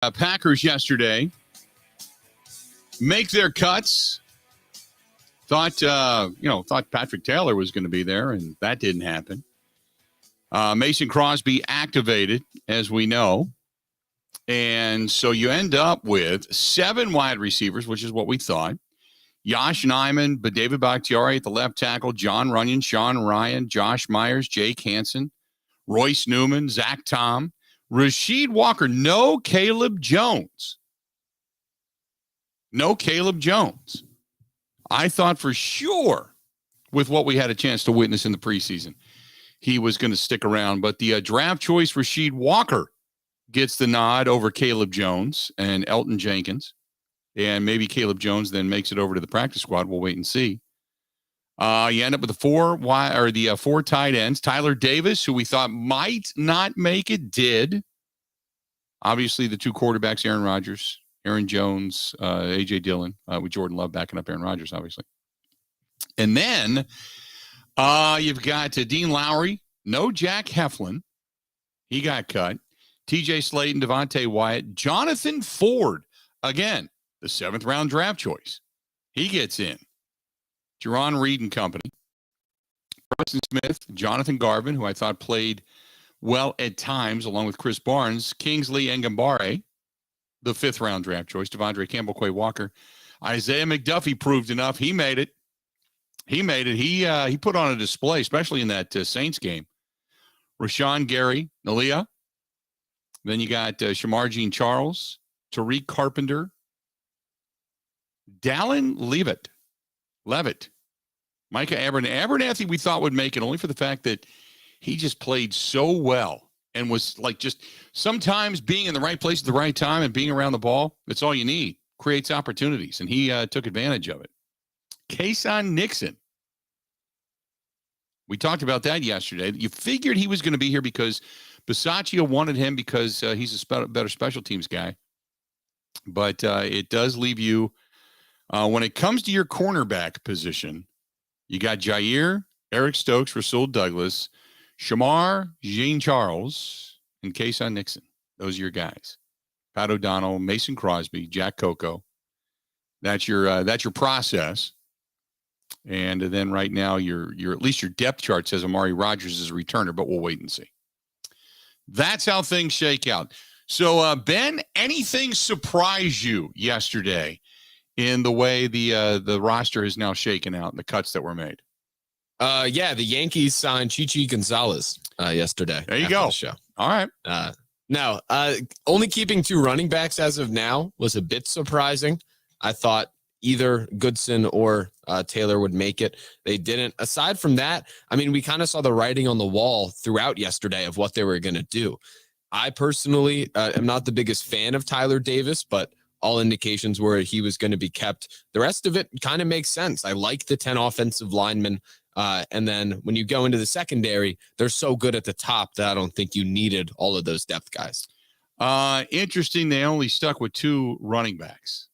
Packers yesterday make their cuts. Thought Patrick Taylor was going to be there, and that didn't happen. Mason Crosby activated, as we know. And so you end up with 7 wide receivers, which is what we thought. Yosh Nijman, but David Bakhtiari at the left tackle, John Runyon, Sean Ryan, Josh Myers, Jake Hansen, Royce Newman, Zach Tom, Rasheed Walker. No Caleb Jones. No Caleb Jones. I thought for sure, with what we had a chance to witness in the preseason, he was going to stick around. But the draft choice, Rasheed Walker, gets the nod over Caleb Jones and Elton Jenkins. And maybe Caleb Jones then makes it over to the practice squad. We'll wait and see. You end up with the 4 tight ends. Tyler Davis, who we thought might not make it, did. Obviously, the 2 quarterbacks, Aaron Rodgers, Aaron Jones, A.J. Dillon, with Jordan Love backing up Aaron Rodgers, obviously. And then you've got Dean Lowry. No Jack Heflin. He got cut. T.J. Slayton, Devontae Wyatt, Jonathan Ford. Again, the 7th-round draft choice. He gets in. Jerron Reed and company. Preston Smith, Jonathan Garvin, who I thought played well at times, along with Chris Barnes. Kingsley Engambare, the 5th-round draft choice. Devondre Campbell, Quay Walker. Isaiah McDuffie proved enough. He made it. He put on a display, especially in that Saints game. Rashawn Gary, Nalia. Then you got Shamar Jean Charles, Tariq Carpenter, Dallin Levitt, Micah Abernathy we thought would make it only for the fact that he just played so well and was like just sometimes being in the right place at the right time and being around the ball, that's all you need. Creates opportunities, and he took advantage of it. Kason Nixon. We talked about that yesterday. You figured he was going to be here because Bisaccia wanted him because he's a better special teams guy. But it does leave you, when it comes to your cornerback position, you got Jair, Eric Stokes, Rasul Douglas, Shamar Jean Charles, and Kason Nixon. Those are your guys. Pat O'Donnell, Mason Crosby, Jack Coco. That's your process. And then right now, your at least your depth chart says Amari Rodgers is a returner, but we'll wait and see. That's how things shake out. So, Ben, anything surprise you yesterday in the way the roster is now shaken out and the cuts that were made? Yeah, the Yankees signed Chichi Gonzalez yesterday. There you go. The show. All right. Now, only keeping 2 running backs as of now was a bit surprising. I thought either Goodson or Taylor would make it. They didn't. Aside from that, I mean, we kind of saw the writing on the wall throughout yesterday of what they were going to do. I personally am not the biggest fan of Tyler Davis, but all indications were he was going to be kept. The rest of it kind of makes sense. I like the 10 offensive linemen. And then when you go into the secondary, they're so good at the top that I don't think you needed all of those depth guys. Interesting. They only stuck with 2 running backs.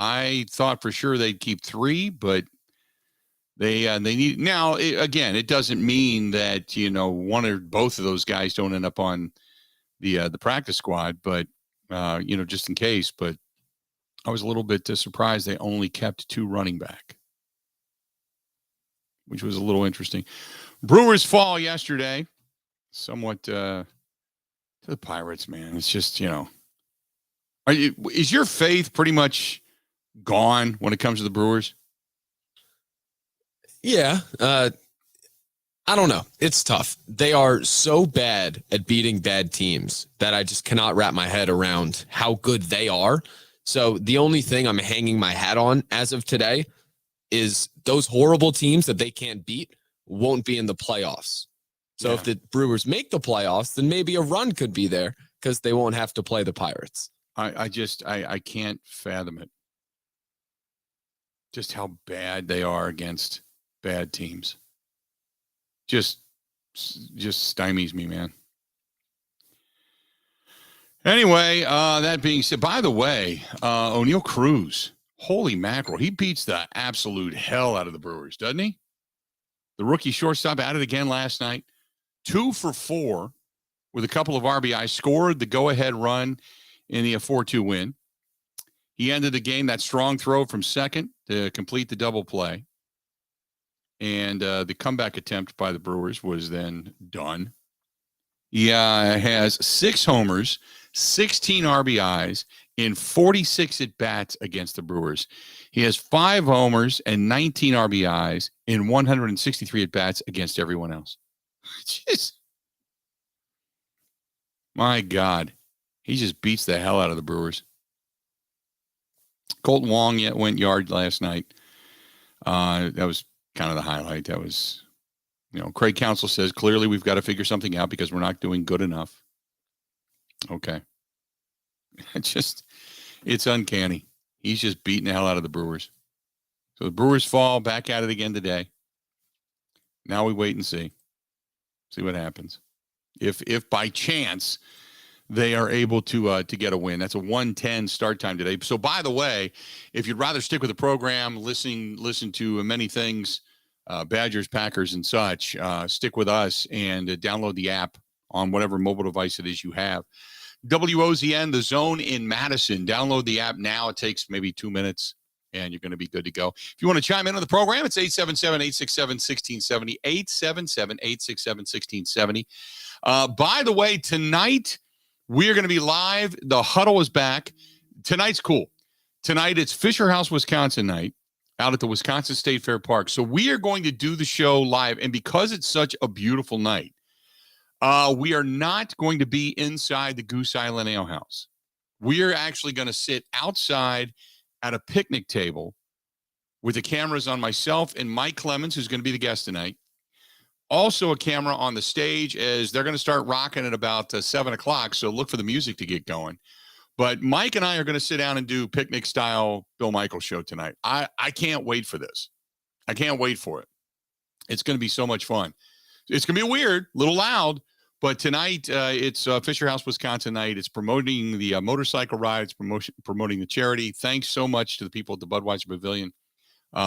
I thought for sure they'd keep 3, but they need now. Again, it doesn't mean that one or both of those guys don't end up on the practice squad, but just in case. But I was a little bit surprised they only kept 2 running back, which was a little interesting. Brewers fall yesterday, somewhat to the Pirates. Man, it's just is your faith pretty much gone when it comes to the Brewers? Yeah. I don't know. It's tough. They are so bad at beating bad teams that I just cannot wrap my head around how good they are. So the only thing I'm hanging my hat on as of today is those horrible teams that they can't beat won't be in the playoffs. So if the Brewers make the playoffs, then maybe a run could be there because they won't have to play the Pirates. I can't fathom it. Just how bad they are against bad teams. Just stymies me, man. Anyway, that being said, by the way, O'Neal Cruz, holy mackerel, he beats the absolute hell out of the Brewers, doesn't he? The rookie shortstop at it again last night. 2 for 4 with a couple of RBIs, scored the go-ahead run in the 4-2 win. He ended the game, that strong throw from second to complete the double play. And the comeback attempt by the Brewers was then done. He has 6 homers, 16 RBIs in 46 at-bats against the Brewers. He has 5 homers and 19 RBIs in 163 at-bats against everyone else. Jeez. My God. He just beats the hell out of the Brewers. Colton Wong went yard last night. That was kind of the highlight. That was, Craig Counsell says, clearly we've got to figure something out because we're not doing good enough. Okay. It's uncanny. He's just beating the hell out of the Brewers. So the Brewers fall back at it again today. Now we wait and see what happens. If by chance they are able to get a win. That's a 1:10 start time today. So by the way, if you'd rather stick with the program, listen to many things, Badgers, Packers, and such, stick with us and download the app on whatever mobile device it is you have. WOZN, The Zone in Madison. Download the app now. It takes maybe 2 minutes, and you're going to be good to go. If you want to chime in on the program, it's 877-867-1670, 877-867-1670. By the way, tonight we're going to be live. The Huddle is back. Tonight's cool. Tonight it's Fisher House, Wisconsin night out at the Wisconsin State Fair Park. So we are going to do the show live, and because it's such a beautiful night, we are not going to be inside the Goose Island Ale House. We are actually going to sit outside at a picnic table with the cameras on myself and Mike Clemens, who's going to be the guest tonight. Also a camera on the stage as they're going to start rocking at about 7 o'clock. So look for the music to get going. But Mike and I are going to sit down and do picnic style Bill Michaels show tonight. I can't wait for this. I can't wait for it. It's going to be so much fun. It's going to be weird, a little loud, but tonight it's Fisher House, Wisconsin night. It's promoting the motorcycle rides, promoting the charity. Thanks so much to the people at the Budweiser Pavilion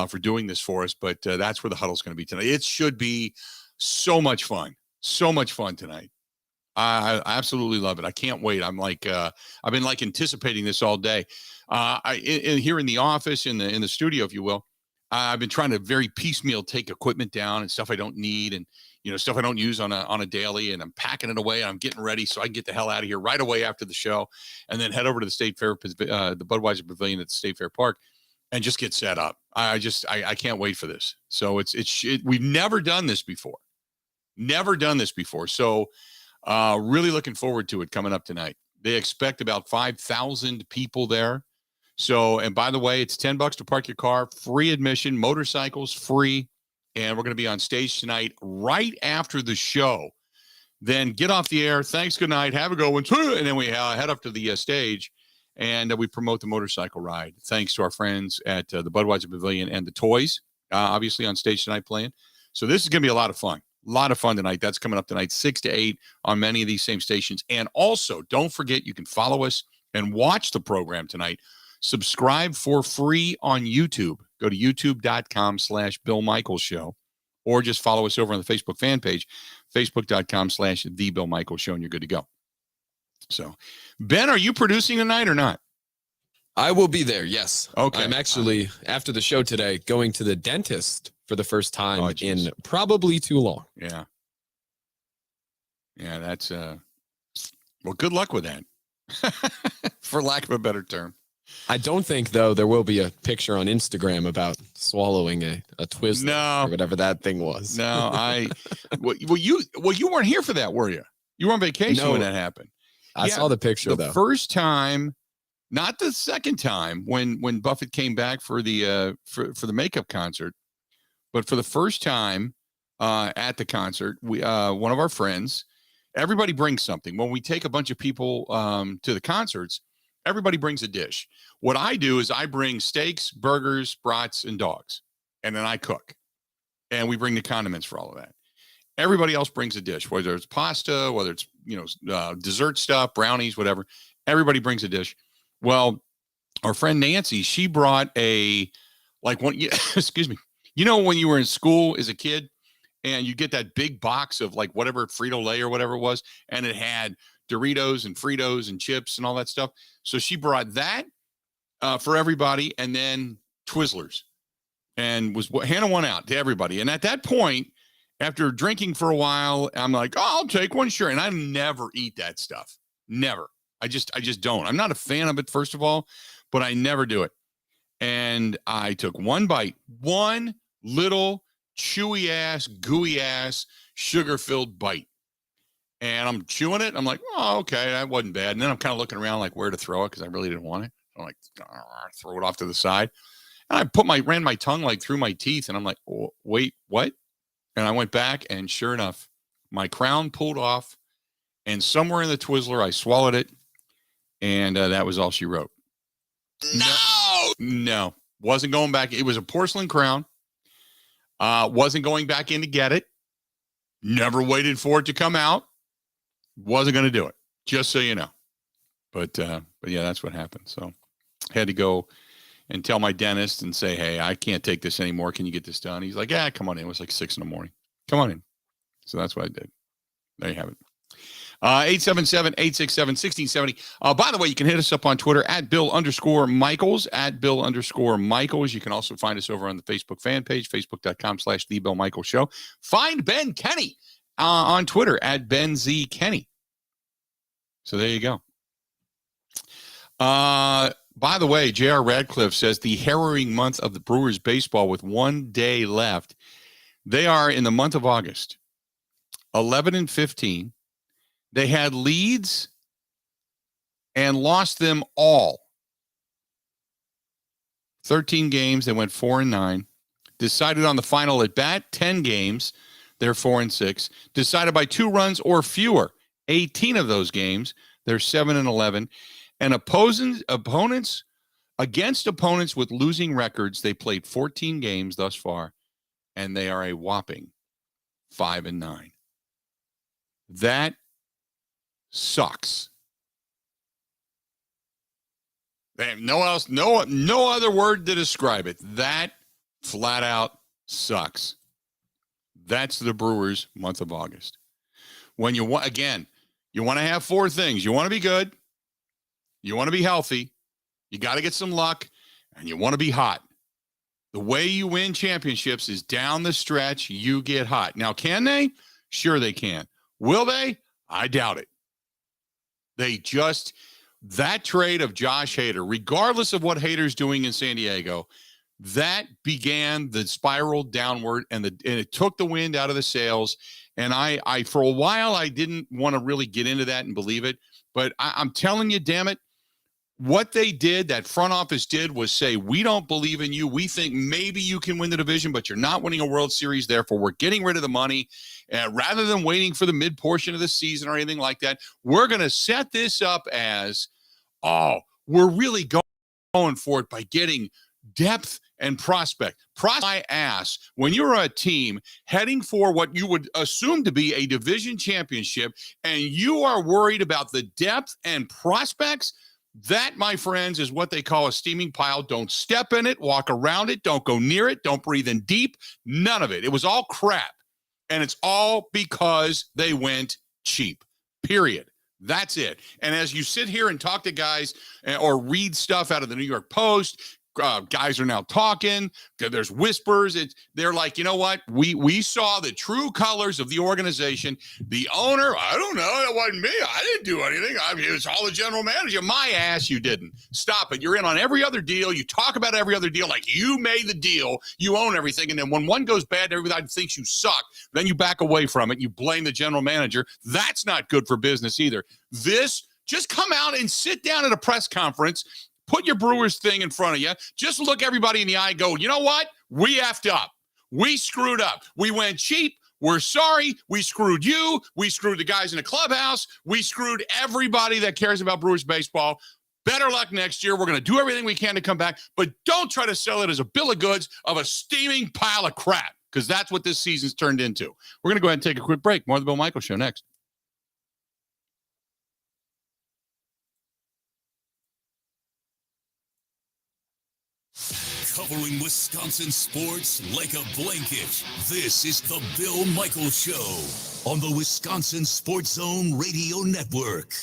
for doing this for us. But that's where the huddle is going to be tonight. It should be so much fun tonight. I absolutely love it. I can't wait. I'm like, I've been like anticipating this all day. Here in the office, in the studio, if you will, I've been trying to very piecemeal take equipment down and stuff I don't need and, stuff I don't use on a daily, and I'm packing it away and I'm getting ready so I can get the hell out of here right away after the show and then head over to the State Fair, the Budweiser Pavilion at the State Fair Park and just get set up. I can't wait for this. So we've never done this before. So really looking forward to it coming up tonight. They expect about 5,000 people there. So, and by the way, it's $10 to park your car, free admission, motorcycles free. And we're going to be on stage tonight right after the show. Then get off the air. Thanks. Good night. Have a good one. And then we head up to the stage and we promote the motorcycle ride. Thanks to our friends at the Budweiser Pavilion and the Toys, obviously on stage tonight playing. So this is going to be a lot of fun. A lot of fun tonight. That's coming up tonight, 6 to 8 on many of these same stations. And also, don't forget, you can follow us and watch the program tonight. Subscribe for free on YouTube. Go to youtube.com/Bill Michaels Show, or just follow us over on the Facebook fan page, facebook.com/The Bill Michaels Show, and you're good to go. So, Ben, are you producing tonight or not? I will be there, yes. Okay. I'm actually, after the show today, going to the dentist for the first time in probably too long. Yeah. Yeah, that's, well, good luck with that, for lack of a better term. I don't think, though, there will be a picture on Instagram about swallowing a Twizzler or whatever that thing was. No, you weren't here for that, were you? You were on vacation when that happened. I saw the picture, though. The first time, not the second time, when Buffett came back for the makeup concert, but for the first time at the concert, we one of our friends, everybody brings something. When we take a bunch of people to the concerts, everybody brings a dish. What I do is I bring steaks, burgers, brats, and dogs, and then I cook. And we bring the condiments for all of that. Everybody else brings a dish, whether it's pasta, whether it's, dessert stuff, brownies, whatever. Everybody brings a dish. Well, our friend Nancy, she brought excuse me. When you were in school as a kid and you get that big box of like whatever Frito-Lay or whatever it was, and it had Doritos and Fritos and chips and all that stuff. So she brought that for everybody, and then Twizzlers, and was handing one out to everybody. And at that point, after drinking for a while, I'm like, oh, I'll take one, sure. And I never eat that stuff. Never. I just don't. I'm not a fan of it, first of all, but I never do it. And I took one bite, one little chewy ass, gooey ass, sugar-filled bite. And I'm chewing it. I'm like, oh, okay, that wasn't bad. And then I'm kind of looking around like where to throw it because I really didn't want it. I'm like, throw it off to the side. And I ran my tongue like through my teeth. And I'm like, oh, wait, what? And I went back, and sure enough, my crown pulled off. And somewhere in the Twizzler, I swallowed it. And that was all she wrote. No, wasn't going back. It was a porcelain crown. Wasn't going back in to get it. Never waited for it to come out. Wasn't going to do it, just so you know. But yeah, that's what happened. So had to go and tell my dentist and say, hey, I can't take this anymore. Can you get this done? He's like, yeah, come on in. It was like 6 a.m. Come on in. So that's what I did. There you have it. 877-867-1670. By the way, you can hit us up on Twitter at Bill_Michaels, at Bill_Michaels. You can also find us over on the Facebook fan page, facebook.com/The Bill Michaels Show. Find Ben Kenny on Twitter at Ben Z Kenny. So there you go. By the way, J.R. Radcliffe says the harrowing month of the Brewers baseball with 1 day left. They are in the month of August, 11-15. They had leads and lost them all. 13 games, they went 4-9. Decided on the final at bat, 10 games, they're 4-6. Decided by 2 runs or fewer, 18 of those games, they're 7-11. And opponents with losing records, they played 14 games thus far, and they are a whopping 5-9. That sucks. They have no other word to describe it. That flat out sucks. That's the Brewers' month of August. When you want to have 4 things. You want to be good. You want to be healthy. You got to get some luck, and you want to be hot. The way you win championships is down the stretch. You get hot. Now, can they? Sure, they can. Will they? I doubt it. That trade of Josh Hader, regardless of what Hader's doing in San Diego, that began the spiral downward, and it took the wind out of the sails. And I for a while, I didn't want to really get into that and believe it. But I'm telling you, damn it, what they did, that front office did, was say, we don't believe in you. We think maybe you can win the division, but you're not winning a World Series. Therefore, we're getting rid of the money. Rather than waiting for the mid portion of the season or anything like that, we're going to set this up as, we're really going for it by getting depth and prospect. My ass, when you're a team heading for what you would assume to be a division championship, and you are worried about the depth and prospects, that, my friends, is what they call a steaming pile. Don't step in it, walk around it, don't go near it, don't breathe in deep. None of it. It was all crap. And it's all because they went cheap, period. That's it. And as you sit here and talk to guys or read stuff out of the New York Post, guys are now talking. There's whispers. They're like, you know what? We saw the true colors of the organization. The owner, I don't know. That wasn't me. I didn't do anything. It was all the general manager. My ass, you didn't. Stop it. You're in on every other deal. You talk about every other deal like you made the deal. You own everything. And then when one goes bad, everybody thinks you suck. Then you back away from it. You blame the general manager. That's not good for business either. Just come out and sit down at a press conference. Put your Brewers thing in front of you. Just look everybody in the eye and go, you know what? We effed up. We screwed up. We went cheap. We're sorry. We screwed you. We screwed the guys in the clubhouse. We screwed everybody that cares about Brewers baseball. Better luck next year. We're going to do everything we can to come back, but don't try to sell it as a bill of goods of a steaming pile of crap, because that's what this season's turned into. We're going to go ahead and take a quick break. More of the Bill Michaels Show next. Covering Wisconsin sports like a blanket, this is the Bill Michaels Show on the Wisconsin Sports Zone Radio Network.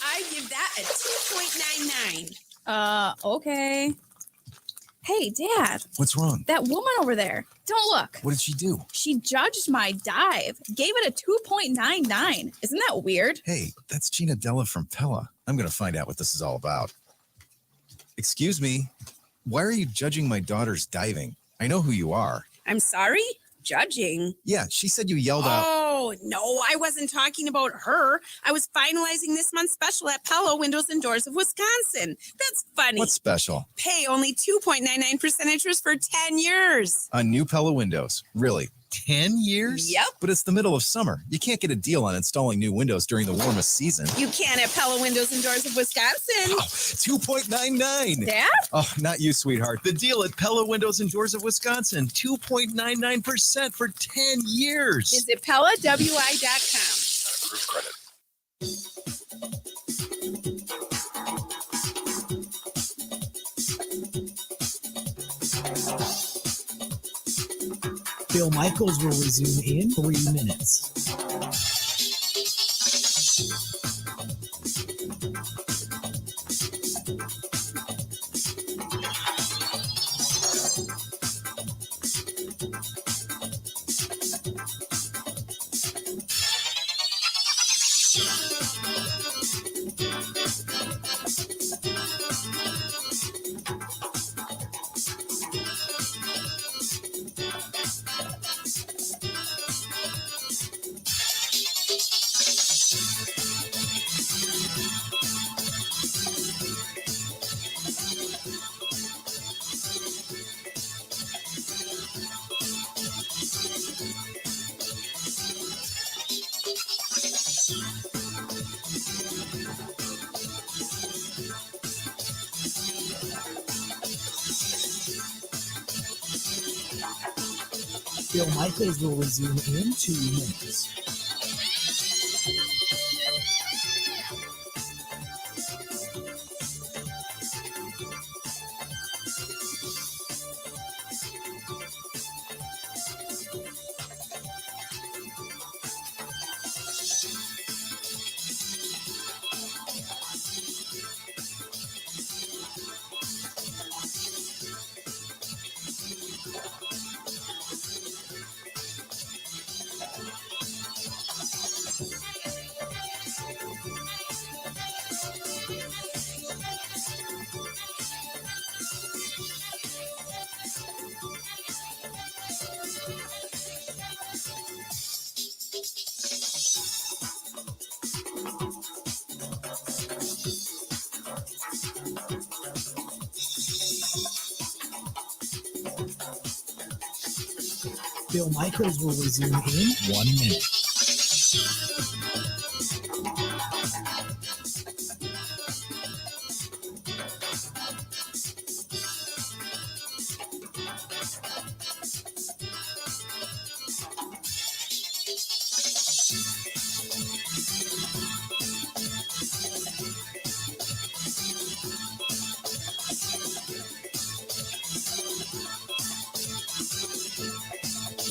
I give that a 2.99. Okay. Hey, Dad. What's wrong? That woman over there. Don't look. What did she do? She judged my dive. Gave it a 2.99. Isn't that weird? Hey, that's Gina Della from Pella. I'm going to find out what this is all about. Excuse me. Why are you judging my daughter's diving? I know who you are. I'm sorry? Judging? Yeah, she said you yelled out. Oh, no, I wasn't talking about her. I was finalizing this month's special at Pella Windows and Doors of Wisconsin. That's funny. What's special? Pay only 2.99% interest for 10 years. On new Pella windows. Really? 10 years? Yep. But it's the middle of summer. You can't get a deal on installing new windows during the warmest season. You can at Pella Windows and Doors of Wisconsin. Oh, 2.99. Dad? Oh, not you, sweetheart. The deal at Pella Windows and Doors of Wisconsin. 2.99% for 10 years. Visit PellaWI.com. Proof credit. Bill Michaels will resume in 3 minutes. Bill Michaels will resume in 2 minutes. Bill Michaels will resume in 1 minute.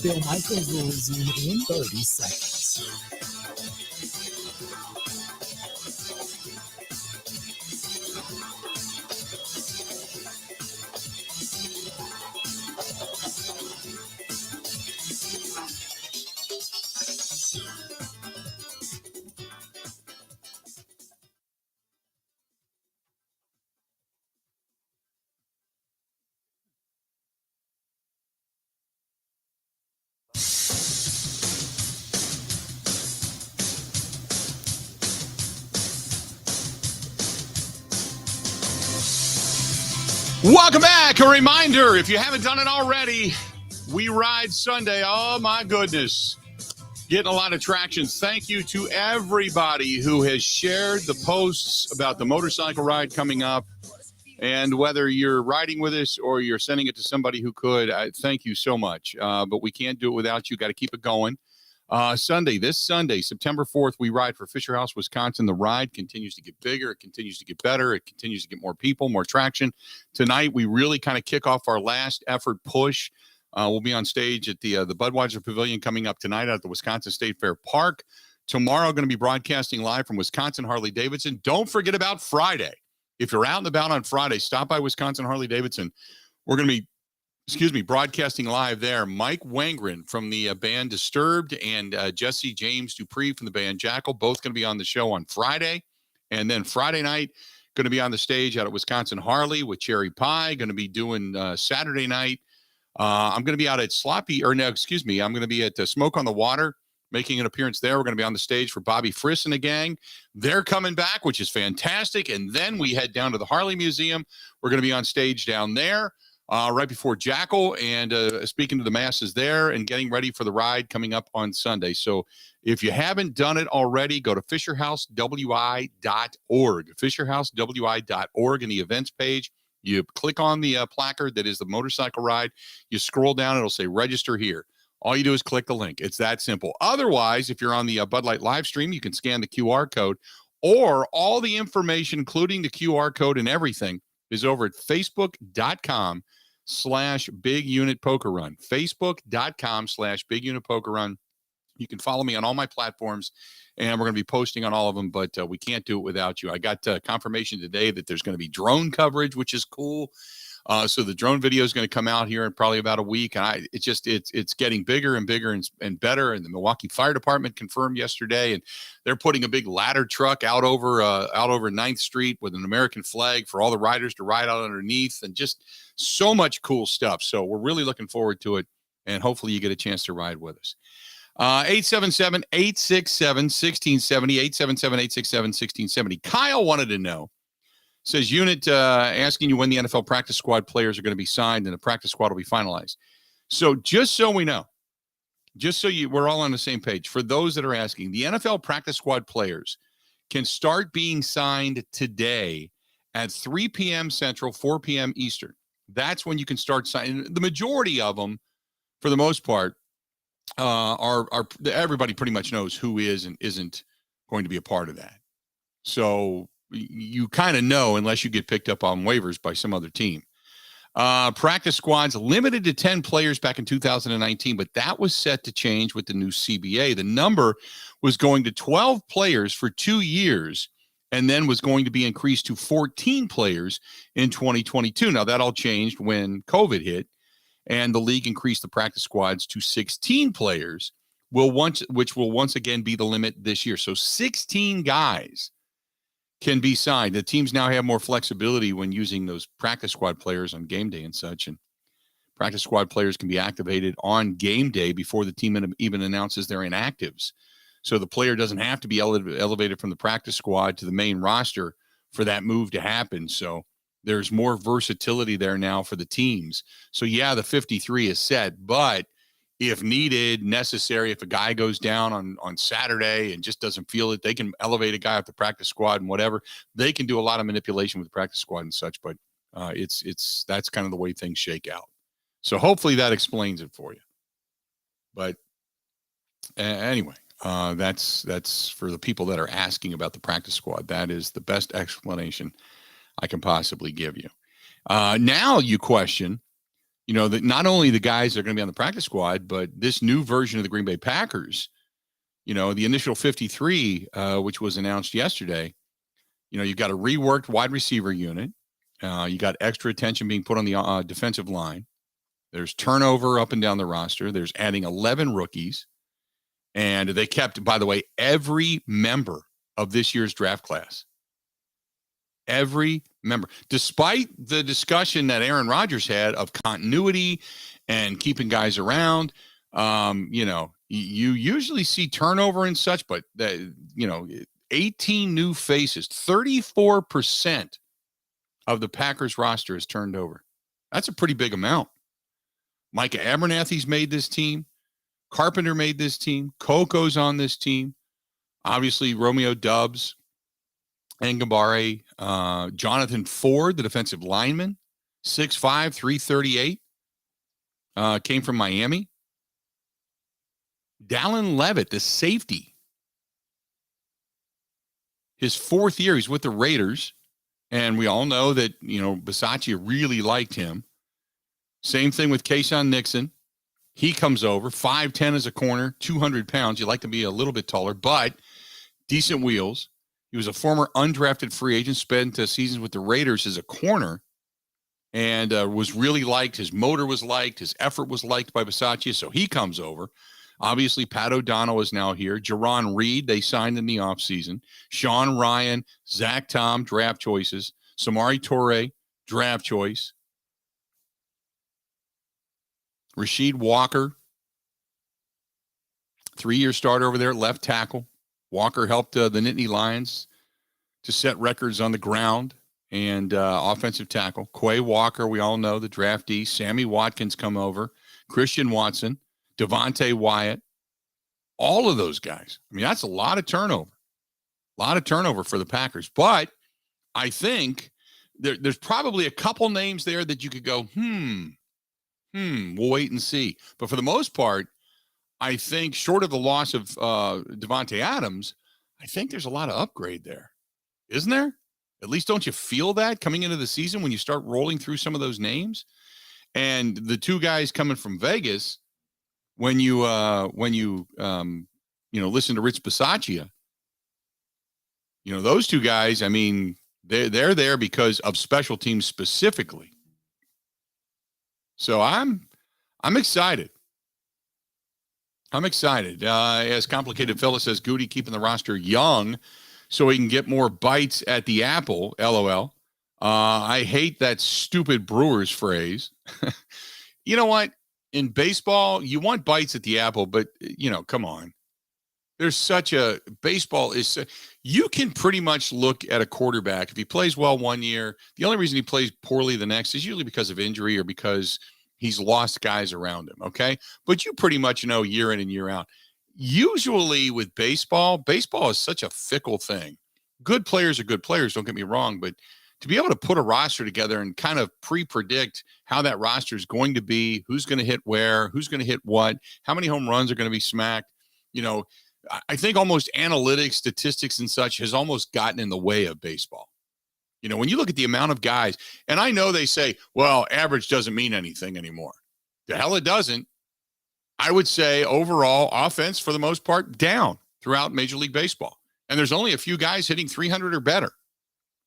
Bill Michaels will resume in 30 seconds. Welcome back. A reminder, if you haven't done it already, We Ride Sunday. Oh, my goodness. Getting a lot of traction. Thank you to everybody who has shared the posts about the motorcycle ride coming up. And whether you're riding with us or you're sending it to somebody who could, thank you so much. But we can't do it without you. Got to keep it going. This Sunday, September 4th, we ride for Fisher House, Wisconsin. The ride continues to get bigger. It continues to get better. It continues to get more people, more traction. Tonight, we really kind of kick off our last effort push. We'll be on stage at the Budweiser Pavilion coming up tonight at the Wisconsin State Fair Park. Tomorrow, going to be broadcasting live from Wisconsin Harley-Davidson. Don't forget about Friday. If you're out and about on Friday, stop by Wisconsin Harley-Davidson. We're going to be broadcasting live there. Mike Wangren from the band Disturbed and Jesse James Dupree from the band Jackal, both going to be on the show on Friday. And then Friday night, going to be on the stage out at Wisconsin Harley with Cherry Pie. Going to be doing Saturday night. I'm going to be out at I'm going to be at Smoke on the Water, making an appearance there. We're going to be on the stage for Bobby Friss and the gang. They're coming back, which is fantastic. And then we head down to the Harley Museum. We're going to be on stage down there. Right before Jackal and speaking to the masses there and getting ready for the ride coming up on Sunday. So if you haven't done it already, go to FisherHouseWI.org, FisherHouseWI.org in the events page. You click on the placard that is the motorcycle ride. You scroll down, it'll say register here. All you do is click the link. It's that simple. Otherwise, if you're on the Bud Light live stream, you can scan the QR code, or all the information, including the QR code and everything, is over at Facebook.com/Big Unit Poker Run. Facebook.com/Big Unit Poker Run. You can follow me on all my platforms, and we're going to be posting on all of them, but we can't do it without you. I got confirmation today that there's going to be drone coverage, which is cool. So the drone video is going to come out here in probably about a week, and it's getting bigger and bigger and better. And the Milwaukee Fire Department confirmed yesterday, and they're putting a big ladder truck out over 9th Street with an American flag for all the riders to ride out underneath, and just so much cool stuff. So we're really looking forward to it, and hopefully you get a chance to ride with us. 877-867-1670, 877-867-1670. Kyle wanted to know. Says unit asking you when the NFL practice squad players are going to be signed and the practice squad will be finalized. So just so we know, we're all on the same page. For those that are asking, the NFL practice squad players can start being signed today at 3 p.m. Central, 4 p.m. Eastern. That's when you can start signing. The majority of them, for the most part, are everybody pretty much knows who is and isn't going to be a part of that. So you kind of know unless you get picked up on waivers by some other team. Practice squads limited to 10 players back in 2019, but that was set to change with the new CBA. The number was going to 12 players for 2 years and then was going to be increased to 14 players in 2022. Now, that all changed when COVID hit, and the league increased the practice squads to 16 players, which will once again be the limit this year. So 16 guys can be signed. The teams now have more flexibility when using those practice squad players on game day and such. And practice squad players can be activated on game day before the team even announces their inactives. So the player doesn't have to be elevated from the practice squad to the main roster for that move to happen. So there's more versatility there now for the teams. So yeah, the 53 is set, but if needed, necessary, if a guy goes down on Saturday and just doesn't feel it, they can elevate a guy off the practice squad and whatever. They can do a lot of manipulation with the practice squad and such, but that's kind of the way things shake out. So hopefully that explains it for you. But anyway, that's for the people that are asking about the practice squad. That is the best explanation I can possibly give you. Now you question, that not only the guys that are going to be on the practice squad, but this new version of the Green Bay Packers, the initial 53, which was announced yesterday, you've got a reworked wide receiver unit. You got extra attention being put on the defensive line. There's turnover up and down the roster. There's adding 11 rookies. And they kept, by the way, every member of this year's draft class. Every member, despite the discussion that Aaron Rodgers had of continuity and keeping guys around, you usually see turnover and such, but 18 new faces, 34% of the Packers roster is turned over. That's a pretty big amount. Micah Abernathy's made this team. Carpenter made this team. Coco's on this team. Obviously, Romeo Doubs, Ngabare, Jonathan Ford, the defensive lineman, 6'5", 338, came from Miami. Dallin Levitt, the safety. His 4th year, he's with the Raiders. And we all know that, Bisaccia really liked him. Same thing with Kayshawn Nixon. He comes over, 5'10" as a corner, 200 pounds. You like to be a little bit taller, but decent wheels. He was a former undrafted free agent, spent seasons with the Raiders as a corner, and was really liked. His motor was liked. His effort was liked by Bisaccia, so he comes over. Obviously, Pat O'Donnell is now here. Jerron Reed, they signed in the offseason. Sean Ryan, Zach Tom, draft choices. Samari Toure, draft choice. Rasheed Walker, 3-year starter over there, left tackle. Walker helped the Nittany Lions to set records on the ground and offensive tackle. Quay Walker, we all know, the draftee. Sammy Watkins come over. Christian Watson, Devontae Wyatt. All of those guys. I mean, that's a lot of turnover. A lot of turnover for the Packers. But I think there's probably a couple names there that you could go, we'll wait and see. But for the most part, I think short of the loss of Devontae Adams, I think there's a lot of upgrade there. Isn't there? At least don't you feel that coming into the season when you start rolling through some of those names? And the 2 guys coming from Vegas, when you listen to Rich Bisaccia, those 2 guys, I mean, they're there because of special teams specifically. So I'm excited. I'm excited. As Complicated Fella says, Gutey keeping the roster young so he can get more bites at the apple, LOL. I hate that stupid Brewers phrase. You know what? In baseball, you want bites at the apple, but, come on. There's baseball is, you can pretty much look at a quarterback. If he plays well one year, the only reason he plays poorly the next is usually because of injury or because he's lost guys around him, okay? But you pretty much know year in and year out. Usually with baseball is such a fickle thing. Good players are good players, don't get me wrong, but to be able to put a roster together and kind of pre-predict how that roster is going to be, who's going to hit where, who's going to hit what, how many home runs are going to be smacked, I think almost analytics, statistics, and such has almost gotten in the way of baseball. When you look at the amount of guys, and I know they say, well, average doesn't mean anything anymore. The hell it doesn't. I would say overall offense, for the most part, down throughout Major League Baseball. And there's only a few guys hitting 300 or better.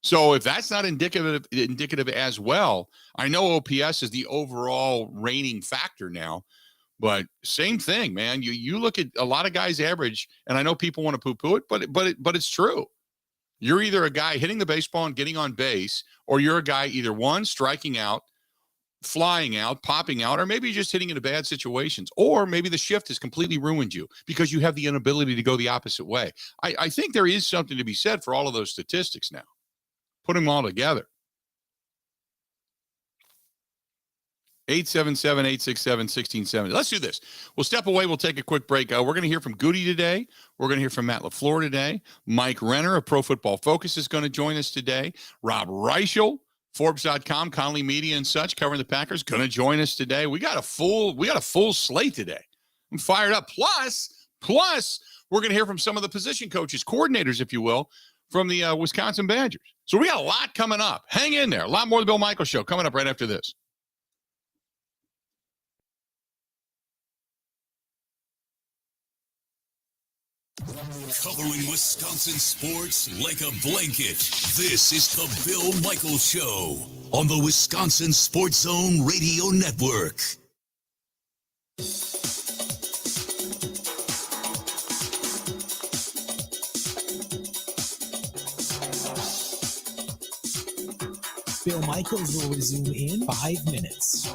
So if that's not indicative as well, I know OPS is the overall reigning factor now. But same thing, man. You look at a lot of guys average, and I know people want to poo-poo it, but it's true. You're either a guy hitting the baseball and getting on base, or you're a guy either one, striking out, flying out, popping out, or maybe you're just hitting into bad situations, or maybe the shift has completely ruined you because you have the inability to go the opposite way. I think there is something to be said for all of those statistics now. Put them all together. 877-867-1670. Let's do this. We'll step away. We'll take a quick break. We're going to hear from Gutey today. We're going to hear from Matt LaFleur today. Mike Renner of Pro Football Focus is going to join us today. Rob Reichel, Forbes.com, Conley Media and such, covering the Packers, going to join us today. We got a full slate today. I'm fired up. Plus, we're going to hear from some of the position coaches, coordinators, if you will, from the Wisconsin Badgers. So we got a lot coming up. Hang in there. A lot more of the Bill Michaels Show coming up right after this. Covering Wisconsin sports like a blanket. This is the Bill Michaels Show on the Wisconsin Sports Zone Radio Network. Bill Michaels will resume in 5 minutes.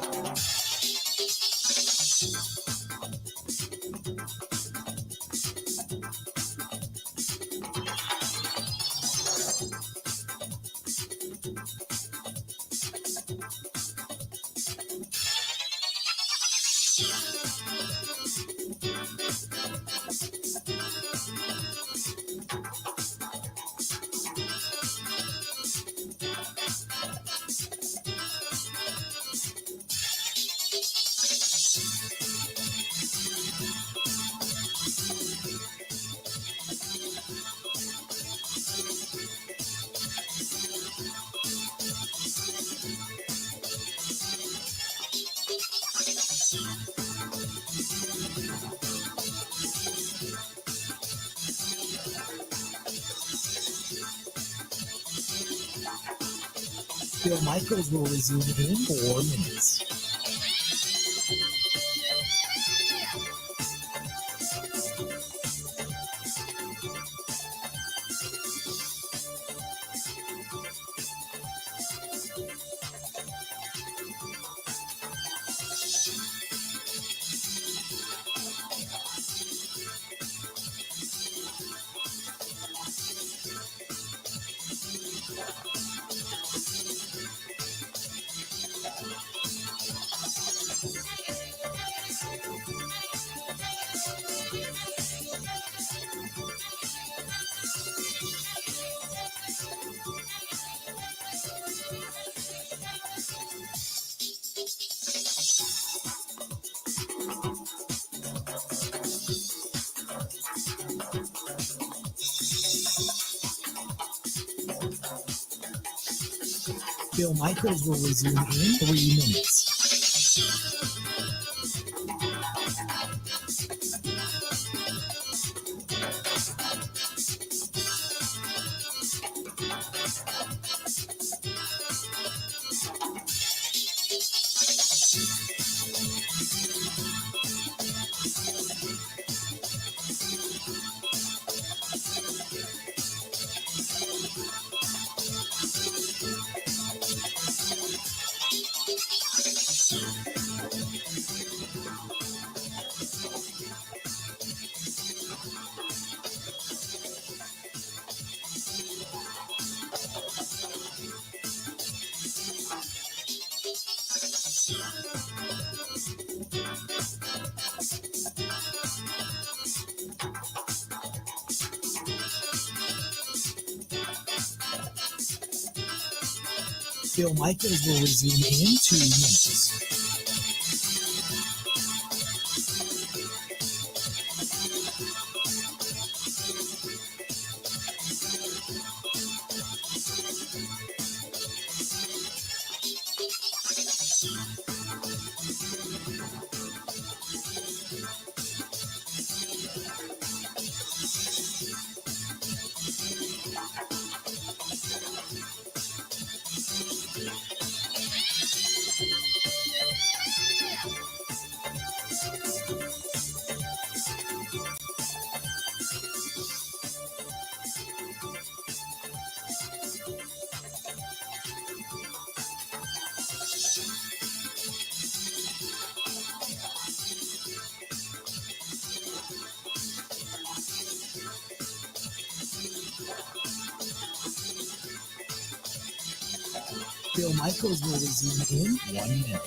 Bill Michaels will resume in 4 minutes. Bill Michaels will resume in 3 minutes. Bill Michaels will resume in 2 minutes. Bill Michaels will resume in 1 minute.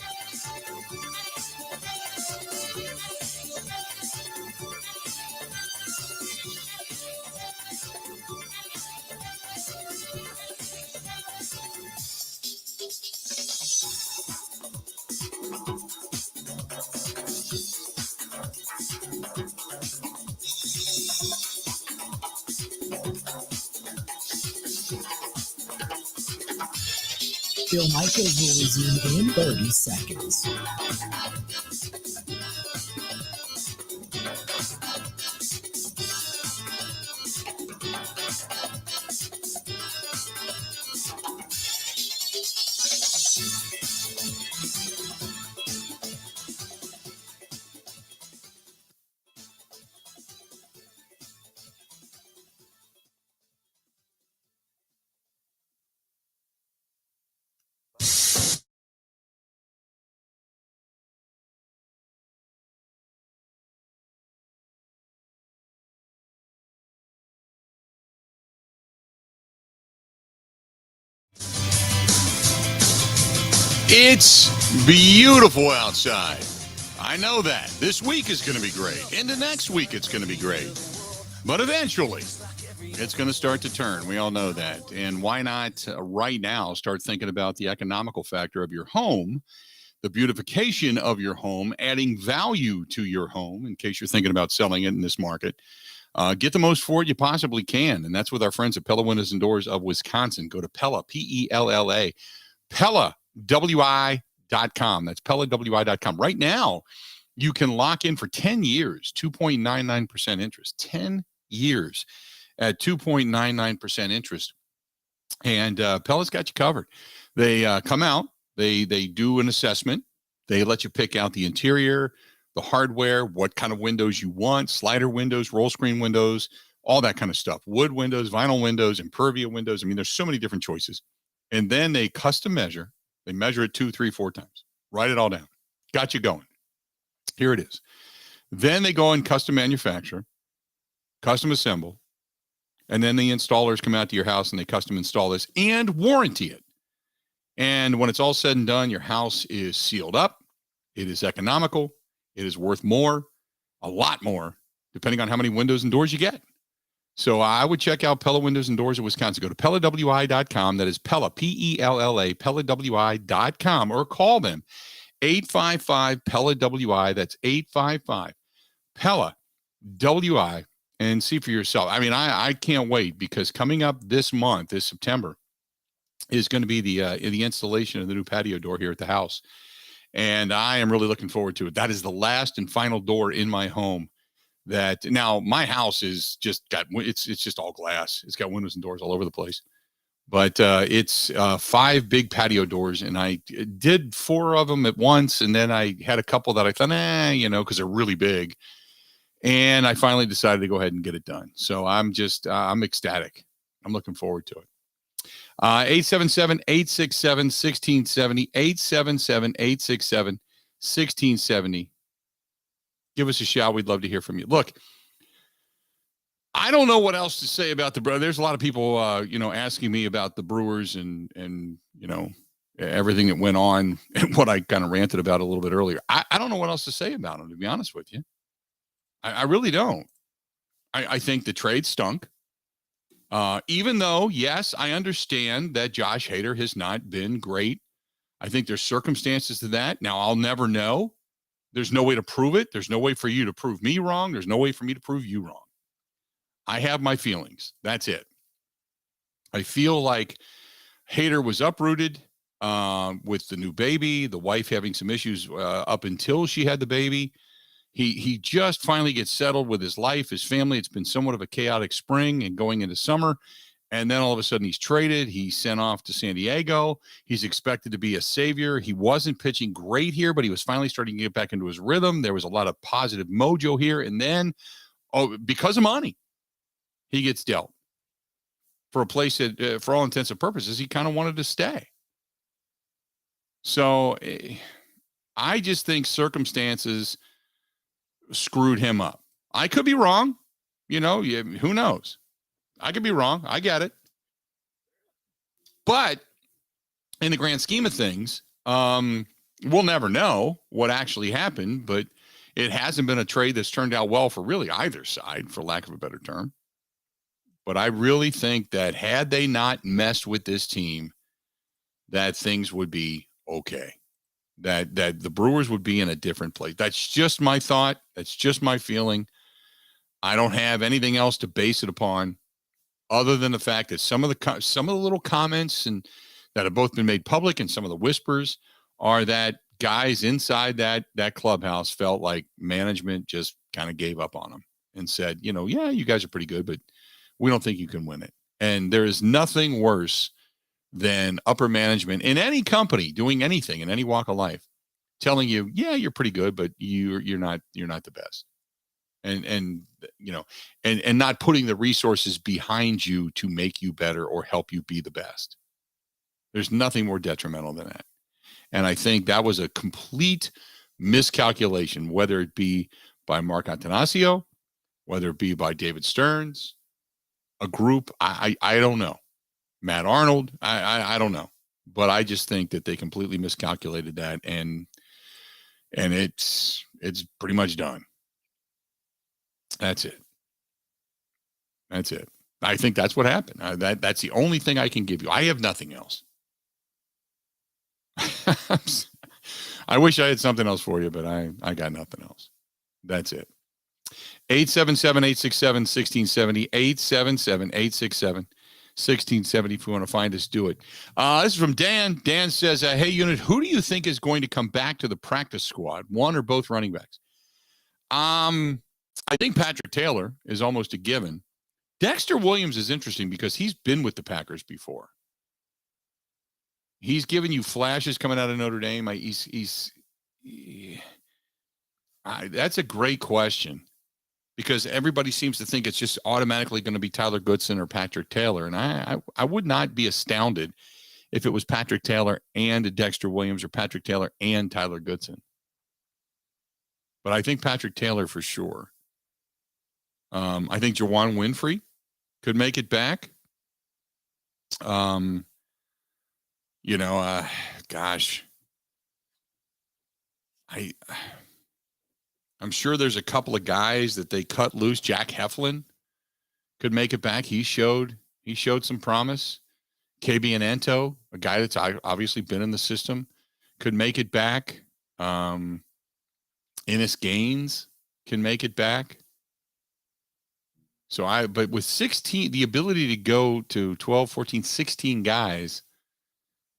Bill Michaels will resume in 30 seconds. It's beautiful outside. I know that. This week is going to be great. Into next week, it's going to be great. But eventually, it's going to start to turn. We all know that. And why not right now start thinking about the economical factor of your home, the beautification of your home, adding value to your home in case you're thinking about selling it in this market. Get the most for it you possibly can. And that's with our friends at Pella Windows and Doors of Wisconsin. Go to Pella, P-E-L-L-A, PellaWI.com. That's PellaWI.com. Right now, you can lock in for 10 years, 2.99% interest. 10 years at 2.99% interest. And Pella's got you covered. They come out, they do an assessment. They let you pick out the interior, the hardware, what kind of windows you want, slider windows, roll screen windows, all that kind of stuff. Wood windows, vinyl windows, Impervia windows. I mean, there's so many different choices. And then they custom measure. They measure it 2, 3, 4 times. Write it all down. Got you going. Here it is. Then they go and custom manufacture, custom assemble, and then the installers come out to your house and they custom install this and warranty it. And when it's all said and done, your house is sealed up. It is economical. It is worth more, a lot more, depending on how many windows and doors you get. So I would check out Pella Windows and Doors of Wisconsin. Go to PellaWI.com. That is Pella, P-E-L-L-A, PellaWI.com, or call them 855-PELLA-WI. That's 855-PELLA-WI, and see for yourself. I mean, I can't wait, because coming up this month, this September, is going to be the installation of the new patio door here at the house. And I am really looking forward to it. That is the last and final door in my home. That now my house is just it's just all glass. It's got windows and doors all over the place. But it's 5 big patio doors, and I did 4 of them at once, and then I had a couple that I thought, because they're really big. And I finally decided to go ahead and get it done. So I'm ecstatic. I'm looking forward to it. 877-867-1670, 877-867-1670. Give us a shout. We'd love to hear from you. Look, I don't know what else to say about the Brewers. There's a lot of people, asking me about the Brewers and everything that went on and what I kind of ranted about a little bit earlier. I don't know what else to say about them, to be honest with you. I really don't. I think the trade stunk. Even though, yes, I understand that Josh Hader has not been great. I think there's circumstances to that. Now, I'll never know. There's no way to prove it. There's no way for you to prove me wrong. There's no way for me to prove you wrong. I have my feelings. That's it. I feel like Hader was uprooted with the new baby, the wife having some issues up until she had the baby. He just finally gets settled with his life, his family. It's been somewhat of a chaotic spring and going into summer. And then all of a sudden he's traded. He's sent off to San Diego. He's expected to be a savior. He wasn't pitching great here, but he was finally starting to get back into his rhythm. There was a lot of positive mojo here. And then, because of money, he gets dealt for a place that, for all intents and purposes, he kind of wanted to stay. So I just think circumstances screwed him up. I could be wrong. Who knows? I could be wrong. I get it. But in the grand scheme of things, we'll never know what actually happened, but it hasn't been a trade that's turned out well for really either side, for lack of a better term. But I really think that had they not messed with this team, that things would be okay. That the Brewers would be in a different place. That's just my thought. That's just my feeling. I don't have anything else to base it upon, other than the fact that some of the little comments and that have both been made public, and some of the whispers are that guys inside that clubhouse felt like management just kind of gave up on them and said, yeah, you guys are pretty good, but we don't think you can win it. And there is nothing worse than upper management in any company doing anything in any walk of life telling you, yeah, you're pretty good, but you're not the best. And not putting the resources behind you to make you better or help you be the best. There's nothing more detrimental than that. And I think that was a complete miscalculation, whether it be by Mark Attanasio, whether it be by David Stearns, a group, I don't know. Matt Arnold, I don't know. But I just think that they completely miscalculated that, and it's pretty much done. That's it. I think that's what happened. That's the only thing I can give you. I have nothing else. I wish I had something else for you, but I got nothing else. That's it. 877-867-1670, 877-867-1670. If you want to find us, do it. This is from Dan. Dan says, hey, Unit, who do you think is going to come back to the practice squad? One or both running backs? I think Patrick Taylor is almost a given. Dexter Williams is interesting because he's been with the Packers before. He's giving you flashes coming out of Notre Dame. That's a great question, because everybody seems to think it's just automatically going to be Tyler Goodson or Patrick Taylor. And I would not be astounded if it was Patrick Taylor and Dexter Williams, or Patrick Taylor and Tyler Goodson. But I think Patrick Taylor for sure. I think Juwan Winfrey could make it back. Gosh. I'm sure there's a couple of guys that they cut loose. Jack Heflin could make it back. He showed some promise. KB and Ento, a guy that's obviously been in the system, could make it back. Ennis Gaines can make it back. But with 16, the ability to go to 12, 14, 16 guys,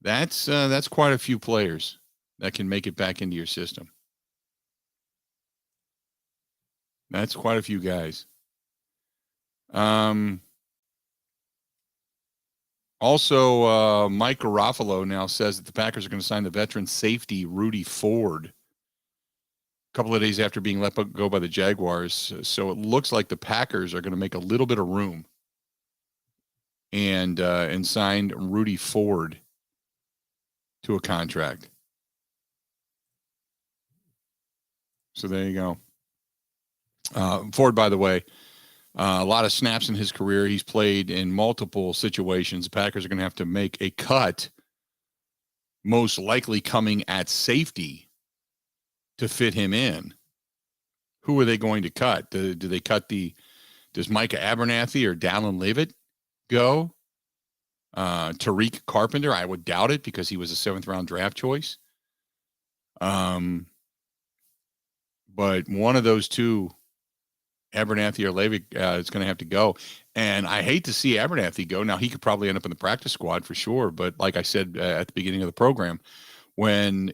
that's quite a few players that can make it back into your system. That's quite a few guys. Also, Mike Garofalo now says that the Packers are going to sign the veteran safety Rudy Ford a couple of days after being let go by the Jaguars. So it looks like the Packers are going to make a little bit of room and signed Rudy Ford to a contract. So there you go. Ford, by the way, a lot of snaps in his career. He's played in multiple situations. The Packers are going to have to make a cut, most likely coming at safety, to fit him in. Who are they going to cut? Do they cut does Micah Abernathy or Dallin Leavitt go? Tariq Carpenter, I would doubt it, because he was a 7th round draft choice. But one of those two, Abernathy or Leavitt, is going to have to go. And I hate to see Abernathy go. Now, he could probably end up in the practice squad for sure. But like I said at the beginning of the program, when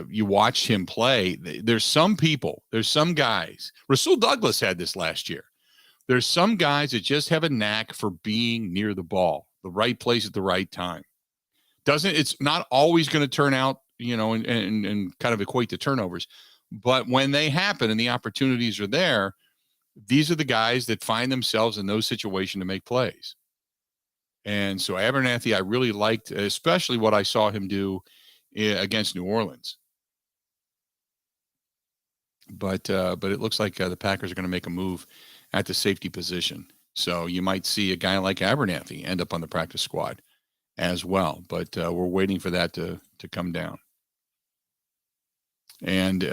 you watch him play, there's some guys. Rasul Douglas had this last year. There's some guys that just have a knack for being near the ball, the right place at the right time. It's not always going to turn out, and kind of equate to turnovers. But when they happen and the opportunities are there, these are the guys that find themselves in those situations to make plays. And so Abernathy, I really liked, especially what I saw him do against New Orleans. But it looks like the Packers are going to make a move at the safety position. So you might see a guy like Abernathy end up on the practice squad as well. But we're waiting for that to come down. And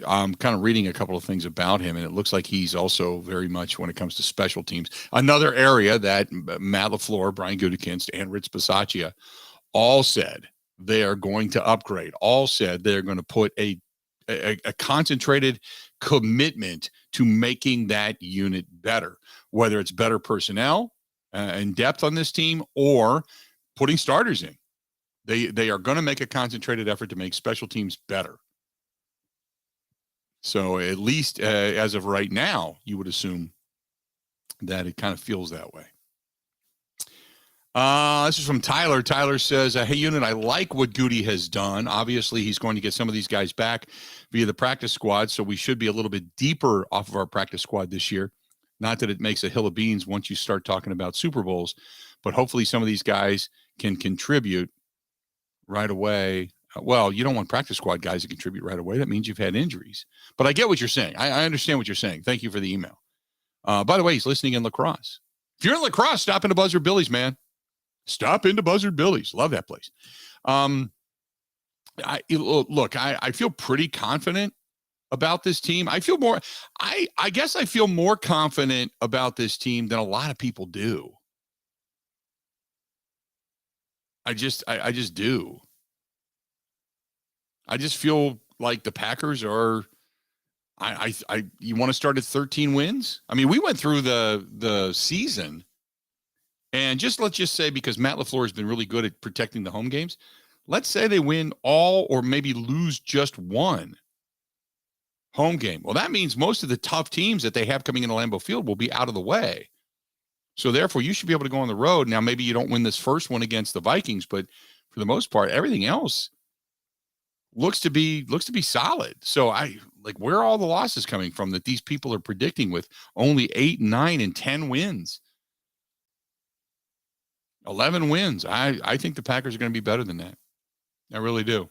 I'm kind of reading a couple of things about him, and it looks like he's also very much, when it comes to special teams, another area that Matt LaFleur, Brian Gutekunst, and Rich Bisaccia all said they are going to upgrade. All said they're going to put a concentrated commitment to making that unit better, whether it's better personnel and depth on this team or putting starters in. They are going to make a concentrated effort to make special teams better. So at least as of right now, you would assume that it kind of feels that way. This is from Tyler. Tyler says, hey, unit, I like what Gutey has done. Obviously, he's going to get some of these guys back via the practice squad, so we should be a little bit deeper off of our practice squad this year. Not that it makes a hill of beans once you start talking about Super Bowls, but hopefully some of these guys can contribute right away. Well, you don't want practice squad guys to contribute right away. That means you've had injuries. But I get what you're saying. I understand what you're saying. Thank you for the email. By the way, he's listening in La Crosse. If you're in La Crosse, stop into Buzzard Billy's, man. Stop into Buzzard Billy's. Love that place. I feel pretty confident about this team. I guess I feel more confident about this team than a lot of people do. I just do. I just feel like the Packers are, you want to start at 13 wins? I mean, we went through the season, and let's just say, because Matt LaFleur has been really good at protecting the home games, let's say they win all or maybe lose just one home game. Well, that means most of the tough teams that they have coming into Lambeau Field will be out of the way. So therefore, you should be able to go on the road. Now, maybe you don't win this first one against the Vikings, but for the most part. Everything else looks to be solid. So where are all the losses coming from that these people are predicting with only 8, 9, and 10 wins? 11 wins. I think the Packers are going to be better than that. I really do.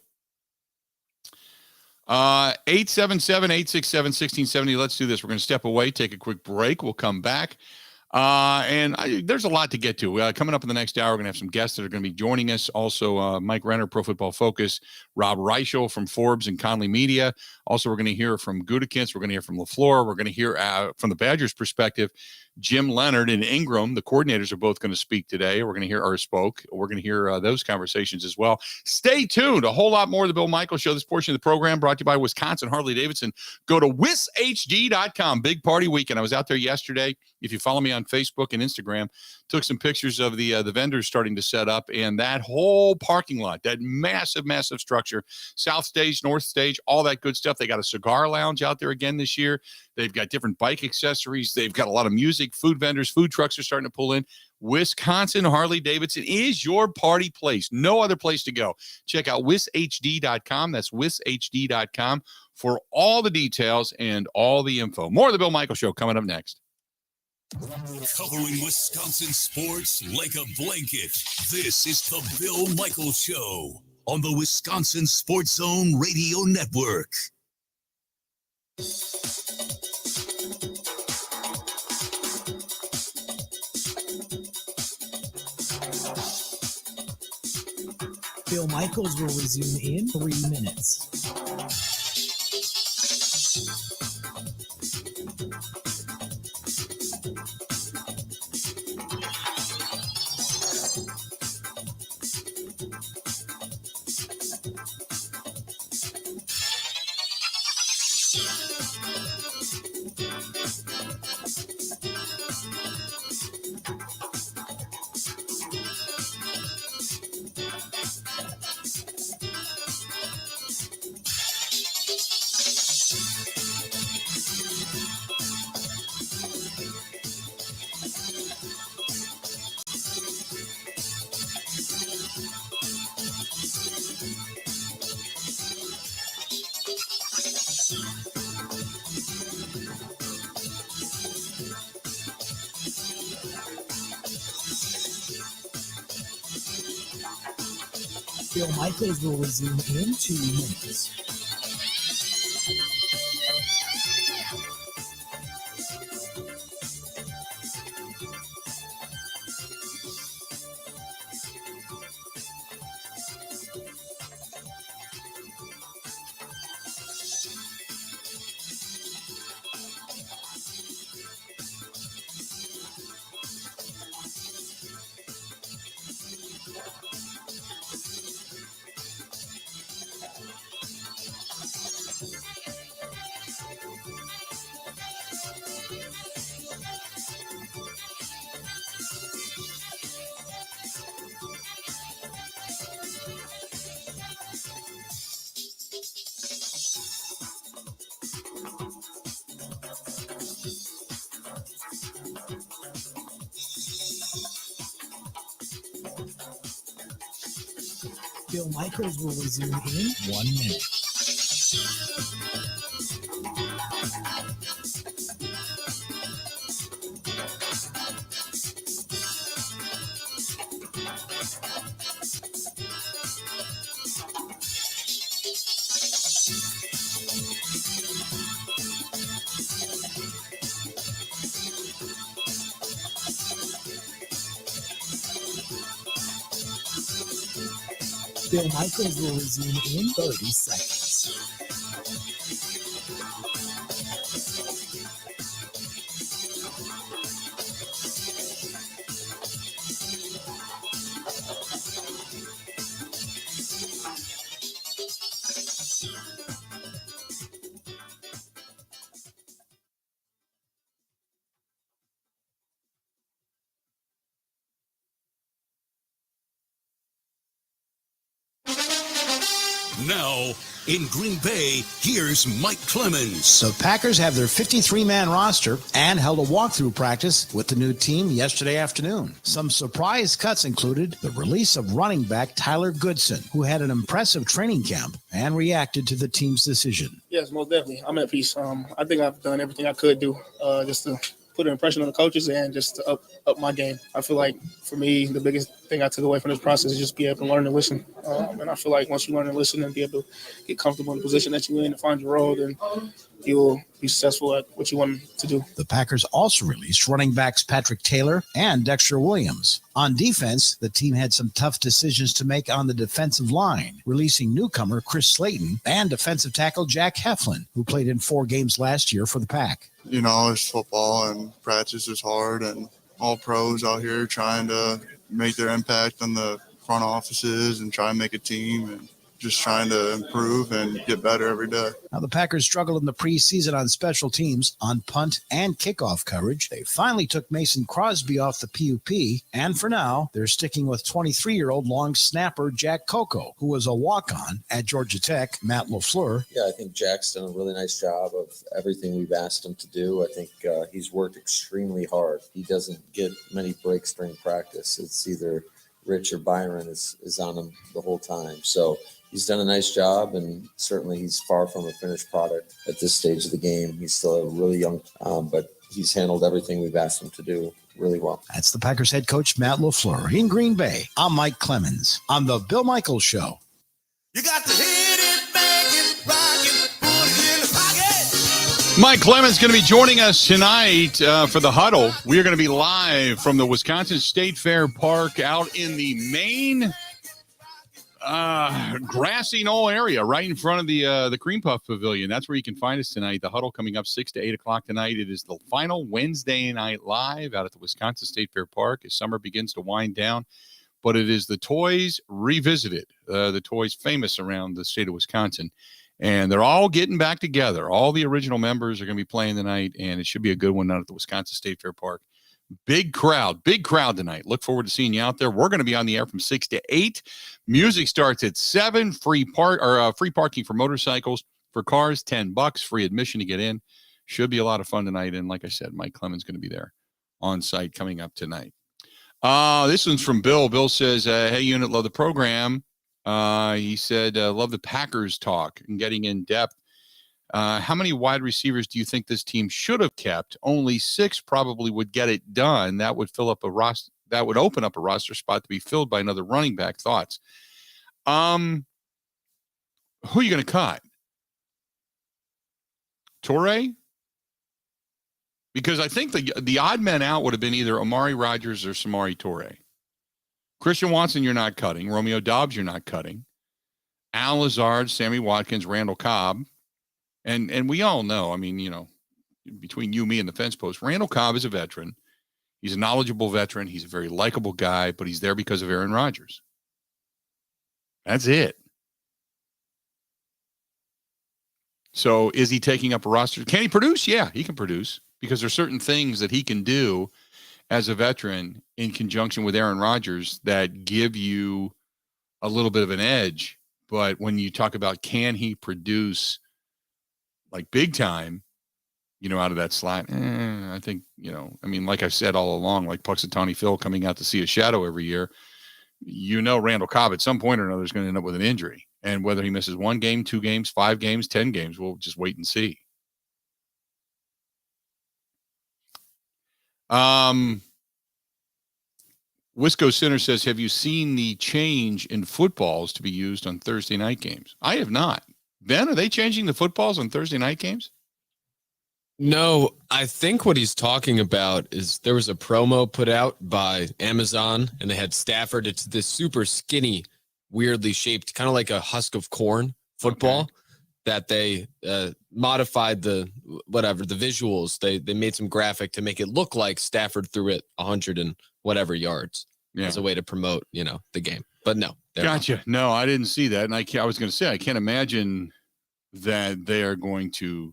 877-867-1670. Let's do this. We're going to step away, take a quick break. We'll come back. There's a lot to get to. Coming up in the next hour, we're going to have some guests that are going to be joining us. Also, Mike Renner, Pro Football Focus, Rob Reichel from Forbes and Conley Media. Also, we're going to hear from Gutekunst. We're going to hear from LaFleur. We're going to hear from the Badgers' perspective, Jim Leonhard and Engram, the coordinators, are both going to speak today. We're going to hear We're going to hear those conversations as well. Stay tuned. A whole lot more of the Bill Michaels Show. This portion of the program brought to you by Wisconsin Harley-Davidson. Go to wishd.com. Big party weekend. I was out there yesterday. If you follow me on Facebook and Instagram, took some pictures of the vendors starting to set up, and that whole parking lot, that massive, massive structure, South Stage, North Stage, all that good stuff. They got a cigar lounge out there again this year. They've got different bike accessories. They've got a lot of music, food vendors, food trucks are starting to pull in. Wisconsin Harley-Davidson is your party place. No other place to go. Check out wishd.com. That's wishd.com for all the details and all the info. More of the Bill Michaels Show coming up next. Covering Wisconsin sports like a blanket. This is the Bill Michaels Show on the Wisconsin Sports Zone Radio Network. Bill Michaels will resume in 3 minutes. Bill Michaels will resume in 2 minutes. Bill Michaels will resume in 1 minute. Bill Michaels will resume in 30 seconds. Now, in Green Bay, here's Mike Clemens. The Packers have their 53-man roster and held a walkthrough practice with the new team yesterday afternoon. Some surprise cuts included the release of running back Tyler Goodson, who had an impressive training camp and reacted to the team's decision. Yes, most definitely. I'm at peace. I think I've done everything I could do just to put an impression on the coaches and just to up my game. I feel like for me, the biggest thing I took away from this process is just be able to learn and listen. And I feel like once you learn and listen and be able to get comfortable in the position that you're in and find your role, then you'll be successful at what you want to do. The Packers also released running backs Patrick Taylor and Dexter Williams. On defense, the team had some tough decisions to make on the defensive line, releasing newcomer Chris Slayton and defensive tackle Jack Heflin, who played in 4 games last year for the Pack. You know, it's football and practice is hard, and all pros out here trying to make their impact on the front offices and try and make a team and just trying to improve and get better every day. Now, the Packers struggled in the preseason on special teams, on punt and kickoff coverage. They finally took Mason Crosby off the PUP, and for now, they're sticking with 23-year-old long snapper Jack Coco, who was a walk-on at Georgia Tech, Matt LeFleur. Yeah, I think Jack's done a really nice job of everything we've asked him to do. I think he's worked extremely hard. He doesn't get many breaks during practice. It's either Rich or Byron is on him the whole time. So he's done a nice job, and certainly he's far from a finished product at this stage of the game. He's still a really young, but he's handled everything we've asked him to do really well. That's the Packers head coach, Matt LeFleur. In Green Bay, I'm Mike Clemens on The Bill Michaels Show. You got to hit it, bang it, rock it, put it in the pocket. Mike Clemens going to be joining us tonight for the Huddle. We are going to be live from the Wisconsin State Fair Park out in the main grassy knoll area right in front of the Cream Puff Pavilion. That's where you can find us tonight. The Huddle coming up 6 to 8 o'clock tonight. It is the final Wednesday night live out at the Wisconsin State Fair Park as summer begins to wind down. But it is the Toys Revisited, the Toys famous around the state of Wisconsin. And they're all getting back together. All the original members are going to be playing tonight, and it should be a good one out at the Wisconsin State Fair Park. Big crowd tonight. Look forward to seeing you out there. We're going to be on the air from 6 to 8. Music starts at 7. Free parking for motorcycles. For cars, $10. Free admission to get in. Should be a lot of fun tonight. And like I said, Mike Clemens going to be there on site coming up tonight. This one's from Bill. Bill says, hey, unit, love the program. He said, love the Packers talk and getting in depth. How many wide receivers do you think this team should have kept? Only 6 probably would get it done. That would fill up a roster. That would open up a roster spot to be filled by another running back. Thoughts? Who are you going to cut? Torrey? Because I think the odd men out would have been either Amari Rodgers or Samori Torrey. Christian Watson, you're not cutting. Romeo Doubs, you're not cutting. Al Lazard, Sammy Watkins, Randall Cobb. And we all know, I mean, you know, between you, me, and the fence post, Randall Cobb is a veteran. He's a knowledgeable veteran. He's a very likable guy, but he's there because of Aaron Rodgers. That's it. So is he taking up a roster? Can he produce? Yeah, he can produce because there's certain things that he can do as a veteran in conjunction with Aaron Rodgers that give you a little bit of an edge. But when you talk about can he produce like big time, you know, out of that slot, I think, you know, I mean, like I've said all along, like Puxatawny Phil coming out to see a shadow every year, you know, Randall Cobb at some point or another is going to end up with an injury. And whether he misses 1 game, 2 games, 5 games, 10 games, we'll just wait and see. Wisco Center says, have you seen the change in footballs to be used on Thursday night games? I have not. Ben, are they changing the footballs on Thursday night games? No, I think what he's talking about is there was a promo put out by Amazon and they had Stafford. It's this super skinny, weirdly shaped, kind of like a husk of corn football that they modified the visuals. They made some graphic to make it look like Stafford threw it 100 and whatever yards as a way to promote, you know, the game. But no. Gotcha. No, I didn't see that. And I was going to say, I can't imagine that they are going to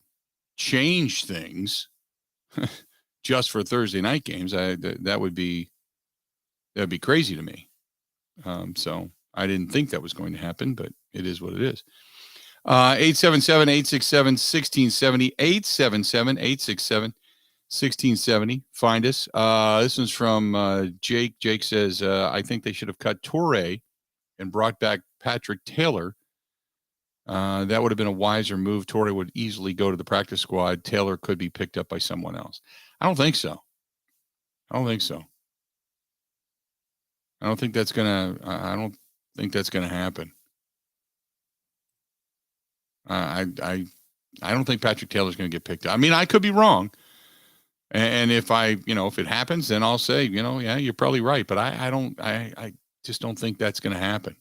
change things just for Thursday night games. That'd be crazy to me. So I didn't think that was going to happen, but it is what it is. 877-867-1670, 877-867-1670. Find us. This one's from Jake. Jake says, I think they should have cut Torre and brought back Patrick Taylor. That would have been a wiser move. Torre would easily go to the practice squad. Taylor could be picked up by someone else. I don't think so. I don't think that's gonna happen. I don't think Patrick Taylor's gonna get picked up. I mean, I could be wrong. And if if it happens, then I'll say, yeah, you're probably right. But I just don't think that's gonna happen.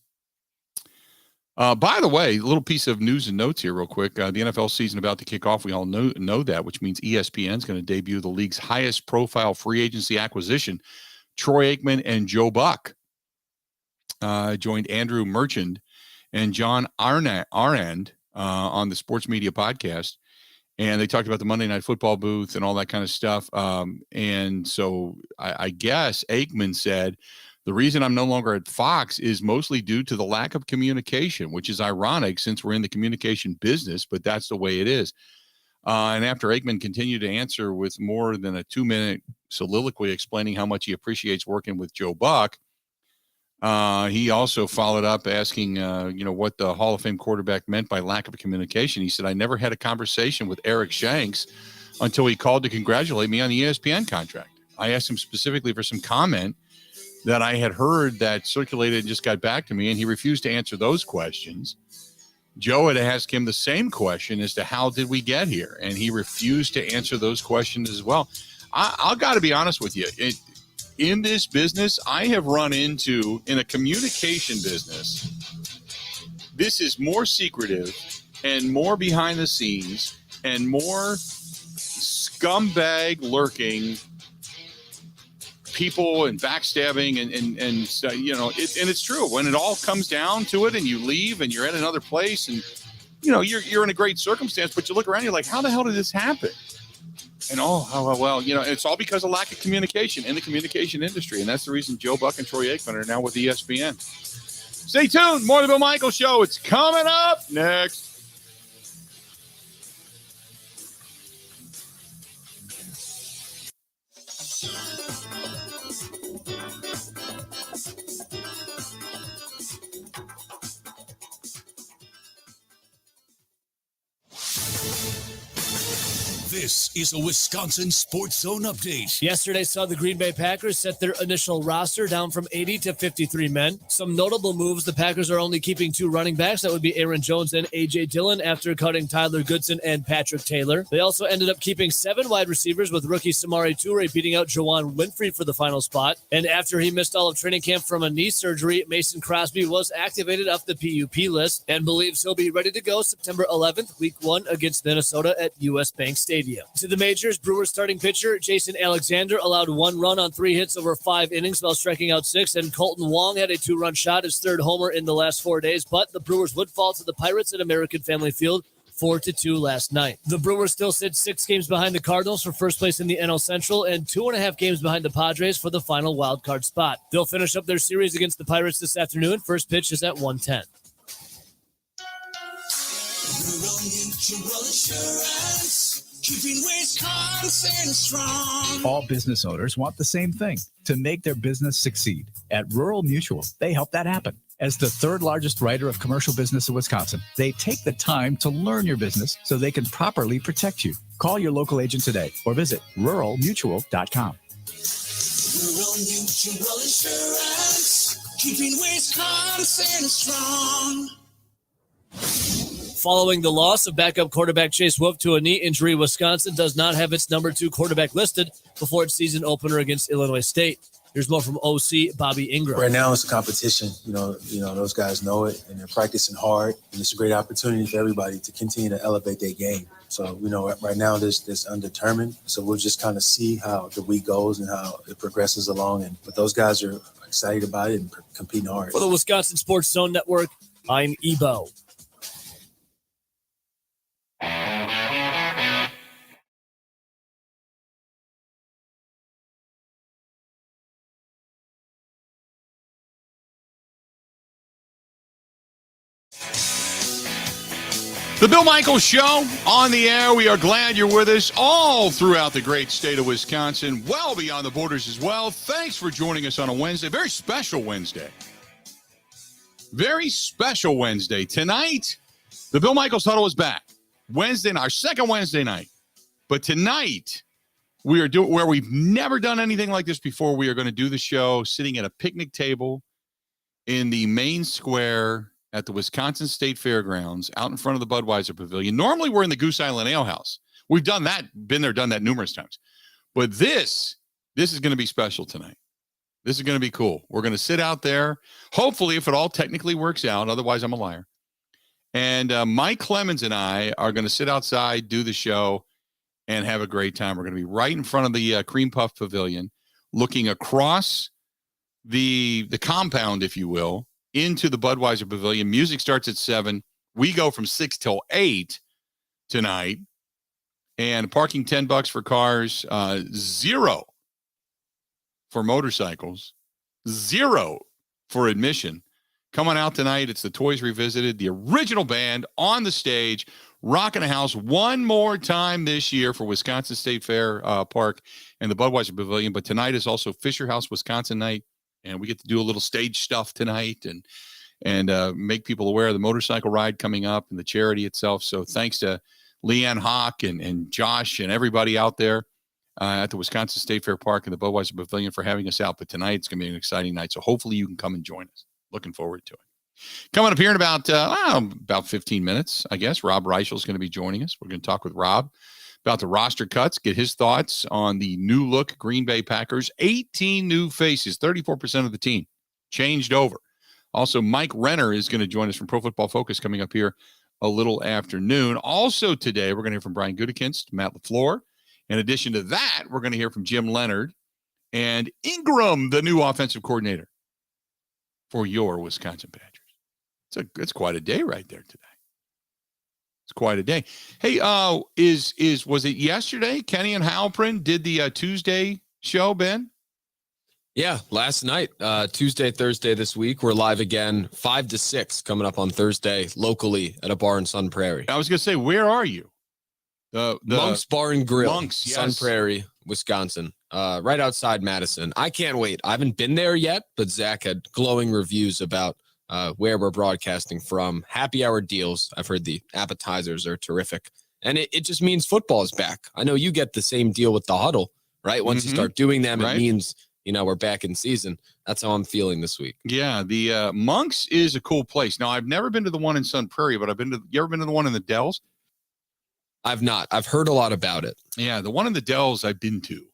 By the way, a little piece of news and notes here real quick. The NFL season about to kick off. We all know that, which means ESPN is going to debut the league's highest profile free agency acquisition. Troy Aikman and Joe Buck joined Andrew Merchant and John Arnand on the Sports Media Podcast. And they talked about the Monday Night Football booth and all that kind of stuff. And so I guess Aikman said, the reason I'm no longer at Fox is mostly due to the lack of communication, which is ironic since we're in the communication business, but that's the way it is. And after Aikman continued to answer with more than a 2-minute soliloquy explaining how much he appreciates working with Joe Buck, he also followed up asking, what the Hall of Fame quarterback meant by lack of communication. He said, I never had a conversation with Eric Shanks until he called to congratulate me on the ESPN contract. I asked him specifically for some comment that I had heard that circulated and just got back to me, and he refused to answer those questions. Joe had asked him the same question as to how did we get here, and he refused to answer those questions as well. I've got to be honest with you. In this business, I have run into, in a communication business, this is more secretive and more behind the scenes and more scumbag lurking people and backstabbing and it's true. When it all comes down to it and you leave and you're at another place and you're in a great circumstance, but you look around, you're like, how the hell did this happen? And it's all because of lack of communication in the communication industry. And that's the reason Joe Buck and Troy Aikman are now with ESPN. Stay tuned. More of the Bill Michaels Show. It's coming up next. This is a Wisconsin Sports Zone update. Yesterday saw the Green Bay Packers set their initial roster down from 80 to 53 men. Some notable moves: the Packers are only keeping 2 running backs. That would be Aaron Jones and A.J. Dillon after cutting Tyler Goodson and Patrick Taylor. They also ended up keeping 7 wide receivers, with rookie Samari Toure beating out Juwan Winfrey for the final spot. And after he missed all of training camp from a knee surgery, Mason Crosby was activated off the PUP list and believes he'll be ready to go September 11th, week 1 against Minnesota at US Bank Stadium. To the majors, Brewers starting pitcher Jason Alexander allowed 1 run on 3 hits over 5 innings while striking out 6, and Colton Wong had a 2-run shot, his 3rd homer in the last 4 days, but the Brewers would fall to the Pirates at American Family Field 4-2 last night. The Brewers still sit 6 games behind the Cardinals for first place in the NL Central and 2.5 games behind the Padres for the final wild card spot. They'll finish up their series against the Pirates this afternoon. First pitch is at 1:10. Rural Mutual Insurance, keeping Wisconsin strong. All business owners want the same thing, to make their business succeed. At Rural Mutual, they help that happen. As the 3rd largest writer of commercial business in Wisconsin, they take the time to learn your business so they can properly protect you. Call your local agent today or visit ruralmutual.com. Rural Mutual Insurance, keeping Wisconsin strong. Following the loss of backup quarterback Chase Wolf to a knee injury, Wisconsin does not have its number 2 quarterback listed before its season opener against Illinois State. Here's more from OC Bobby Engram. Right now it's a competition. Those guys know it, and they're practicing hard, and it's a great opportunity for everybody to continue to elevate their game. So, right now there's undetermined. So we'll just kind of see how the week goes and how it progresses along. But those guys are excited about it and competing hard. For the Wisconsin Sports Zone Network, I'm Ebo. The Bill Michaels Show on the air. We are glad you're with us all throughout the great state of Wisconsin, well beyond the borders as well. Thanks for joining us on a Wednesday, very special Wednesday. Very special Wednesday. Tonight, the Bill Michaels Huddle is back. Wednesday, our second Wednesday night. But tonight, we are doing where we've never done anything like this before. We are going to do the show sitting at a picnic table in the main square at the Wisconsin State Fairgrounds, out in front of the Budweiser Pavilion. Normally, we're in the Goose Island Ale House. We've done that, been there, done that numerous times. But this is going to be special tonight. This is going to be cool. We're going to sit out there, hopefully, if it all technically works out. Otherwise, I'm a liar. And Mike Clemens and I are going to sit outside, do the show, and have a great time. We're going to be right in front of the Cream Puff Pavilion, looking across the compound, if you will, into the Budweiser Pavilion. Music starts at 7. We go from 6 till 8 tonight. And parking $10 for cars, $0 for motorcycles, $0 for admission. Coming out tonight, it's the Toys Revisited, the original band on the stage, rocking the house one more time this year for Wisconsin State Fair Park and the Budweiser Pavilion. But tonight is also Fisher House, Wisconsin night. And we get to do a little stage stuff tonight and make people aware of the motorcycle ride coming up and the charity itself. So thanks to Leonhard and Josh and everybody out there at the Wisconsin State Fair Park and the Budweiser Pavilion for having us out. But tonight it's going to be an exciting night. So hopefully you can come and join us. Looking forward to it. Coming up here in about 15 minutes, I guess, Rob Reichel is going to be joining us. We're going to talk with Rob about the roster cuts, get his thoughts on the new look Green Bay Packers. 18 new faces, 34% of the team changed over. Also, Mike Renner is going to join us from Pro Football Focus coming up here a little afternoon. Also today, we're going to hear from Brian Gutekunst, Matt LaFleur. In addition to that, we're going to hear from Jim Leonhard and Engram, the new offensive coordinator for your Wisconsin Badgers. It's quite a day right there today. It's quite a day. Hey, was it yesterday? Kenny and Halprin did the Tuesday show, Ben? Yeah, last night, Tuesday, Thursday this week. We're live again, 5 to 6 coming up on Thursday locally at a bar in Sun Prairie. I was going to say, where are you? The Monk's Bar and Grill, Monks, yes. Sun Prairie, Wisconsin, right outside Madison. I can't wait. I haven't been there yet, but Zach had glowing reviews about where we're broadcasting from. Happy hour deals. I've heard the appetizers are terrific. And it just means football is back. I know you get the same deal with the huddle, right? Once you start doing them, right. It means, we're back in season. That's how I'm feeling this week. Yeah, the Monks is a cool place. Now, I've never been to the one in Sun Prairie, but you ever been to the one in the Dells? I've not. I've heard a lot about it. Yeah, the one in the Dells I've been to.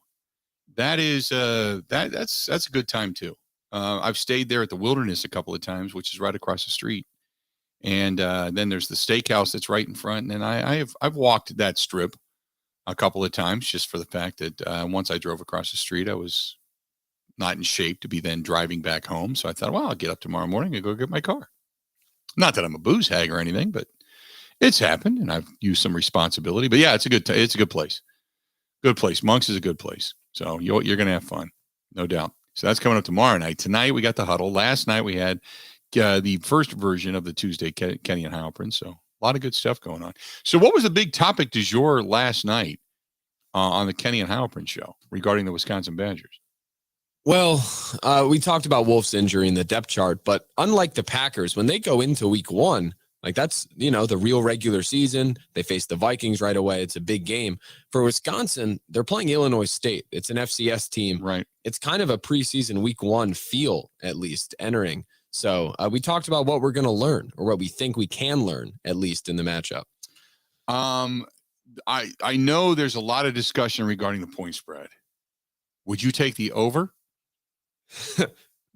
That is that's a good time too. I've stayed there at the Wilderness a couple of times, which is right across the street. And then there's the steakhouse that's right in front. And I've walked that strip a couple of times just for the fact that once I drove across the street, I was not in shape to be then driving back home. So I thought, well, I'll get up tomorrow morning and go get my car. Not that I'm a booze hag or anything, but it's happened and I've used some responsibility. But yeah, it's a good place. Good place. Monks is a good place. So you're going to have fun, no doubt. So that's coming up tomorrow night. Tonight we got the huddle. Last night we had the first version of the Tuesday Kenny and Halprin. So a lot of good stuff going on. So what was the big topic du jour last night on the Kenny and Halprin show regarding the Wisconsin Badgers? Well, we talked about Wolf's injury in the depth chart, but unlike the Packers, when they go into week 1, like that's, the real regular season. They face the Vikings right away. It's a big game. For Wisconsin, they're playing Illinois State. It's an FCS team. Right. It's kind of a preseason week 1 feel, at least, entering. So we talked about what we're going to learn or what we think we can learn, at least in the matchup. I know there's a lot of discussion regarding the point spread. Would you take the over?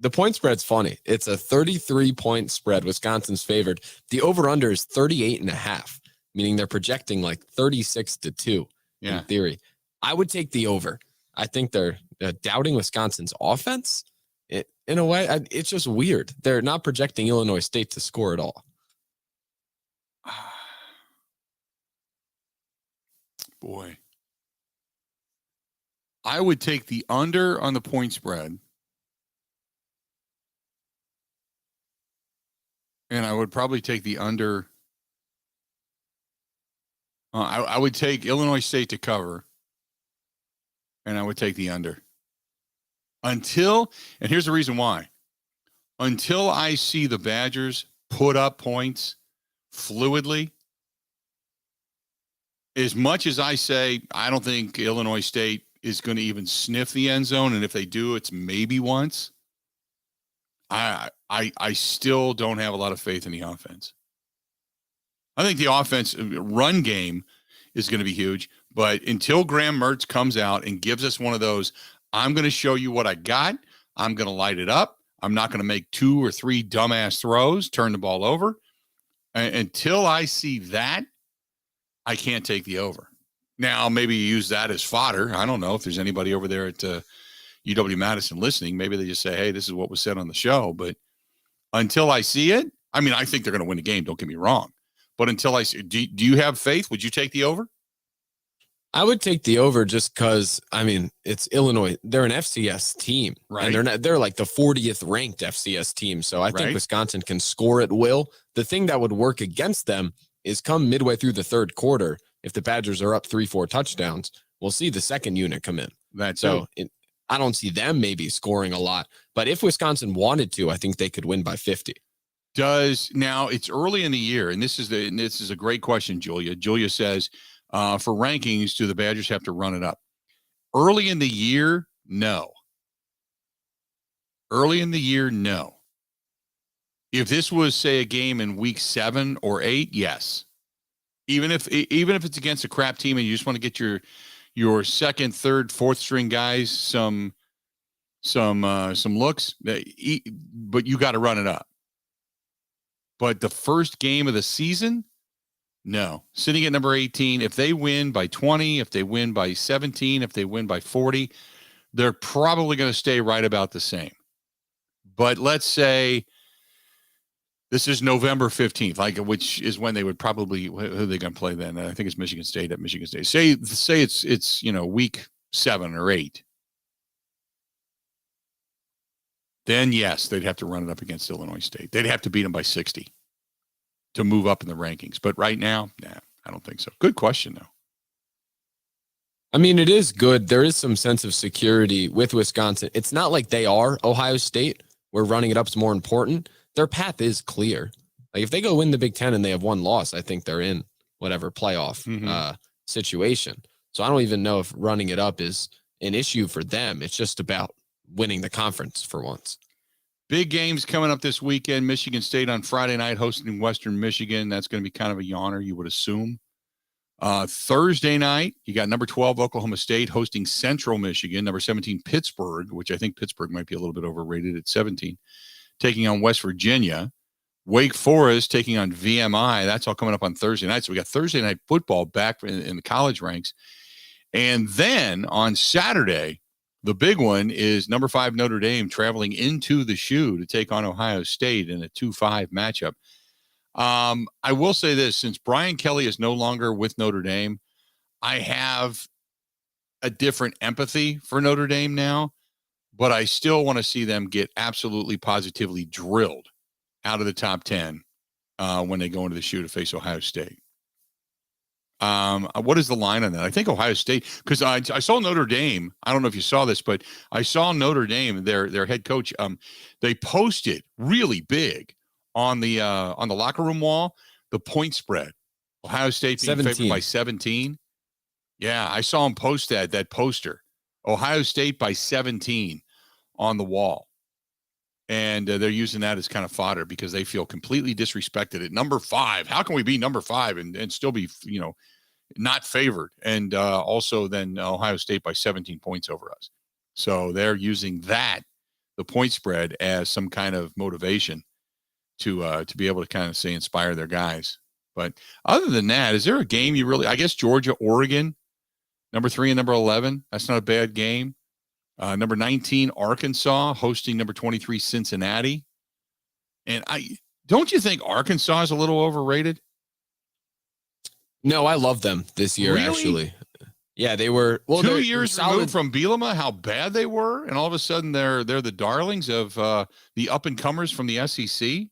The point spread's funny. It's a 33-point spread. Wisconsin's favored. The over-under is 38.5, meaning they're projecting like 36-2 in theory. I would take the over. I think they're doubting Wisconsin's offense. In a way, it's just weird. They're not projecting Illinois State to score at all. Boy. I would take the under on the point spread. And I would probably take the under I would take Illinois State to cover, and I would take the under. And here's the reason why. Until I see the Badgers put up points fluidly, as much as I say, I don't think Illinois State is going to even sniff the end zone, and if they do, it's maybe once. I still don't have a lot of faith in the offense. I think the offense run game is going to be huge, but until Graham Mertz comes out and gives us one of those, I'm going to show you what I got. I'm going to light it up. I'm not going to make 2 or 3 dumbass throws, turn the ball over. Until I see that, I can't take the over. Now, maybe you use that as fodder. I don't know if there's anybody over there at UW-Madison listening. Maybe they just say, hey, this is what was said on the show. But until I see it, I mean, I think they're going to win the game. Don't get me wrong. But until I see, do you have faith? Would you take the over? I would take the over just because, I mean, it's Illinois. They're an FCS team, right? And they're like the 40th ranked FCS team. So I think Wisconsin can score at will. The thing that would work against them is come midway through the third quarter, if the Badgers are up 3-4 touchdowns, we'll see the second unit come in. I don't see them maybe scoring a lot. But if Wisconsin wanted to, I think they could win by 50. Now it's early in the year, and this is a great question, Julia. Julia says, for rankings, do the Badgers have to run it up? Early in the year, no. Early in the year, no. If this was, say, a game in week 7 or 8, yes. Even if it's against a crap team and you just want to get your second, third, fourth string guys some looks, but you got to run it up. But the first game of the season, no. Sitting at number 18, if they win by 20, if they win by 17, if they win by 40, they're probably going to stay right about the same. But let's say this is November 15th, which is when they would probably, who are they going to play then? I think it's Michigan State at Michigan State. Say it's week 7 or 8. Then, yes, they'd have to run it up against Illinois State. They'd have to beat them by 60 to move up in the rankings. But right now, I don't think so. Good question, though. I mean, it is good. There is some sense of security with Wisconsin. It's not like they are Ohio State, where running it up is more important. Their path is clear. Like if they go win the Big Ten and they have one loss, I think they're in whatever playoff situation. So I don't even know if running it up is an issue for them. It's just about winning the conference for once. Big games coming up this weekend. Michigan State on Friday night hosting Western Michigan. That's going to be kind of a yawner, you would assume. Thursday night, you got number 12 Oklahoma State hosting Central Michigan, number 17 Pittsburgh, which I think Pittsburgh might be a little bit overrated at 17, taking on West Virginia. Wake Forest taking on VMI. That's all coming up on Thursday night. So we got Thursday night football back in the college ranks. And then on Saturday, the big one is number 5 Notre Dame traveling into the Shoe to take on Ohio State in a 2-5 matchup. I will say this, since Brian Kelly is no longer with Notre Dame, I have a different empathy for Notre Dame now, but I still want to see them get absolutely positively drilled out of the top 10 when they go into the Shoe to face Ohio State. What is the line on that? I think Ohio State, because I saw Notre Dame. I don't know if you saw this, but I saw Notre Dame, their head coach. They posted really big on the locker room wall the point spread. Ohio State being 17. favored by 17. Yeah, I saw him post that poster. Ohio State by 17 on the wall. And they're using that as kind of fodder because they feel completely disrespected at number 5. How can we be number 5 and still be, not favored? And also then Ohio State by 17 points over us. So they're using the point spread, as some kind of motivation to be able to kind of say inspire their guys. But other than that, is there a game you really? I guess Georgia, Oregon, number 3 and number 11. That's not a bad game. Number 19, Arkansas, hosting number 23, Cincinnati. And don't you think Arkansas is a little overrated? No, I love them this year, Really? actually. Yeah, they were 2 years removed from Bielema, how bad they were, and all of a sudden they're the darlings of the up and comers from the SEC.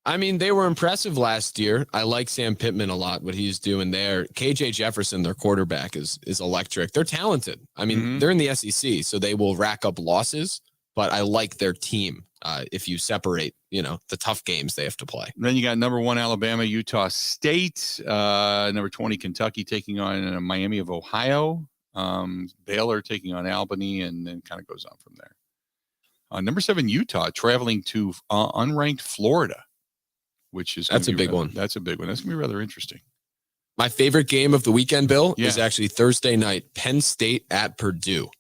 I mean, they were impressive last year. I like Sam Pittman a lot, what he's doing there. KJ Jefferson, their quarterback, is electric. They're talented. I mean, they're in the SEC, so they will rack up losses, but I like their team if you separate, the tough games they have to play. Then you got number 1 Alabama, Utah State, number 20 Kentucky taking on Miami of Ohio, Baylor taking on Albany, and then kind of goes on from there. Number 7 Utah traveling to unranked Florida, which is that's a big one. That's a big one. That's gonna be rather interesting. My favorite game of the weekend, Bill, is actually Thursday night, Penn State at Purdue.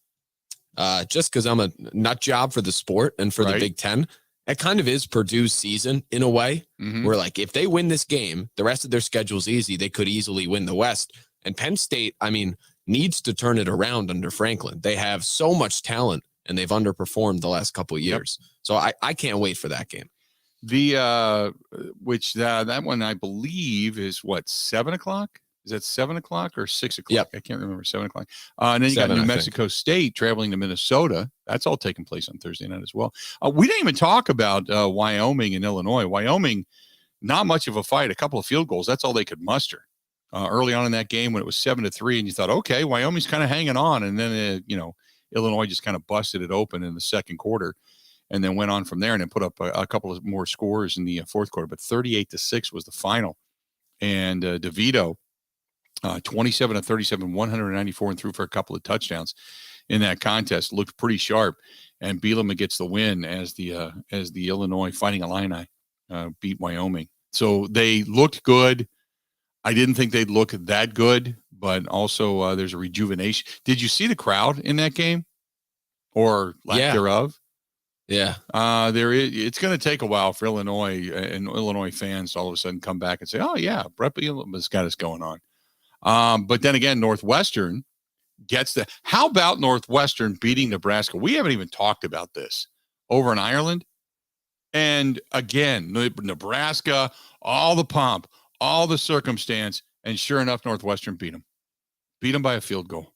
Just because I'm a nut job for the sport and for the Big Ten, it kind of is Purdue's season in a way. Where like if they win this game, the rest of their schedule's easy. They could easily win the West. And Penn State, I mean, needs to turn it around under Franklin. They have so much talent and they've underperformed the last couple of years. So I can't wait for that game. The that one I believe is what, 7:00? Is that 7:00 or 6:00? Yep. I can't remember. 7:00. And then you got New Mexico State traveling to Minnesota. That's all taking place on Thursday night as well. We didn't even talk about Wyoming and Illinois. Wyoming, not much of a fight. A couple of field goals. That's all they could muster early on in that game when it was 7-3. And you thought, okay, Wyoming's kind of hanging on. And then Illinois just kind of busted it open in the second quarter. And then went on from there and then put up a couple of more scores in the fourth quarter. But 38-6 was the final. And DeVito, 27-37, 194, and threw for a couple of touchdowns in that contest. Looked pretty sharp. And Bielema gets the win as the Illinois Fighting Illini beat Wyoming. So they looked good. I didn't think they'd look that good, but also there's a rejuvenation. Did you see the crowd in that game or lack thereof? Yeah. It's going to take a while for Illinois and Illinois fans to all of a sudden come back and say, oh, yeah, Brett Bielema's got us going on. But then again, Northwestern gets the – how about Northwestern beating Nebraska? We haven't even talked about this over in Ireland. And again, Nebraska, all the pomp, all the circumstance, and sure enough, Northwestern beat them. Beat them by a field goal.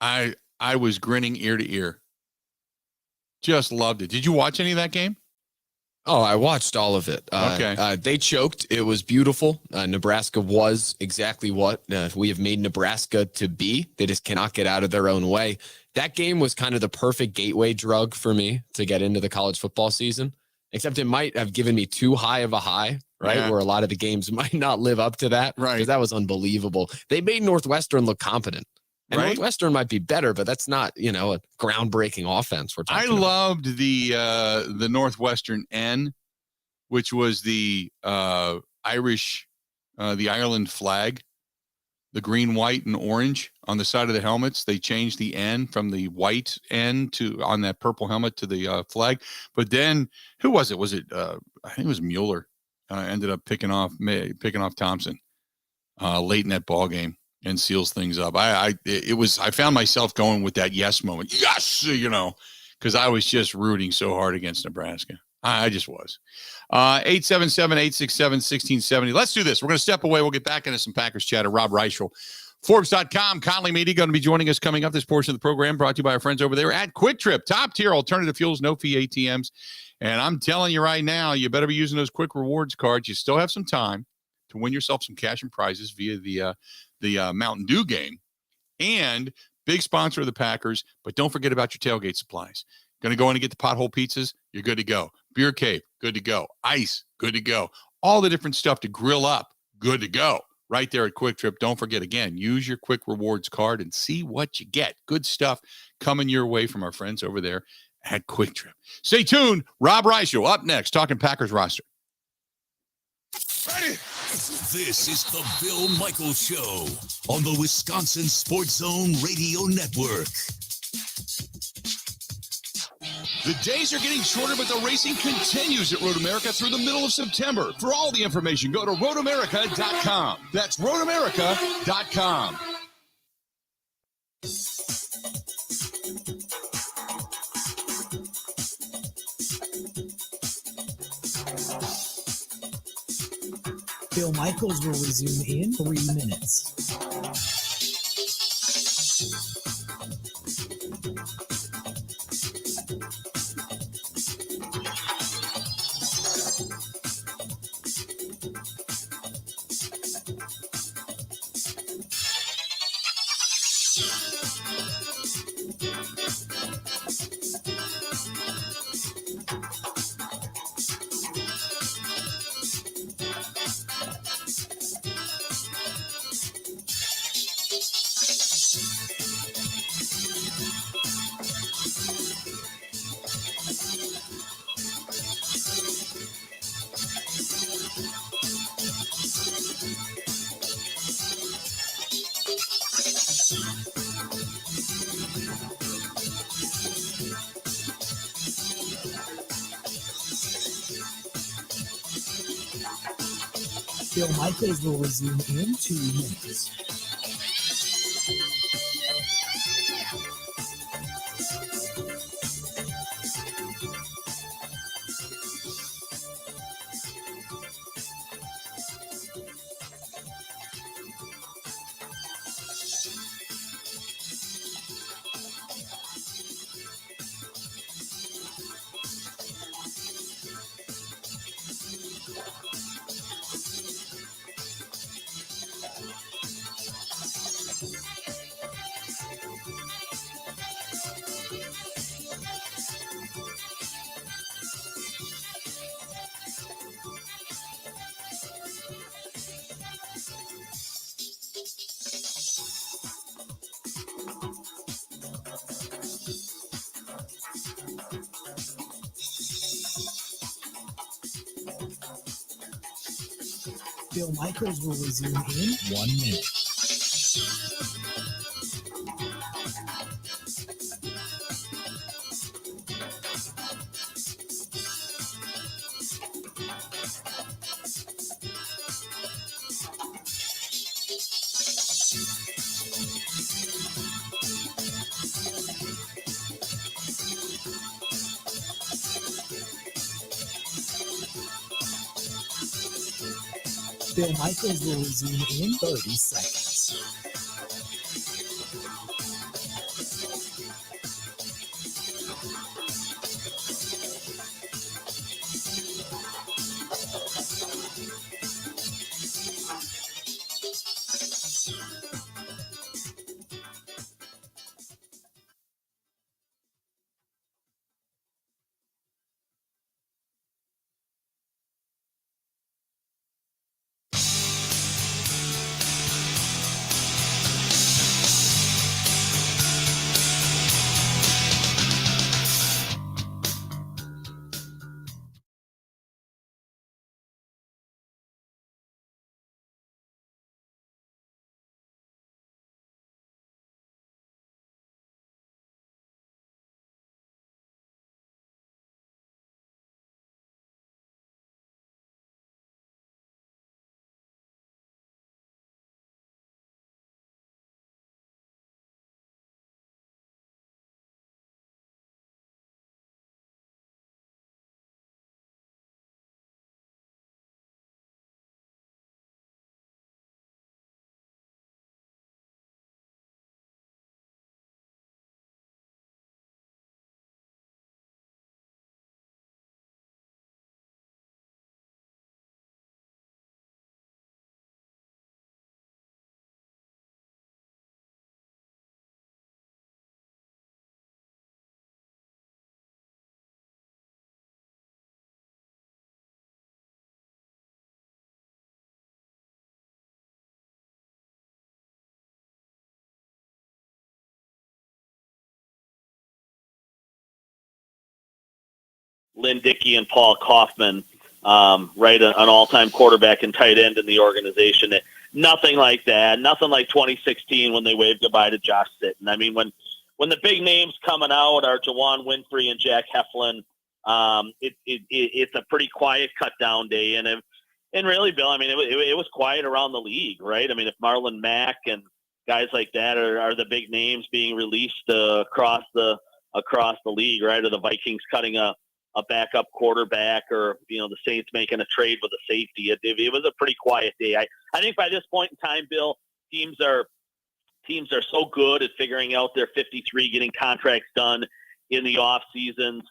I was grinning ear to ear. Just loved it. Did you watch any of that game? Oh, I watched all of it. Okay. They choked. It was beautiful. Nebraska was exactly what we have made Nebraska to be. They just cannot get out of their own way. That game was kind of the perfect gateway drug for me to get into the college football season, except it might have given me too high of a high, right? Yeah. Where a lot of the games might not live up to that. Right. Because that was unbelievable. They made Northwestern look competent. And right. Northwestern might be better, but that's not, a groundbreaking offense we're talking about. Loved the Northwestern N, which was the Irish, the Ireland flag, the green, white, and orange on the side of the helmets. They changed the N from the white N on that purple helmet to the flag. But then, who was it? Was it? I think it was Mueller. Ended up picking off Thompson late in that ball game. And seals things up. I found myself going with that yes moment. Yes, because I was just rooting so hard against Nebraska. I just was. 877-867-1670. Let's do this. We're going to step away. We'll get back into some Packers chatter. Rob Reichel, Forbes.com, Conley Media going to be joining us coming up. This portion of the program brought to you by our friends over there at Quick Trip. Top tier alternative fuels, no fee ATMs. And I'm telling you right now, you better be using those quick rewards cards. You still have some time to win yourself some cash and prizes via the Mountain Dew game, and big sponsor of the Packers. But don't forget about your tailgate supplies. Going to go in and get the pothole pizzas, you're good to go. Beer cave, good to go. Ice, good to go. All the different stuff to grill up, good to go. Right there at Quick Trip. Don't forget, again, use your quick rewards card and see what you get. Good stuff coming your way from our friends over there at Quick Trip. Stay tuned. Rob Reichel up next, talking Packers roster. Ready? This is the Bill Michaels Show on the Wisconsin Sports Zone Radio Network. The days are getting shorter, but the racing continues at Road America through the middle of September. For all the information, go to roadamerica.com. That's roadamerica.com. Bill Michaels will resume in 3 minutes. Bill Michaels will resume in 2 minutes. Bill Michaels will resume in 1 minute. Bill Michaels will resume in 30 seconds. Lynn Dickey and Paul Kaufman, right? An all-time quarterback and tight end in the organization. Nothing like that. Nothing like 2016 when they waved goodbye to Josh Sitton. I mean, when the big names coming out are Jawan Winfrey and Jack Heflin, it's a pretty quiet cut-down day. And really, Bill, I mean, it was quiet around the league, right? I mean, if Marlon Mack and guys like that are the big names being released across the league, right? Or the Vikings cutting a backup quarterback, or the Saints making a trade with a safety. It was a pretty quiet day. I think by this point in time, Bill, teams are so good at figuring out their 53, getting contracts done in the off seasons,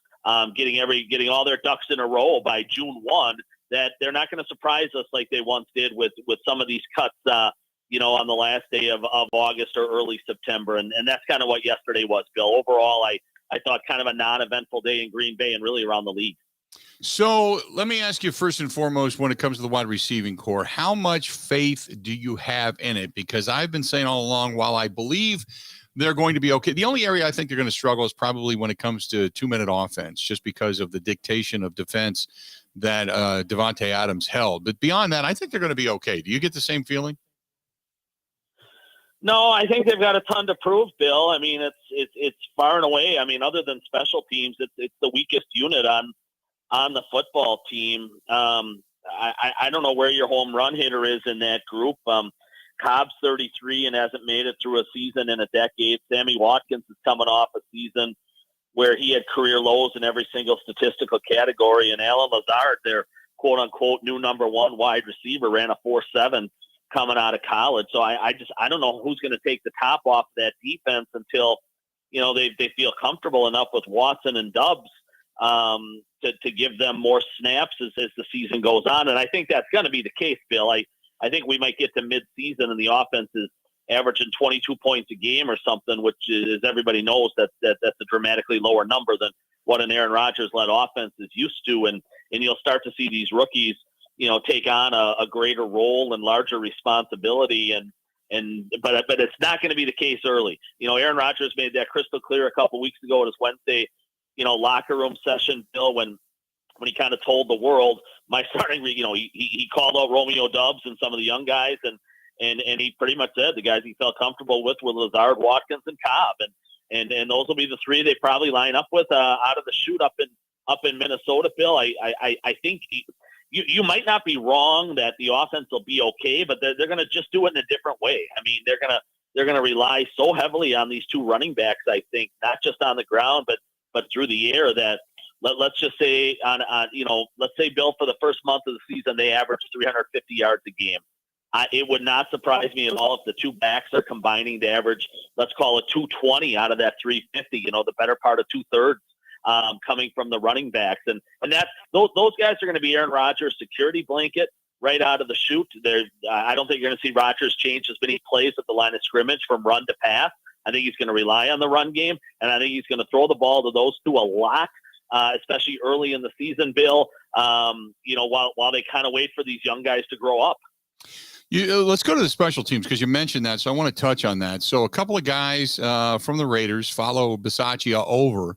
getting all their ducks in a row by June 1, that they're not going to surprise us like they once did with some of these cuts, on the last day of August or early September. And that's kind of what yesterday was, Bill. Overall, I thought kind of a non-eventful day in Green Bay and really around the league. So let me ask you first and foremost, when it comes to the wide receiving core, how much faith do you have in it? Because I've been saying all along, while I believe they're going to be okay, the only area I think they're going to struggle is probably when it comes to 2-minute offense, just because of the dictation of defense that Devontae Adams held. But beyond that, I think they're going to be okay. Do you get the same feeling? No, I think they've got a ton to prove, Bill. I mean, it's far and away. I mean, other than special teams, it's the weakest unit on on the football team. I don't know where your home run hitter is in that group. Cobb's 33 and hasn't made it through a season in a decade. Sammy Watkins is coming off a season where he had career lows in every single statistical category. And Alan Lazard, their quote-unquote new number one wide receiver, ran a 4.7 coming out of college. So I don't know who's going to take the top off that defense until, they feel comfortable enough with Watson and Dubs to give them more snaps as the season goes on. And I think that's going to be the case, Bill. I think we might get to mid-season and the offense is averaging 22 points a game or something, which is, everybody knows that's a dramatically lower number than what an Aaron Rodgers-led offense is used to. And you'll start to see these rookies, take on a greater role and larger responsibility. But it's not going to be the case early. Aaron Rodgers made that crystal clear a couple weeks ago at his Wednesday, locker room session, Bill, when he kind of told the world, my starting, he called out Romeo Dubs and some of the young guys, and he pretty much said the guys he felt comfortable with were Lazard, Watkins, and Cobb, and those will be the three they probably line up with out of the chute up in Minnesota, Bill. I think you might not be wrong that the offense will be okay, but they're going to just do it in a different way. I mean, they're going to rely so heavily on these two running backs, I think, not just on the ground, but through the air, that let's just say let's say, Bill, for the first month of the season, they averaged 350 yards a game. It would not surprise me at all if the two backs are combining to average, let's call it 220 out of that 350, the better part of 2/3 coming from the running backs. And those guys are going to be Aaron Rodgers' security blanket right out of the chute. I don't think you're going to see Rodgers change as many plays at the line of scrimmage from run to pass. I think he's going to rely on the run game, and I think he's going to throw the ball to those two a lot, especially early in the season, Bill, while they kind of wait for these young guys to grow up. Let's go to the special teams because you mentioned that, so I want to touch on that. So a couple of guys from the Raiders follow Bisaccia over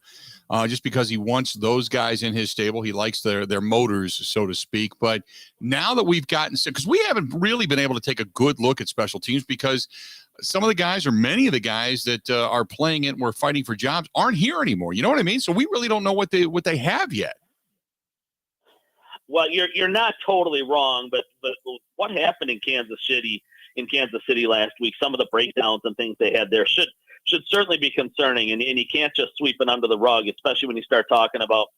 just because he wants those guys in his stable. He likes their motors, so to speak. But now that we've gotten – because we haven't really been able to take a good look at special teams because some of the guys or many of the guys that are playing it and we're fighting for jobs aren't here anymore. You know what I mean? So we really don't know what they have yet. Well, you're not totally wrong, but what happened in Kansas City last week, some of the breakdowns and things they had there should certainly be concerning, and you can't just sweep it under the rug, especially when you start talking about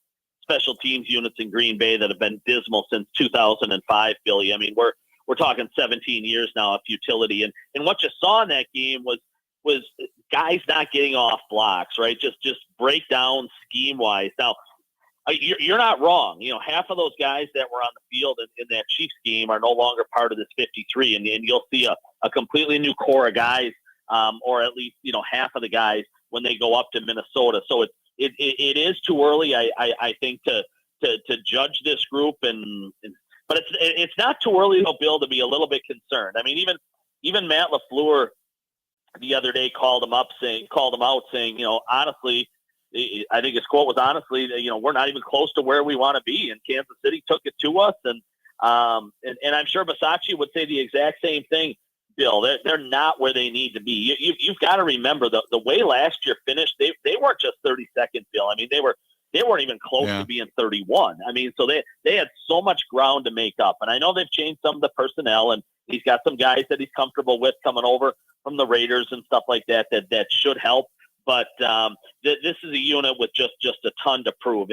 special teams units in Green Bay that have been dismal since 2005, Billy. I mean, we're talking 17 years now of futility, and what you saw in that game was guys not getting off blocks, right? Just breakdown scheme wise. Now, you're not wrong. Half of those guys that were on the field in that Chiefs game are no longer part of this 53, and you'll see a completely new core of guys, or at least half of the guys when they go up to Minnesota. So it is too early, I think, to judge this group, but it's not too early though, Bill, to be a little bit concerned. I mean, even Matt LaFleur the other day called him out saying, honestly. I think his quote was, honestly, we're not even close to where we want to be, and Kansas City took it to us. And I'm sure Bisaccia would say the exact same thing, Bill. They're not where they need to be. You've got to remember the way last year finished. They weren't just 32nd, Bill. I mean, they weren't even close to being 31. I mean, so they had so much ground to make up. And I know they've changed some of the personnel, and he's got some guys that he's comfortable with coming over from the Raiders and stuff like that should help. But this is a unit with just a ton to prove.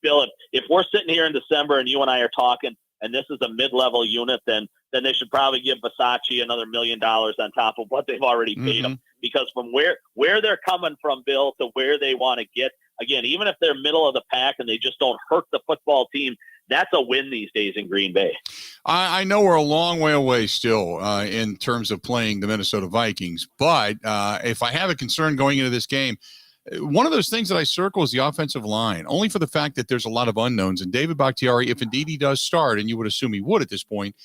Bill, if we're sitting here in December and you and I are talking, and this is a mid-level unit, then they should probably give Bisaccia another $1 million on top of what they've already paid him. Because from where they're coming from, Bill, to where they want to get, again, even if they're middle of the pack and they just don't hurt the football team, that's a win these days in Green Bay. I know we're a long way away still in terms of playing the Minnesota Vikings, but if I have a concern going into this game, one of those things that I circle is the offensive line, only for the fact that there's a lot of unknowns. And David Bakhtiari, if indeed he does start, and you would assume he would at this point,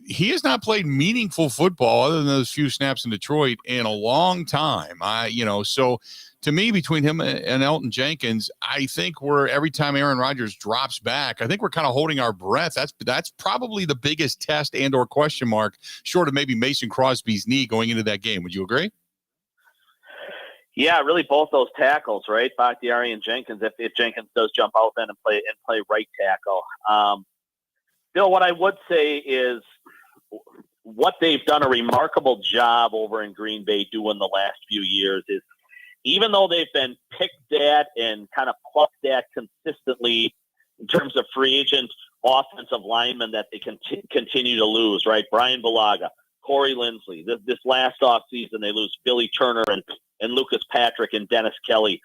he has not played meaningful football other than those few snaps in Detroit in a long time. So to me, between him and Elton Jenkins, I think every time Aaron Rodgers drops back, I think we're kind of holding our breath. That's probably the biggest test and or question mark, short of maybe Mason Crosby's knee going into that game. Would you agree? Yeah, really both those tackles, right? Bakhtiari and Jenkins. If Jenkins does jump out then and play right tackle. Bill, what I would say is what they've done a remarkable job over in Green Bay doing the last few years is, even though they've been picked at and kind of plucked at consistently in terms of free agent offensive linemen that they continue to lose, right? Brian Bulaga, Corey Lindsley. This last offseason, they lose Billy Turner and Lucas Patrick and Dennis Kelly.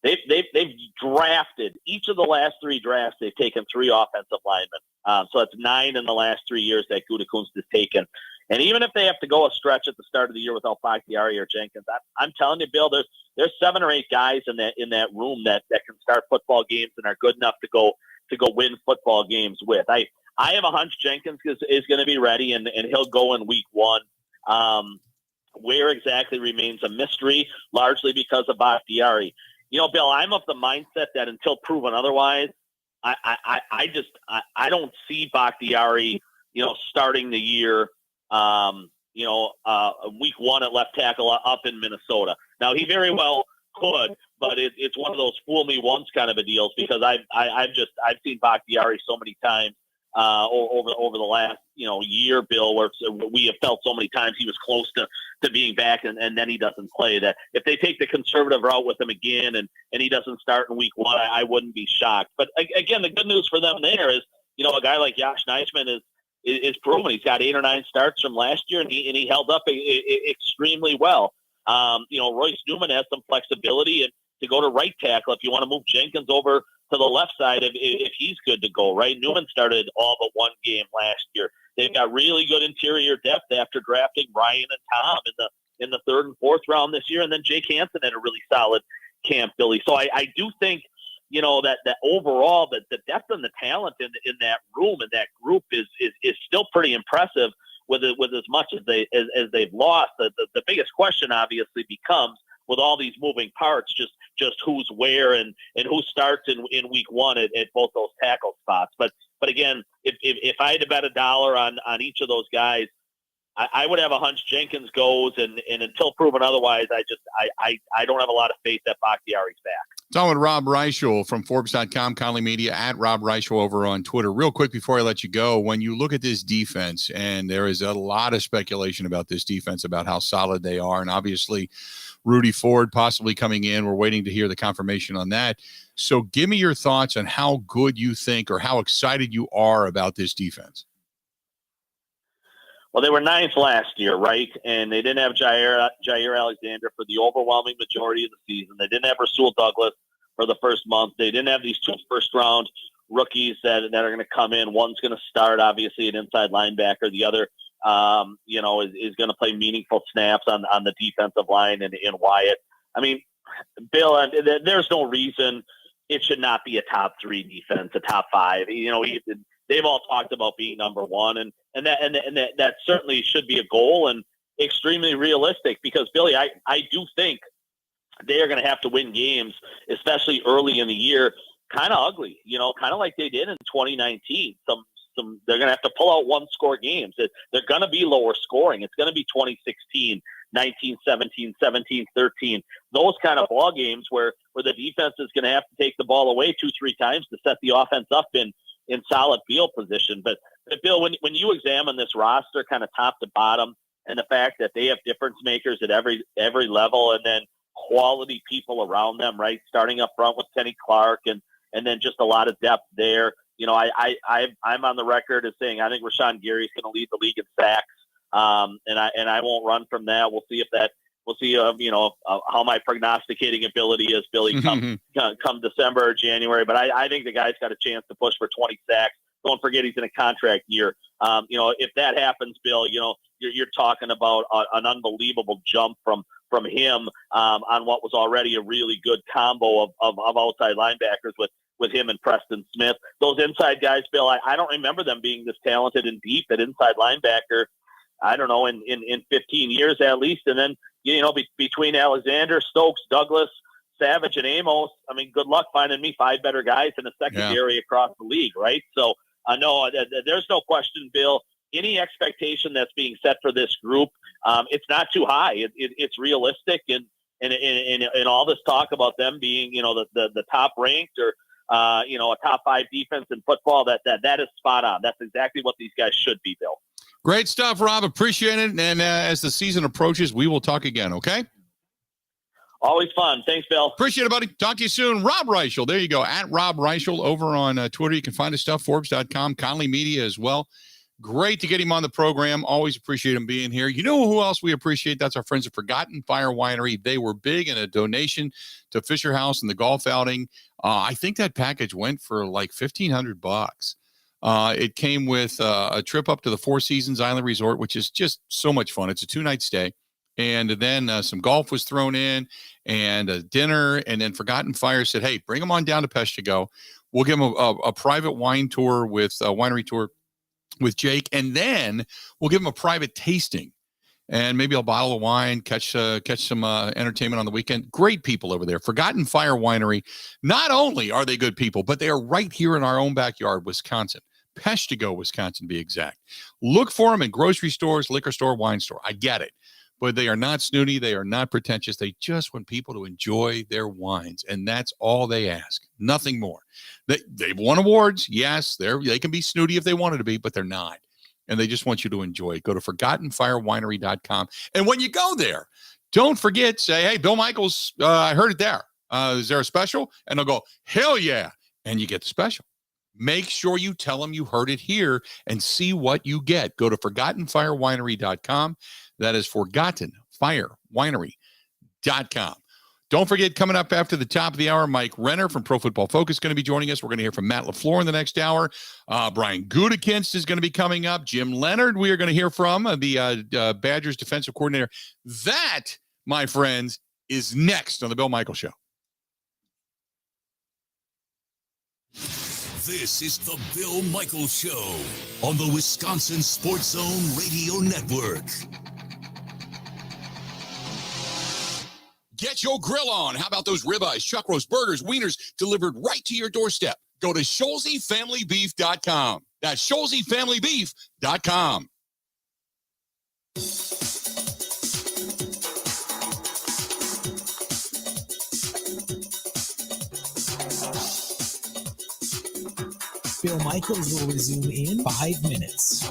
They've drafted, each of the last 3 drafts, they've taken 3 offensive linemen. So that's 9 in the last 3 years that Gutekunst has taken. And even if they have to go a stretch at the start of the year without Bakhtiari or Jenkins, I'm telling you, Bill, there's 7 or 8 guys in that room that can start football games and are good enough to go win football games with. I have a hunch Jenkins is going to be ready and he'll go in week 1. Where exactly remains a mystery, largely because of Bakhtiari. You know, Bill, I'm of the mindset that until proven otherwise, I don't see Bakhtiari, starting the year, week 1 at left tackle up in Minnesota. Now he very well could, but it's one of those fool me once kind of a deals, because I've seen Bakhtiari so many times over the last year, Bill, where we have felt so many times he was close to being back and then he doesn't play. That if they take the conservative route with him again and he doesn't start in week 1, I wouldn't be shocked. But again, the good news for them there is a guy like Josh Neisman is proven. He's got 8 or 9 starts from last year and he held up extremely well. Royce Newman has some flexibility and to go to right tackle if you want to move Jenkins over to the left side if he's good to go, right? Newman started all but 1 game last year. They've got really good interior depth after drafting Ryan and Tom in the 3rd and 4th round this year, and then Jake Hansen had a really solid camp, Billy. So I do think that overall the depth and the talent in that room and that group is still pretty impressive with as much as they've lost. The biggest question obviously becomes, with all these moving parts, just who's where and who starts in week 1 at both those tackle spots. But again, if I had to bet $1 on each of those guys, I would have a hunch Jenkins goes, and until proven otherwise, I don't have a lot of faith that Bakhtiari's back. Talking with Rob Reichel from Forbes.com, Conley Media, at Rob Reichel over on Twitter. Real quick before I let you go, when you look at this defense, and there is a lot of speculation about this defense, about how solid they are, and obviously Rudy Ford possibly coming in. We're waiting to hear the confirmation on that. So give me your thoughts on how good you think or how excited you are about this defense. Well, they were 9th last year, right? And they didn't have Jair Alexander for the overwhelming majority of the season. They didn't have Rasul Douglas for the first month. They didn't have these 2 first-round rookies that are going to come in. One's going to start, obviously, an inside linebacker. The other, is going to play meaningful snaps on the defensive line in Wyatt. I mean, Bill, there's no reason it should not be a top 3 defense, a top 5. They've all talked about being number 1, and that certainly should be a goal and extremely realistic, because Billy, I do think they are going to have to win games, especially early in the year, kind of ugly, kind of like they did in 2019. They're going to have to pull out 1-score games. They're going to be lower scoring. It's going to be 2016, 19-17, 17-13. Those kind of ball games where the defense is going to have to take the ball away 2-3 times to set the offense up in solid field position. But Bill, when you examine this roster kind of top to bottom, and the fact that they have difference makers at every level, and then quality people around them, right? Starting up front with Kenny Clark and then just a lot of depth there. I'm on the record as saying I think Rashawn Gary's going to lead the league in sacks. And I won't run from that. We'll see how my prognosticating ability is, Billy, come December or January. But I think the guy's got a chance to push for 20 sacks. Don't forget he's in a contract year. If that happens, Bill, you're talking about an unbelievable jump from him on what was already a really good combo of outside linebackers with him and Preston Smith. Those inside guys, Bill, I don't remember them being this talented and deep at inside linebacker. I don't know, in 15 years at least. And then, between Alexander, Stokes, Douglas, Savage, and Amos, I mean, good luck finding me 5 better guys in a secondary across the league, right? So, no, there's no question, Bill. Any expectation that's being set for this group, it's not too high. It's realistic. And in all this talk about them being, the top ranked or, a top 5 defense in football, that is spot on. That's exactly what these guys should be, Bill. Great stuff, Rob. Appreciate it. And as the season approaches, we will talk again, okay? Always fun. Thanks, Bill. Appreciate it, buddy. Talk to you soon. Rob Reichel. There you go. At Rob Reichel over on Twitter. You can find his stuff, Forbes.com, Conley Media as well. Great to get him on the program. Always appreciate him being here. You know who else we appreciate? That's our friends at Forgotten Fire Winery. They were big in a donation to Fisher House and the golf outing. I think that package went for like $1,500. It came with a trip up to the Four Seasons Island Resort, which is just so much fun. It's a 2-night stay. And then some golf was thrown in and a dinner. And then Forgotten Fire said, hey, bring them on down to Peshtigo. We'll give them a private wine tour with a winery tour with Jake. And then we'll give them a private tasting. And maybe I'll bottle of wine, catch some entertainment on the weekend. Great people over there. Forgotten Fire Winery. Not only are they good people, but they are right here in our own backyard, Wisconsin. Peshtigo, Wisconsin, to be exact. Look for them in grocery stores, liquor store, wine store. I get it. But they are not snooty. They are not pretentious. They just want people to enjoy their wines. And that's all they ask. Nothing more. They've won awards. Yes, they can be snooty if they wanted to be, but they're not. And they just want you to enjoy it. Go to ForgottenFireWinery.com. And when you go there, don't forget, say, hey, Bill Michaels, I heard it there. Is there a special? And they'll go, hell yeah. And you get the special. Make sure you tell them you heard it here and see what you get. Go to ForgottenFireWinery.com. That is ForgottenFireWinery.com. Don't forget, coming up after the top of the hour, Mike Renner from Pro Football Focus is going to be joining us. We're going to hear from Matt LaFleur in the next hour. Brian Gutekunst is going to be coming up. Jim Leonhard, we are going to hear from, the Badgers defensive coordinator. That, my friends, is next on the Bill Michaels Show. This is the Bill Michaels Show on the Wisconsin Sports Zone Radio Network. Get your grill on. How about those ribeyes, chuck roast, burgers, wieners delivered right to your doorstep? Go to ScholzieFamilyBeef.com. That's ScholzieFamilyBeef.com. Bill Michaels will resume in 5 minutes.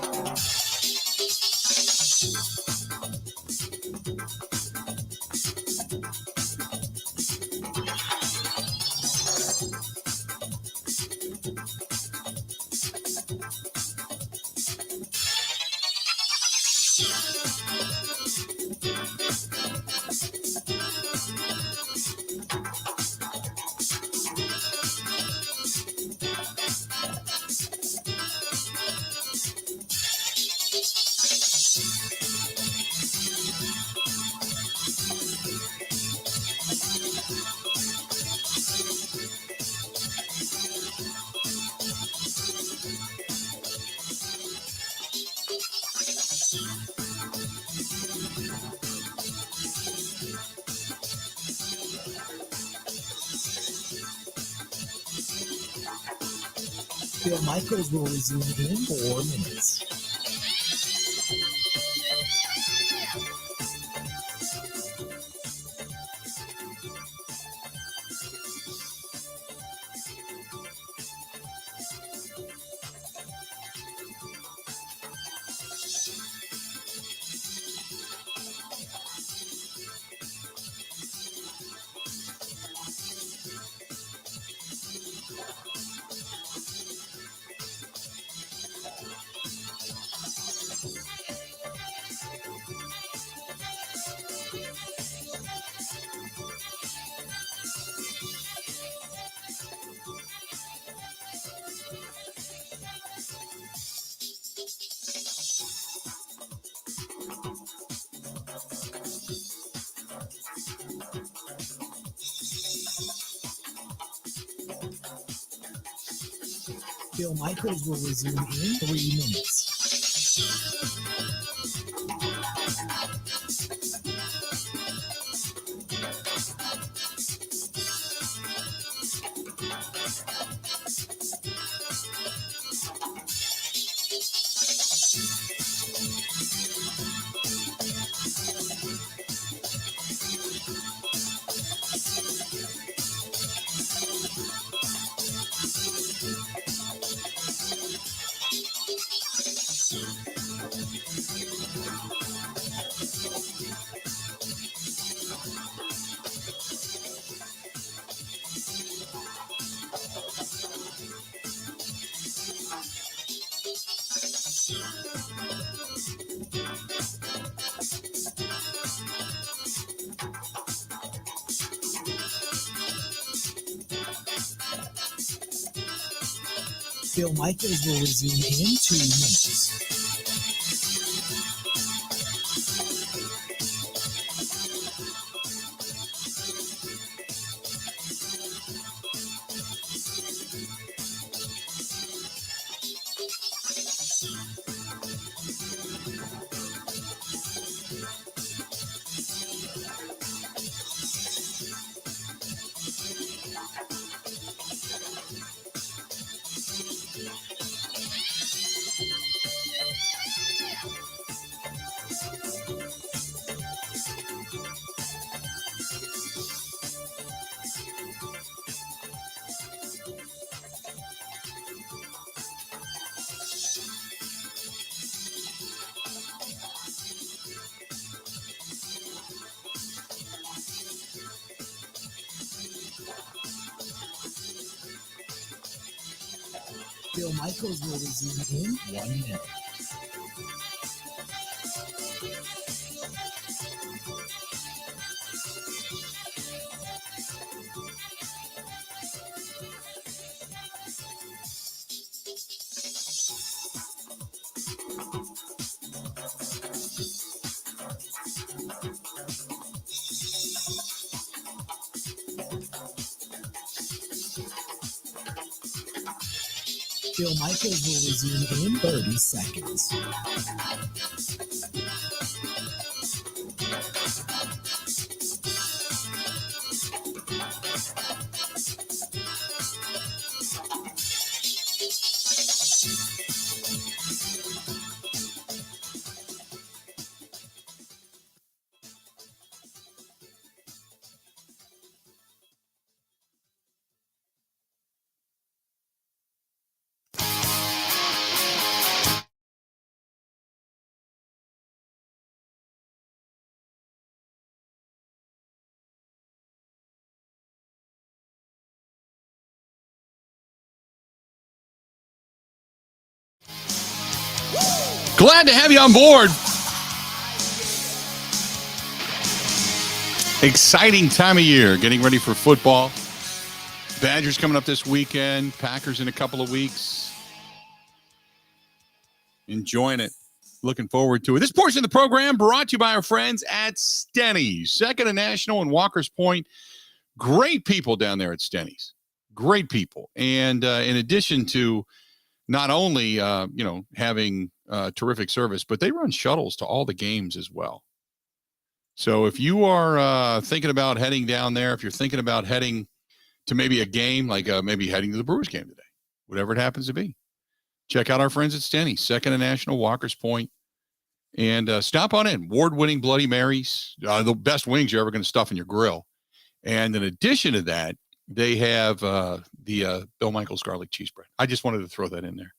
Bill Michaels will resume in 4 minutes. Bill Michaels will resume in 3 minutes. Bill Michaels will resume in 2 minutes. Bill Michaels will resume in 1 minute. Bill Michaels will resume in 30 seconds. Glad to have you on board. Exciting time of year, getting ready for football. Badgers coming up this weekend. Packers in a couple of weeks. Enjoying it. Looking forward to it. This portion of the program brought to you by our friends at Stenny's. Second and National in Walker's Point. Great people down there at Stenny's. Great people. And in addition to not only, having terrific service, but they run shuttles to all the games as well. So if you are thinking about heading down there, if you're thinking about heading to maybe a game, like maybe heading to the Brewers game today, whatever it happens to be, check out our friends at Stenny's, Second and National, Walker's Point, and stop on in. Award-winning Bloody Marys, the best wings you're ever going to stuff in your grill. And in addition to that, they have the Bill Michaels garlic cheese bread. I just wanted to throw that in there.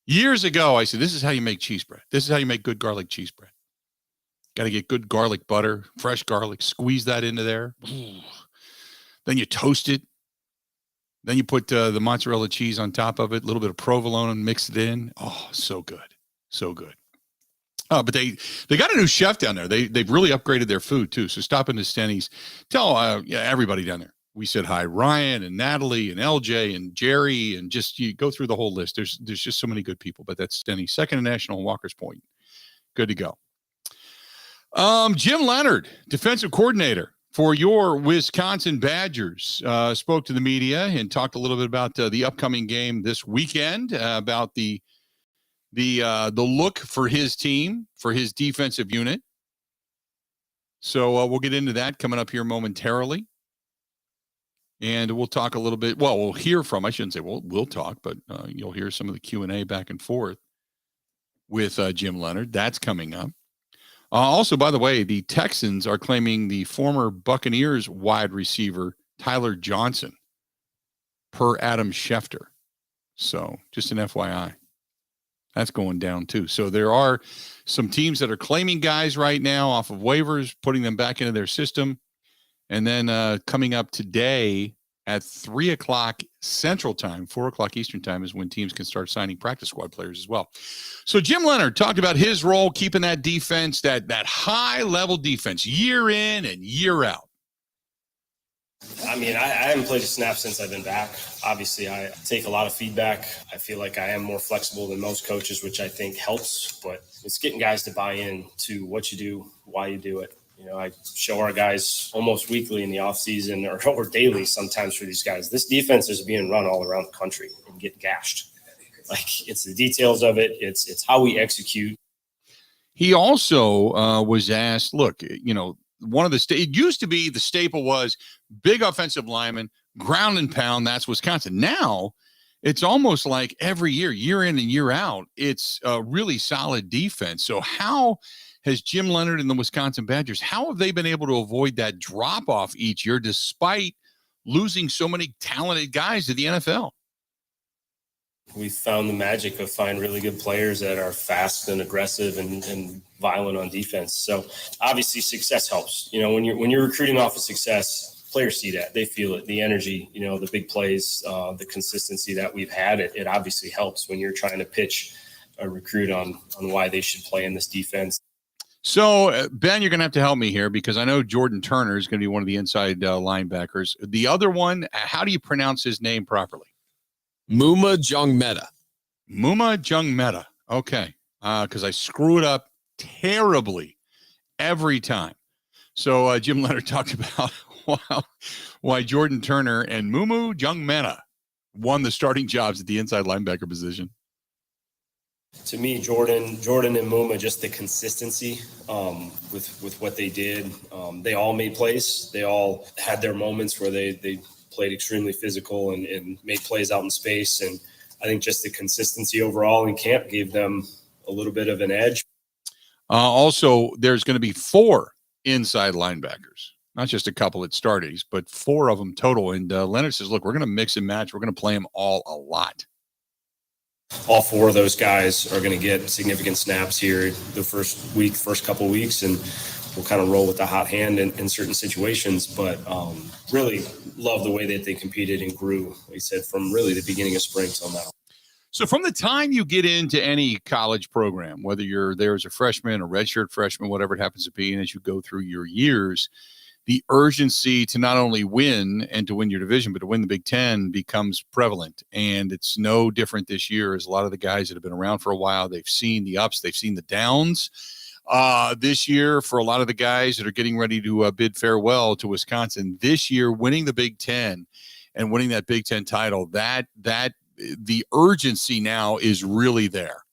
Years ago, I said, this is how you make cheese bread. This is how you make good garlic cheese bread. Got to get good garlic butter, fresh garlic, squeeze that into there. Then you toast it. Then you put the mozzarella cheese on top of it, a little bit of provolone and mix it in. Oh, so good. So good. But they got a new chef down there. They've really upgraded their food too. So stop into Stenny's. Tell everybody down there we said hi. Ryan and Natalie and LJ and Jerry, and just you go through the whole list. There's just so many good people. But that's Stenny's, Second and National, Walker's Point. Good to go. Jim Leonhard, defensive coordinator for your Wisconsin Badgers, spoke to the media and talked a little bit about the upcoming game this weekend, about the look for his team, for his defensive unit. So we'll get into that coming up here momentarily. And we'll talk a little bit. Well, we'll hear from, I shouldn't say we'll talk, but you'll hear some of the Q&A back and forth with Jim Leonhard. That's coming up. Also, by the way, the Texans are claiming the former Buccaneers wide receiver, Tyler Johnson, per Adam Schefter. So just an FYI. That's going down too. So there are some teams that are claiming guys right now off of waivers, putting them back into their system. And then coming up today at 3 o'clock Central Time. 4 o'clock Eastern Time is when teams can start signing practice squad players as well. So Jim Leonhard talked about his role keeping that defense, that high-level defense, year in and year out. I mean, I haven't played a snap since I've been back. Obviously, I take a lot of feedback. I feel like I am more flexible than most coaches, which I think helps. But it's getting guys to buy in to what you do, why you do it. You know, I show our guys almost weekly in the offseason or daily sometimes for these guys. This defense is being run all around the country and getting gashed. Like, it's the details of it. It's how we execute. He also was asked, look, you know, one of the it used to be the staple was big offensive lineman, ground and pound. That's Wisconsin. Now it's almost like every year, year in and year out, it's a really solid defense. So how has Jim Leonhard and the Wisconsin Badgers, how have they been able to avoid that drop off each year despite losing so many talented guys to the NFL? We found the magic of finding really good players that are fast and aggressive and violent on defense. So obviously success helps. You know, when you're recruiting off of success, players see that, they feel it, the energy, you know, the big plays, the consistency that we've had. It obviously helps when you're trying to pitch a recruit on why they should play in this defense. So, Ben, you're going to have to help me here because I know Jordan Turner is going to be one of the inside linebackers. The other one, how do you pronounce his name properly? Muma Jungmeta. Muma Jungmeta. Okay. Because I screw it up terribly every time. So Jim Leonhard talked about why Jordan Turner and Mumu Jungmeta won the starting jobs at the inside linebacker position. To me, Jordan and Muma, just the consistency with what they did. They all made plays. They all had their moments where they played extremely physical and made plays out in space. And I think just the consistency overall in camp gave them a little bit of an edge. Also, there's going to be 4 inside linebackers, not just a couple at startings, but 4 of them total. And Leonhard says, look, we're going to mix and match. We're going to play them all a lot. All 4 of those guys are going to get significant snaps here the first couple weeks, and we'll kind of roll with the hot hand in certain situations. But really love the way that they competed and grew, like I said, from really the beginning of spring till now. So from the time you get into any college program, whether you're there as a freshman, a redshirt freshman, whatever it happens to be, and as you go through your years, the urgency to not only win and to win your division, but to win the Big Ten becomes prevalent. And it's no different this year as a lot of the guys that have been around for a while, they've seen the ups, they've seen the downs. This year, for a lot of the guys that are getting ready to bid farewell to Wisconsin, this year, winning the Big Ten and winning that Big Ten title, that the urgency now is really there.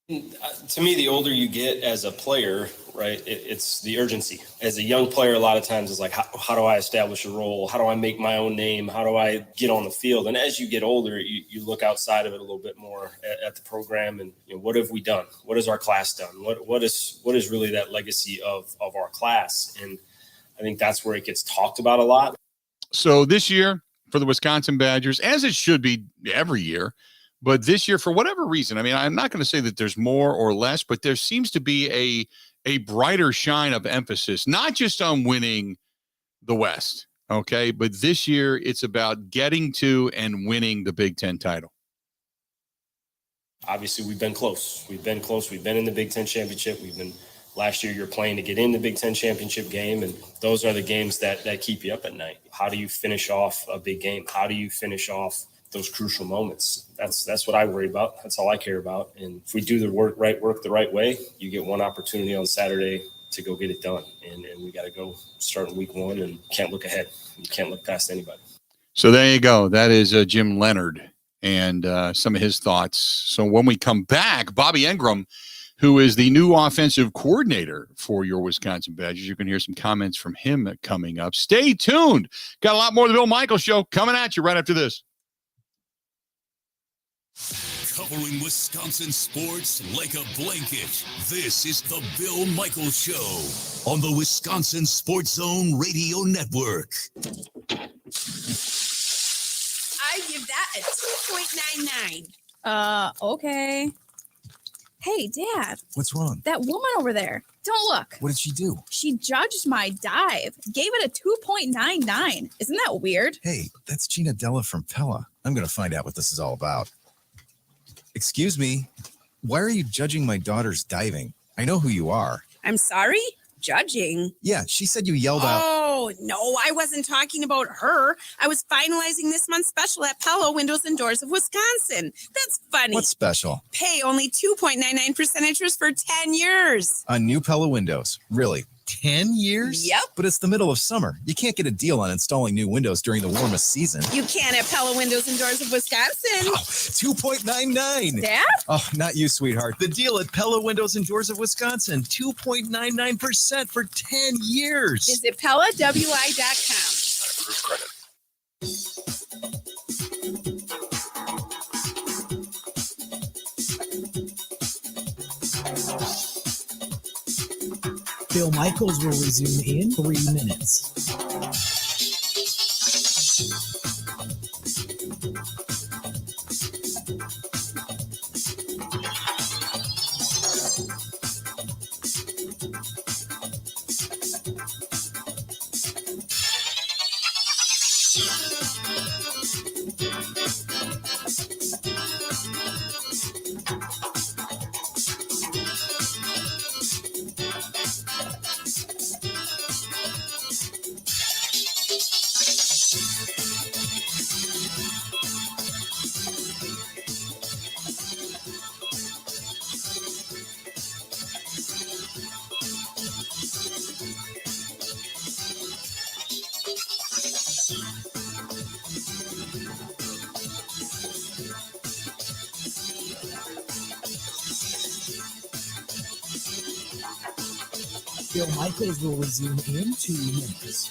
To me, the older you get as a player, right, it's the urgency. As a young player, a lot of times it's like, how do I establish a role? How do I make my own name? How do I get on the field? And as you get older, you look outside of it a little bit more at the program and, you know, what have we done? What has our class done? What is really that legacy of our class? And I think that's where it gets talked about a lot. So this year for the Wisconsin Badgers, as it should be every year, but this year, for whatever reason, I mean, I'm not going to say that there's more or less, but there seems to be a brighter shine of emphasis, not just on winning the West, okay? But this year, it's about getting to and winning the Big Ten title. Obviously, we've been close. We've been in the Big Ten championship. Last year, you're playing to get in the Big Ten championship game, and those are the games that keep you up at night. How do you finish off a big game? How do you finish off those crucial moments? That's what I worry about. That's all I care about. And if we do the work the right way, you get one opportunity on Saturday to go get it done. And we got to go start in week 1 and can't look ahead. You can't look past anybody. So there you go. That is Jim Leonhard and some of his thoughts. So when we come back, Bobby Engram, who is the new offensive coordinator for your Wisconsin Badgers. You can hear some comments from him coming up. Stay tuned. Got a lot more of the Bill Michaels Show coming at you right after this. Covering Wisconsin sports like a blanket. This is the Bill Michaels Show on the Wisconsin Sports Zone Radio Network. I give that a 2.99. Okay. Hey, Dad. What's wrong? That woman over there. Don't look. What did she do? She judged my dive, gave it a 2.99. Isn't that weird? Hey, that's Gina Della from Pella. I'm going to find out what this is all about. Excuse me, why are you judging my daughter's diving? I know who you are. I'm sorry? Judging? Yeah, she said you yelled out. Oh, no, I wasn't talking about her. I was finalizing this month's special at Pella Windows and Doors of Wisconsin. That's funny. What's special? Pay only 2.99% interest for 10 years. On new Pella windows. Really? 10 years? Yep. But it's the middle of summer. You can't get a deal on installing new windows during the warmest season. You can at Pella Windows and Doors of Wisconsin. Oh, 2.99. Dad? Oh, not you, sweetheart. The deal at Pella Windows and Doors of Wisconsin. 2.99% for 10 years. Visit PellaWI.com. Proof credit. Bill Michaels will resume in 3 minutes. Bill Michaels will resume in 2 minutes.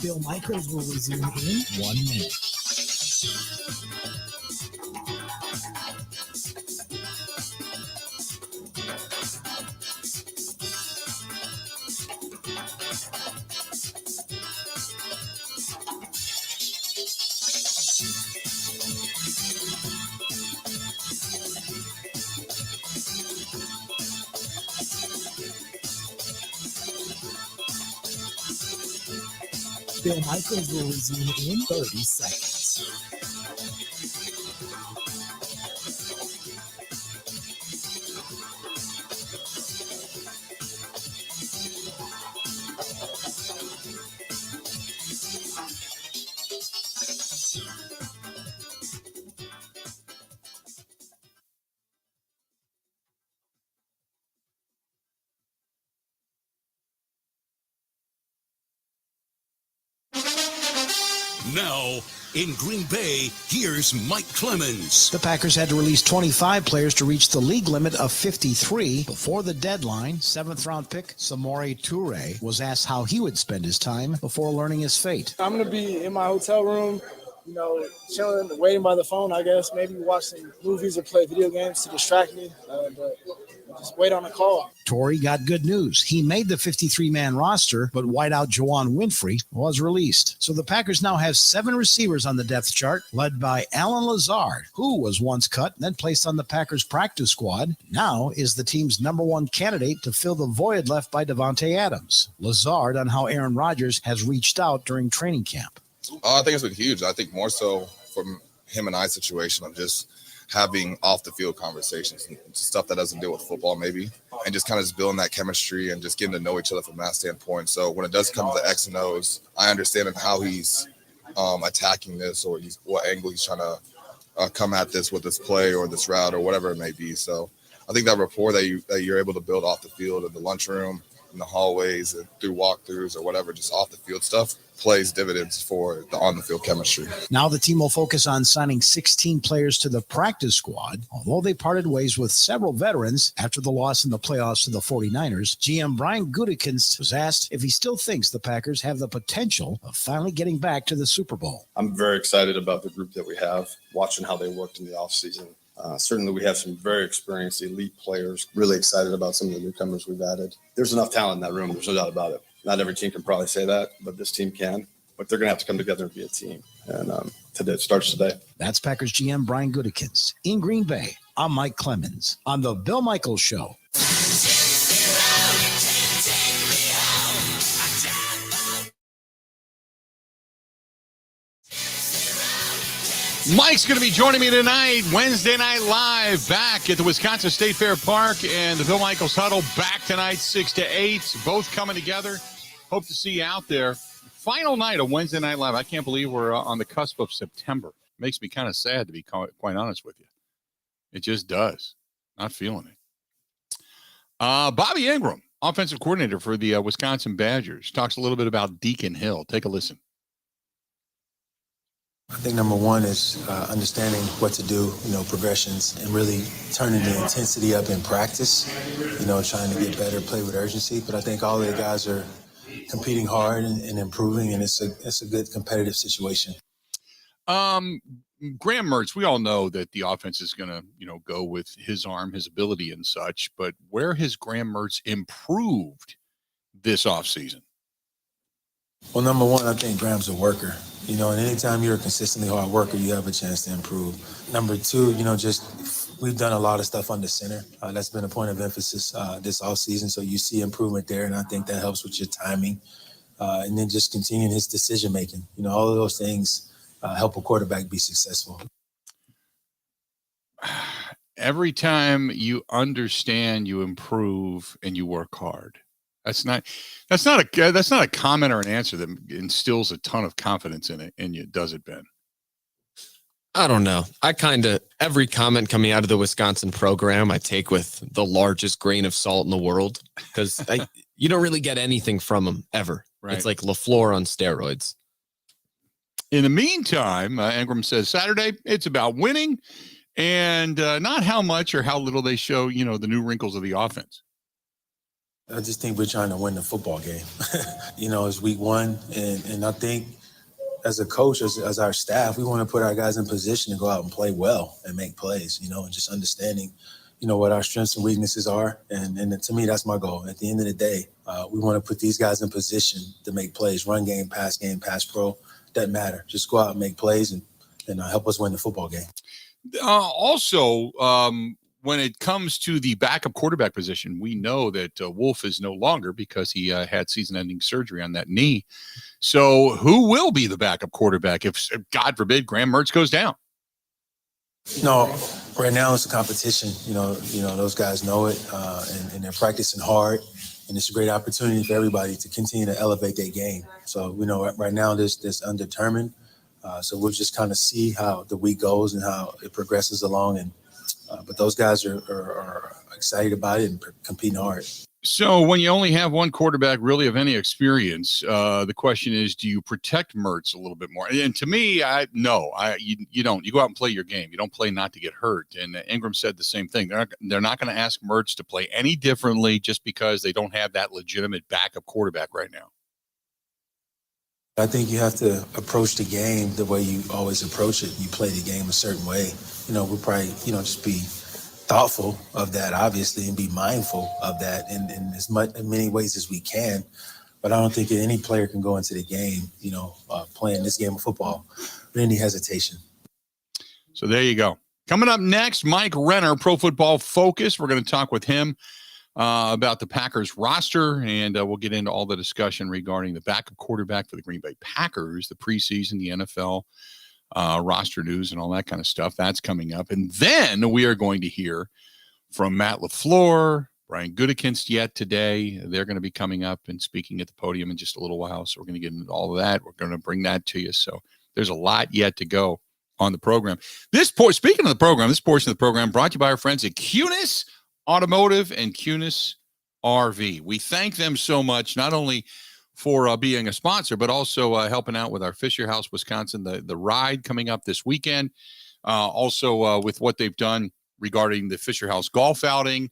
Bill Michaels will resume in 1 minute. Bill Michaels will resume in 30 seconds. Now, in Green Bay, here's Mike Clemens. The Packers had to release 25 players to reach the league limit of 53. Before the deadline, 7th-round pick Samori Toure was asked how he would spend his time before learning his fate. I'm going to be in my hotel room, chilling, waiting by the phone, I guess. Maybe watch some movies or play video games to distract me, but just wait on a call. Torrey got good news. He made the 53-man roster, but wideout Juwan Winfrey was released. So the Packers now have 7 receivers on the depth chart, led by Alan Lazard, who was once cut and then placed on the Packers practice squad. Now is the team's #1 candidate to fill the void left by Devontae Adams. Lazard on how Aaron Rodgers has reached out during training camp. I think it's been huge. I think more so from him and I's situation of just having off the field conversations and stuff that doesn't deal with football maybe, and just kind of just building that chemistry and just getting to know each other from that standpoint. So when it does come to the X and O's, I understand how he's attacking this, or what angle he's trying to come at this with this play or this route or whatever it may be. So I think that rapport that you're able to build off the field, in the lunchroom, in the hallways, and through walkthroughs or whatever, just off the field stuff, plays dividends for the on the field chemistry. Now the team will focus on signing 16 players to the practice squad. Although they parted ways with several veterans after the loss in the playoffs to the 49ers, GM Brian Gutekunst was asked if he still thinks the Packers have the potential of finally getting back to the Super Bowl. I'm very excited about the group that we have, watching how they worked in the offseason. Certainly we have some very experienced elite players. Really excited about some of the newcomers we've added. There's enough talent in that room. There's no doubt about it. Not every team can probably say that, but this team can. But they're going to have to come together and be a team. And today, it starts today. That's Packers GM Brian Gutekunst. In Green Bay, I'm Mike Clemens on The Bill Michaels Show. Mike's going to be joining me tonight, Wednesday Night Live, back at the Wisconsin State Fair Park, and the Bill Michaels Huddle back tonight, 6 to 8, both coming together. Hope to see you out there. Final night of Wednesday Night Live. I can't believe we're on the cusp of September. Makes me kind of sad, to be quite honest with you. It just does. Not feeling it. Bobby Engram, offensive coordinator for the Wisconsin Badgers, talks a little bit about Deacon Hill. Take a listen. I think number one is understanding what to do, progressions, and really turning the intensity up in practice, trying to get better, play with urgency. But I think all of the guys are competing hard and improving, and it's a good competitive situation. Graham Mertz, we all know that the offense is going to, go with his arm, his ability and such, but where has Graham Mertz improved this offseason? Well, number one, I think Graham's a worker. And anytime you're a consistently hard worker, you have a chance to improve. Number two, we've done a lot of stuff under center. That's been a point of emphasis this offseason. So you see improvement there, and I think that helps with your timing. And then just continuing his decision-making. All of those things help a quarterback be successful. Every time you understand, you improve, and you work hard. That's not a comment or an answer that instills a ton of confidence in you, does it, Ben? I don't know. Every comment coming out of the Wisconsin program, I take with the largest grain of salt in the world, because you don't really get anything from them ever. Right. It's like LaFleur on steroids. In the meantime, Engram says Saturday, it's about winning and not how much or how little they show, the new wrinkles of the offense. I just think we're trying to win the football game. It's week one, and I think as a coach, as our staff, we want to put our guys in position to go out and play well and make plays, and just understanding, what our strengths and weaknesses are. And to me, that's my goal. At the end of the day, we want to put these guys in position to make plays, run game, pass pro. Doesn't matter. Just go out and make plays and help us win the football game. When it comes to the backup quarterback position, we know that Wolf is no longer because he had season-ending surgery on that knee. So who will be the backup quarterback if, God forbid, Graham Mertz goes down? Right now it's a competition. Those guys know it, and they're practicing hard, and it's a great opportunity for everybody to continue to elevate their game. So, right now there's undetermined. So we'll just kind of see how the week goes and how it progresses along, but those guys are excited about it and competing hard. So when you only have one quarterback really of any experience, the question is, do you protect Mertz a little bit more? And to me, you don't. You go out and play your game. You don't play not to get hurt. And Engram said the same thing. They're not going to ask Mertz to play any differently just because they don't have that legitimate backup quarterback right now. I think you have to approach the game the way you always approach it. You play the game a certain way. We'll probably, just be thoughtful of that, obviously, and be mindful of that in many ways as we can. But I don't think any player can go into the game, playing this game of football with any hesitation. So there you go. Coming up next, Mike Renner, Pro Football Focus. We're going to talk with him about the Packers roster, and we'll get into all the discussion regarding the backup quarterback for the Green Bay Packers, the preseason, the NFL roster news and all that kind of stuff. That's coming up. And then we are going to hear from Matt LeFluer, Brian Gutekunst yet today. They're going to be coming up and speaking at the podium in just a little while. So we're going to get into all of that. We're going to bring that to you. So there's a lot yet to go on the program. Speaking of the program, this portion of the program brought to you by our friends at Cunis Automotive and Cunis RV. We thank them so much, not only for being a sponsor, but also helping out with our Fisher House, Wisconsin, the ride coming up this weekend. Also with what they've done regarding the Fisher House golf outing.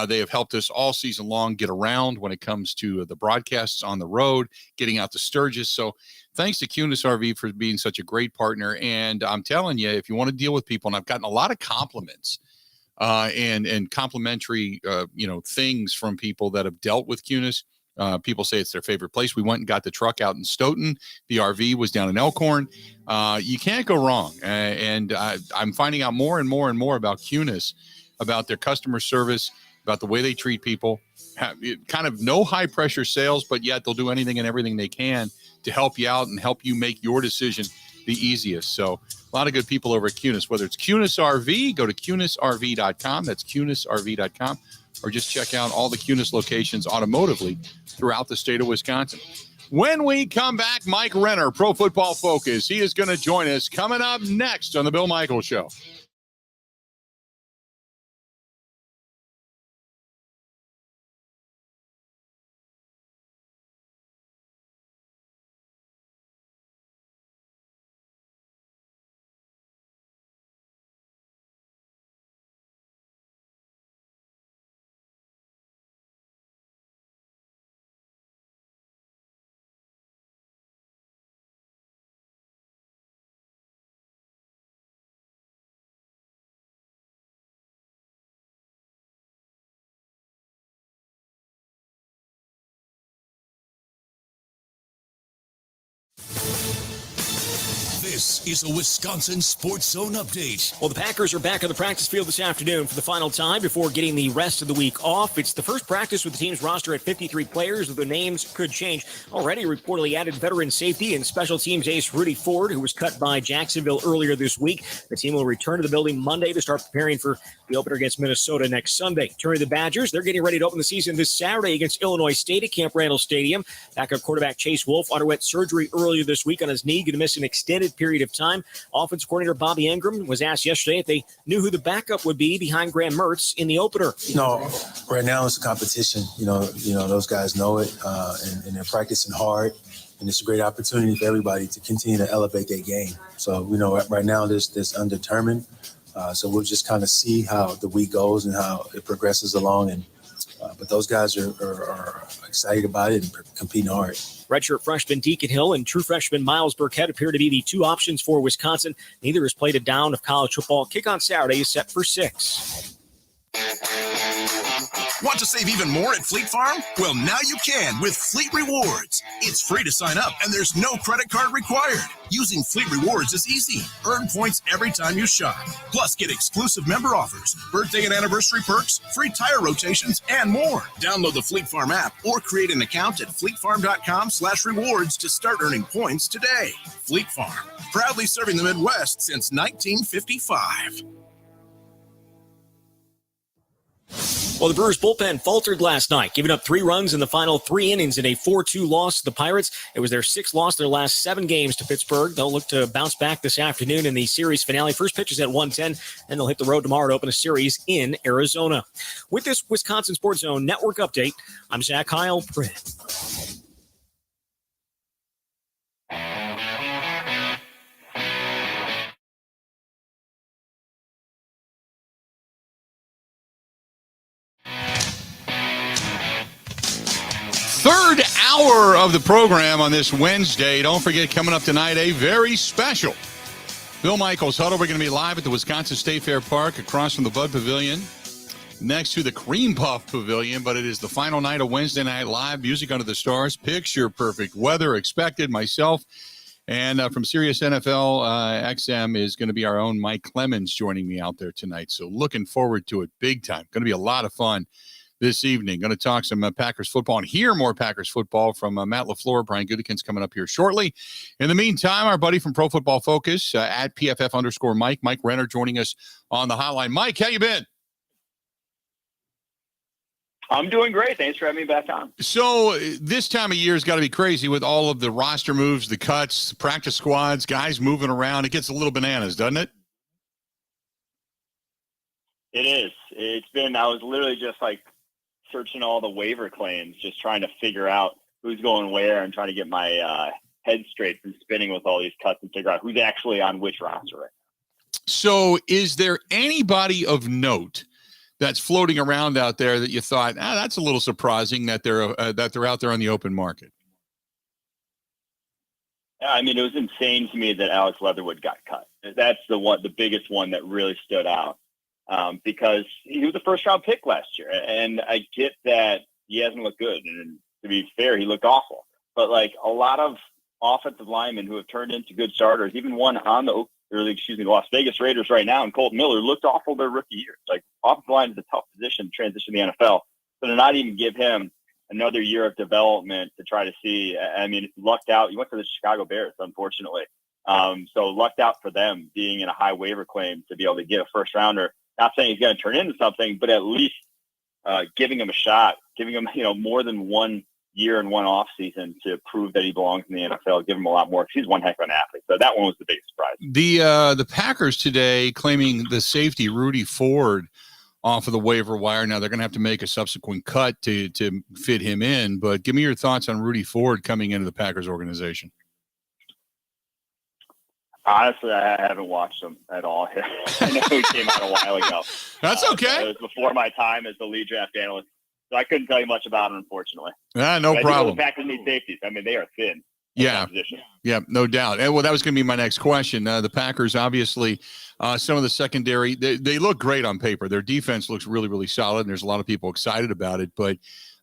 They have helped us all season long get around when it comes to the broadcasts on the road, getting out to Sturgis. So thanks to Cunis RV for being such a great partner. And I'm telling you, if you want to deal with people, and I've gotten a lot of compliments and complimentary, things from people that have dealt with Cunis. People say it's their favorite place. We went and got the truck out in Stoughton. The RV was down in Elkhorn. You can't go wrong. And I'm finding out more and more and more about Cunis, about their customer service, about the way they treat people. Kind of no high pressure sales, but yet they'll do anything and everything they can to help you out and help you make your decision the easiest. So a lot of good people over at Cunis. Whether it's Cunis RV, go to cunisrv.com. That's cunisrv.com. Or just check out all the Cunis locations automotively throughout the state of Wisconsin. When we come back, Mike Renner, Pro Football Focus. He is going to join us coming up next on The Bill Michaels Show. This is a Wisconsin Sports Zone update. Well, the Packers are back on the practice field this afternoon for the final time before getting the rest of the week off. It's the first practice with the team's roster at 53 players, though the names could change. Already reportedly added veteran safety and special teams ace Rudy Ford, who was cut by Jacksonville earlier this week. The team will return to the building Monday to start preparing for the opener against Minnesota next Sunday. Turning to the Badgers, they're getting ready to open the season this Saturday against Illinois State at Camp Randall Stadium. Backup quarterback Chase Wolf underwent surgery earlier this week on his knee, going to miss an extended period of time. Offensive coordinator Bobby Engram was asked yesterday if they knew who the backup would be behind Graham Mertz in the opener. Right now it's a competition. Those guys know it, and they're practicing hard. And it's a great opportunity for everybody to continue to elevate their game. So, right now there's undetermined. So we'll just kind of see how the week goes and how it progresses along. But those guys are excited about it and competing hard. Redshirt freshman Deacon Hill and true freshman Miles Burkett appear to be the two options for Wisconsin. Neither has played a down of college football. Kick on Saturday is set for 6. Want to save even more at Fleet Farm? Well, now you can with Fleet Rewards. It's free to sign up, and there's no credit card required. Using Fleet Rewards is easy. Earn points every time you shop. Plus, get exclusive member offers, birthday and anniversary perks, free tire rotations, and more. Download the Fleet Farm app or create an account at fleetfarm.com/rewards to start earning points today. Fleet Farm, proudly serving the Midwest since 1955. Well, the Brewers bullpen faltered last night, giving up 3 runs in the final 3 innings in a 4-2 loss to the Pirates. It was their 6th loss in their last 7 games to Pittsburgh. They'll look to bounce back this afternoon in the series finale. First pitch is at 1:10, and they'll hit the road tomorrow to open a series in Arizona. With this Wisconsin Sports Zone Network update, I'm Zach Heilprin. Third hour of the program on this Wednesday. Don't forget, coming up tonight, a very special Bill Michaels Huddle. We're going to be live at the Wisconsin State Fair Park across from the Bud Pavilion, next to the Cream Puff Pavilion. But it is the final night of Wednesday Night Live, music under the stars, picture perfect weather expected. Myself and from Sirius NFL XM is going to be our own Mike Clemens joining me out there tonight. So looking forward to it big time. Going to be a lot of fun this evening. Going to talk some Packers football and hear more Packers football from Matt LeFluer. Brian Gutekunst coming up here shortly. In the meantime, our buddy from Pro Football Focus at PFF_Mike, Mike Renner, joining us on the hotline. Mike, how you been? I'm doing great. Thanks for having me back on. So this time of year has got to be crazy with all of the roster moves, the cuts, practice squads, guys moving around. It gets a little bananas, doesn't it? It is. I was literally just like searching all the waiver claims, just trying to figure out who's going where and trying to get my head straight from spinning with all these cuts and figure out who's actually on which roster right now. So is there anybody of note that's floating around out there that you thought, that's a little surprising that they're out there on the open market? I mean, it was insane to me that Alex Leatherwood got cut. That's the biggest one that really stood out because he was a first-round pick last year, and I get that he hasn't looked good. And to be fair, he looked awful. But like a lot of offensive linemen who have turned into good starters, even one on the Las Vegas Raiders right now, and Colt Miller looked awful their rookie year. Like offensive line is a tough position to transition to the NFL. So to not even give him another year of development to try to see, I mean, lucked out. He went to the Chicago Bears, unfortunately. So lucked out for them being in a high waiver claim to be able to get a first rounder. Not saying he's going to turn into something, but at least giving him a shot, giving him, more than 1 year and one off season to prove that he belongs in the NFL, give him a lot more because he's one heck of an athlete. So that one was the biggest surprise. The Packers today claiming the safety Rudy Ford off of the waiver wire. Now they're going to have to make a subsequent cut to fit him in, but give me your thoughts on Rudy Ford coming into the Packers organization. Honestly, I haven't watched him at all. I know he came out a while ago. That's okay. It was before my time as the lead draft analyst. So I couldn't tell you much about him, unfortunately. No but problem. The Packers need safeties. I mean, they are thin. Yeah, no doubt. And well, that was going to be my next question. The Packers, obviously, some of the secondary, they look great on paper. Their defense looks really, really solid, and there's a lot of people excited about it. But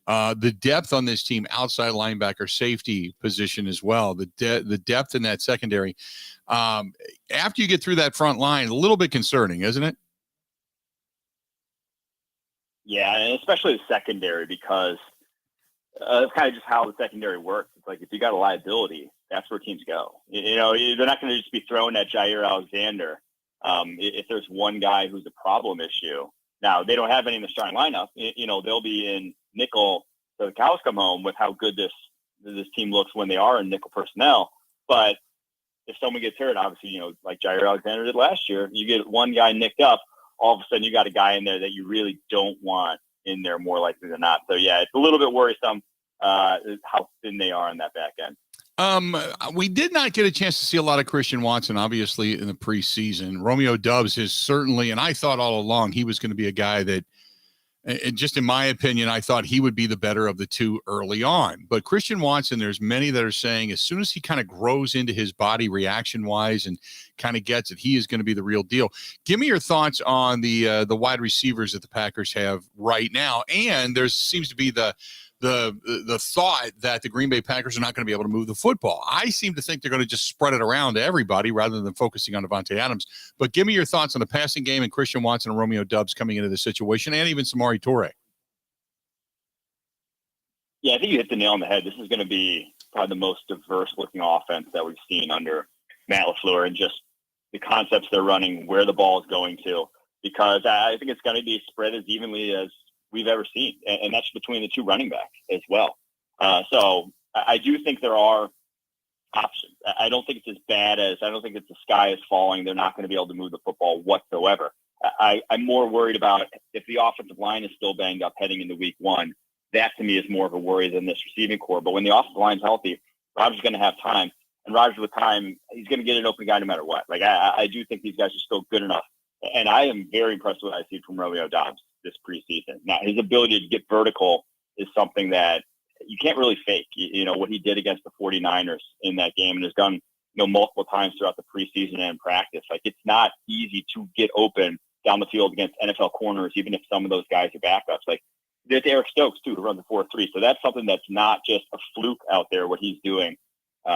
the depth on this team, outside linebacker, safety position as well, the depth in that secondary, after you get through that front line, a little bit concerning, isn't it? Yeah, and especially the secondary because it's kind of just how the secondary works. It's like if you got a liability, that's where teams go. They're not going to just be throwing at Jair Alexander if there's one guy who's a problem issue. Now, they don't have any in the starting lineup. They'll be in nickel till the cows come home with how good this team looks when they are in nickel personnel. But if someone gets hurt, obviously, like Jair Alexander did last year, you get one guy nicked up, all of a sudden you got a guy in there that you really don't want in there more likely than not. So, yeah, it's a little bit worrisome how thin they are on that back end. We did not get a chance to see a lot of Christian Watson, obviously, in the preseason. Romeo Doubs is certainly, and I thought all along he was going to be a guy that, and just in my opinion, I thought he would be the better of the two early on. But Christian Watson, there's many that are saying as soon as he kind of grows into his body reaction-wise and kind of gets it, he is going to be the real deal. Give me your thoughts on the wide receivers that the Packers have right now. And there seems to be the thought that the Green Bay Packers are not going to be able to move the football. I seem to think they're going to just spread it around to everybody rather than focusing on Devontae Adams. But give me your thoughts on the passing game and Christian Watson and Romeo Doubs coming into the situation, and even Samori Toure. Yeah, I think you hit the nail on the head. This is going to be probably the most diverse-looking offense that we've seen under Matt LaFleur, and just the concepts they're running, where the ball is going to, because I think it's going to be spread as evenly as we've ever seen, and that's between the two running backs as well. So I do think there are options. I don't think it's as bad as, I don't think it's the sky is falling. They're not going to be able to move the football whatsoever. I'm more worried about if the offensive line is still banged up heading into week one. That to me is more of a worry than this receiving core. But when the offensive line's healthy, Rodgers is going to have time, and Rodgers with time, he's going to get an open guy no matter what. Like I do think these guys are still good enough, and I am very impressed with what I see from Romeo Doubs this preseason. Now, his ability to get vertical is something that you can't really fake. What he did against the 49ers in that game, and has done multiple times throughout the preseason and practice. Like, it's not easy to get open down the field against NFL corners, even if some of those guys are backups. Like, there's Eric Stokes, too, who runs the 4-3. So that's something that's not just a fluke out there, what he's doing.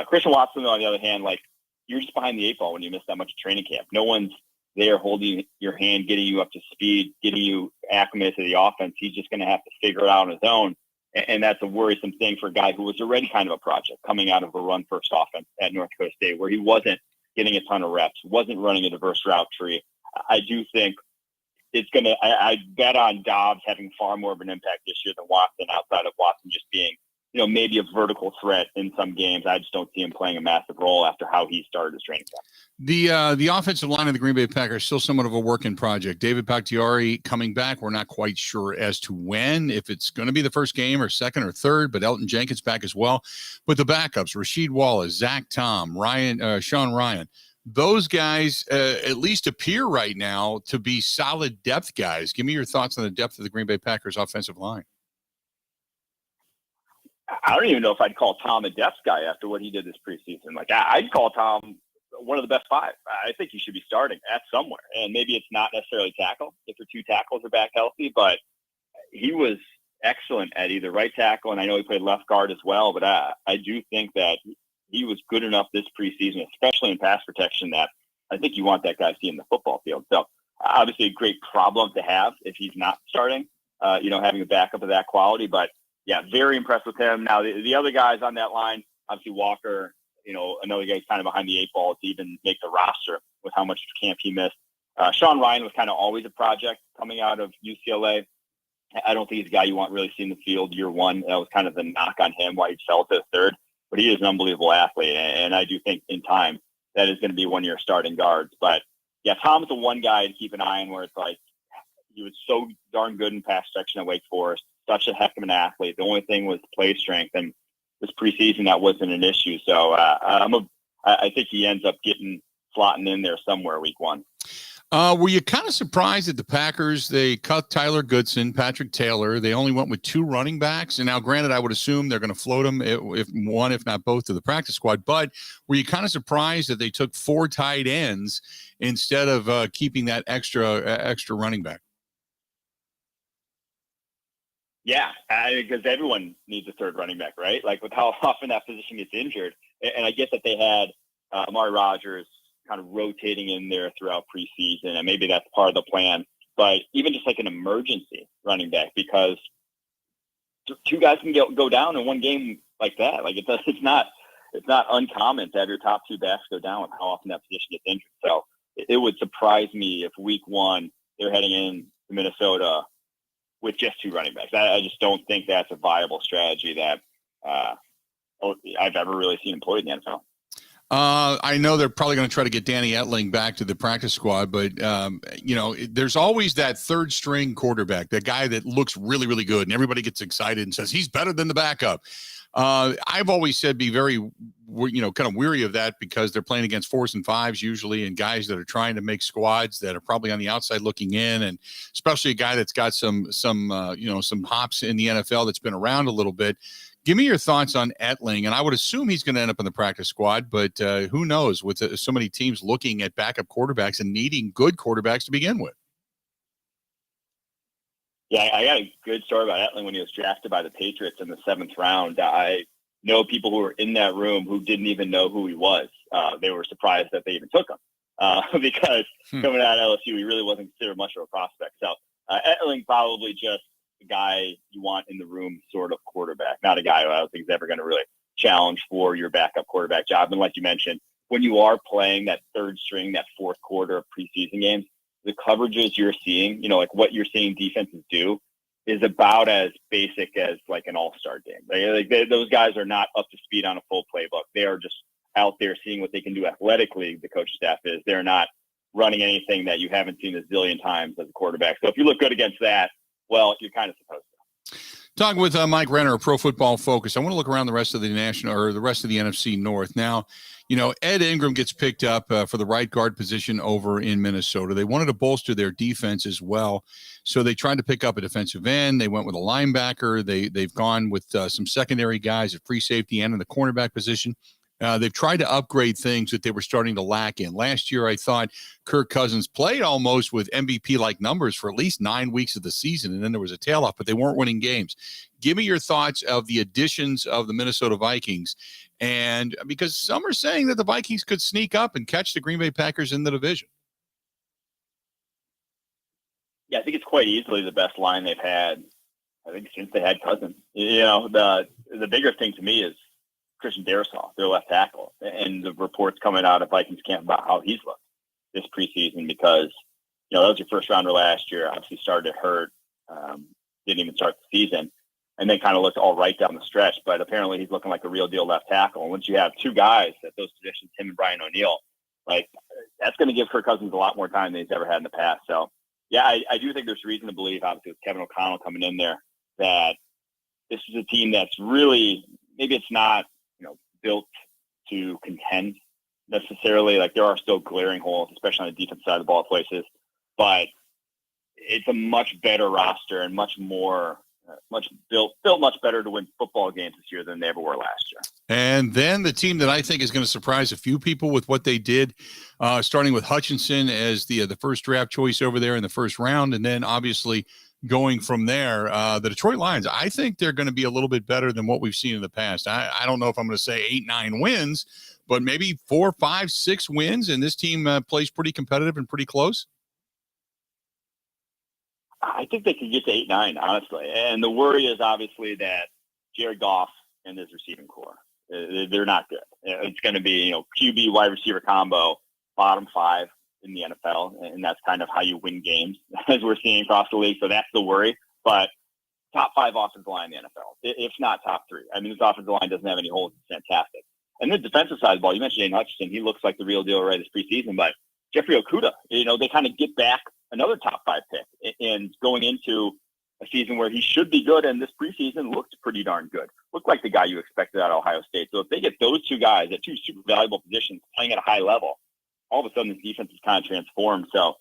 Christian Watson, on the other hand, like, you're just behind the eight ball when you miss that much training camp. No one's they are holding your hand, getting you up to speed, getting you acclimated to the offense. He's just going to have to figure it out on his own. And that's a worrisome thing for a guy who was already kind of a project coming out of a run-first offense at North Dakota State, where he wasn't getting a ton of reps, wasn't running a diverse route tree. I do think it's going to – I bet on Dobbs having far more of an impact this year than Watson, outside of Watson just being, maybe a vertical threat in some games. I just don't see him playing a massive role after how he started his training camp. The offensive line of the Green Bay Packers is still somewhat of a work in project. David Bakhtiari coming back. We're not quite sure as to when, if it's going to be the first game or second or third, but Elton Jenkins back as well. But the backups, Rasheed Wallace, Zach Tom, Sean Ryan, those guys at least appear right now to be solid depth guys. Give me your thoughts on the depth of the Green Bay Packers offensive line. I don't even know if I'd call Tom a depth guy after what he did this preseason. Like, I'd call Tom one of the best five. I think he should be starting at somewhere. And maybe it's not necessarily tackle if the two tackles are back healthy, but he was excellent at either right tackle, and I know he played left guard as well, but I do think that he was good enough this preseason, especially in pass protection, that I think you want that guy seeing the football field. So obviously a great problem to have if he's not starting, having a backup of that quality, but yeah, very impressed with him. Now, the other guys on that line, obviously Walker, another guy kind of behind the eight ball to even make the roster with how much camp he missed. Sean Ryan was kind of always a project coming out of UCLA. I don't think he's a guy you want really seeing the field year one. That was kind of the knock on him, why he fell to the third. But he is an unbelievable athlete, and I do think in time that is going to be one of your starting guards. But, yeah, Tom's the one guy to keep an eye on where it's like he was so darn good in pass protection at Wake Forest, such a heck of an athlete. The only thing was play strength, and this preseason that wasn't an issue. So I think he ends up slotting in there somewhere week one. Were you kind of surprised that the Packers, they cut Tyler Goodson, Patrick Taylor? They only went with two running backs. And now, granted, I would assume they're going to float them, if one, if not both, to the practice squad. But were you kind of surprised that they took four tight ends instead of keeping that extra running back? Yeah, because everyone needs a third running back, right? Like with how often that position gets injured. And I get that they had Amari Rodgers kind of rotating in there throughout preseason, and maybe that's part of the plan. But even just like an emergency running back, because two guys can go down in one game like that. Like it's not uncommon to have your top two backs go down with how often that position gets injured. So it would surprise me if week one they're heading in to Minnesota with just two running backs. I just don't think that's a viable strategy that I've ever really seen employed in the NFL. I know they're probably going to try to get Danny Etling back to the practice squad, but, there's always that third string quarterback, that guy that looks really, really good, and everybody gets excited and says he's better than the backup. I've always said be very, kind of weary of that, because they're playing against 4s and 5s usually, and guys that are trying to make squads that are probably on the outside looking in, and especially a guy that's got some hops in the NFL that's been around a little bit. Give me your thoughts on Etling, and I would assume he's going to end up in the practice squad, but who knows with so many teams looking at backup quarterbacks and needing good quarterbacks to begin with. Yeah, I got a good story about Etling when he was drafted by the Patriots in the 7th round. I know people who were in that room who didn't even know who he was. They were surprised that they even took him because coming out of LSU, he really wasn't considered much of a prospect. So Etling probably just a guy you want in the room sort of quarterback, not a guy who I don't think is ever going to really challenge for your backup quarterback job. And like you mentioned, when you are playing that third string, that fourth quarter of preseason games, the coverages you're seeing, like what you're seeing defenses do is about as basic as like an all-star game. Those guys are not up to speed on a full playbook. They are just out there seeing what they can do athletically. The coaching staff is. They're not running anything that you haven't seen a zillion times as a quarterback. So if you look good against that, well, you're kind of supposed to. Talking with Mike Renner of Pro Football Focus. I want to look around the rest of the national, or the rest of the NFC North. Now, Ed Engram gets picked up for the right guard position over in Minnesota. They wanted to bolster their defense as well, so they tried to pick up a defensive end. They went with a linebacker. They've gone with some secondary guys at free safety and in the cornerback position. They've tried to upgrade things that they were starting to lack in. Last year, I thought Kirk Cousins played almost with MVP-like numbers for at least 9 weeks of the season, and then there was a tail off, but they weren't winning games. Give me your thoughts of the additions of the Minnesota Vikings, and because some are saying that the Vikings could sneak up and catch the Green Bay Packers in the division. Yeah, I think it's quite easily the best line they've had, I think, since they had Cousins. The bigger thing to me is Christian Darrisaw, their left tackle, and the reports coming out of Vikings camp about how he's looked this preseason because, that was your first rounder last year. Obviously started hurt, didn't even start the season, and then kind of looked all right down the stretch. But apparently he's looking like a real deal left tackle. And once you have two guys at those positions, him and Brian O'Neill, that's going to give Kirk Cousins a lot more time than he's ever had in the past. So, yeah, I do think there's reason to believe, obviously, with Kevin O'Connell coming in there, that this is a team that's really, maybe it's not, built to contend necessarily. There are still glaring holes, especially on the defense side of the ball places, but it's a much better roster and much more, built much better to win football games this year than they ever were last year. And then the team that I think is going to surprise a few people with what they did, starting with Hutchinson as the first draft choice over there in the first round, and then obviously going from there, the Detroit Lions, I think they're going to be a little bit better than what we've seen in the past. I don't know if I'm going to say 8-9 wins, but maybe 4, 5, 6 wins, and this team plays pretty competitive and pretty close. I think they could get to 8-9, honestly. And the worry is obviously that Jared Goff and his receiving core, they're not good. It's going to be, QB wide receiver combo, bottom 5 in the NFL, and that's kind of how you win games, as we're seeing across the league. So that's the worry. But top 5 offensive line in the NFL, if not top 3. I mean, this offensive line doesn't have any holes. It's fantastic. And the defensive side of the ball, you mentioned Aiden Hutchinson. He looks like the real deal right this preseason. But Jeffrey Okudah, they kind of get back another top 5 pick, and going into a season where he should be good, and this preseason looked pretty darn good. Looked like the guy you expected out of Ohio State. So if they get those two guys at 2 super valuable positions playing at a high level, all of a sudden this defense is kind of transformed. So,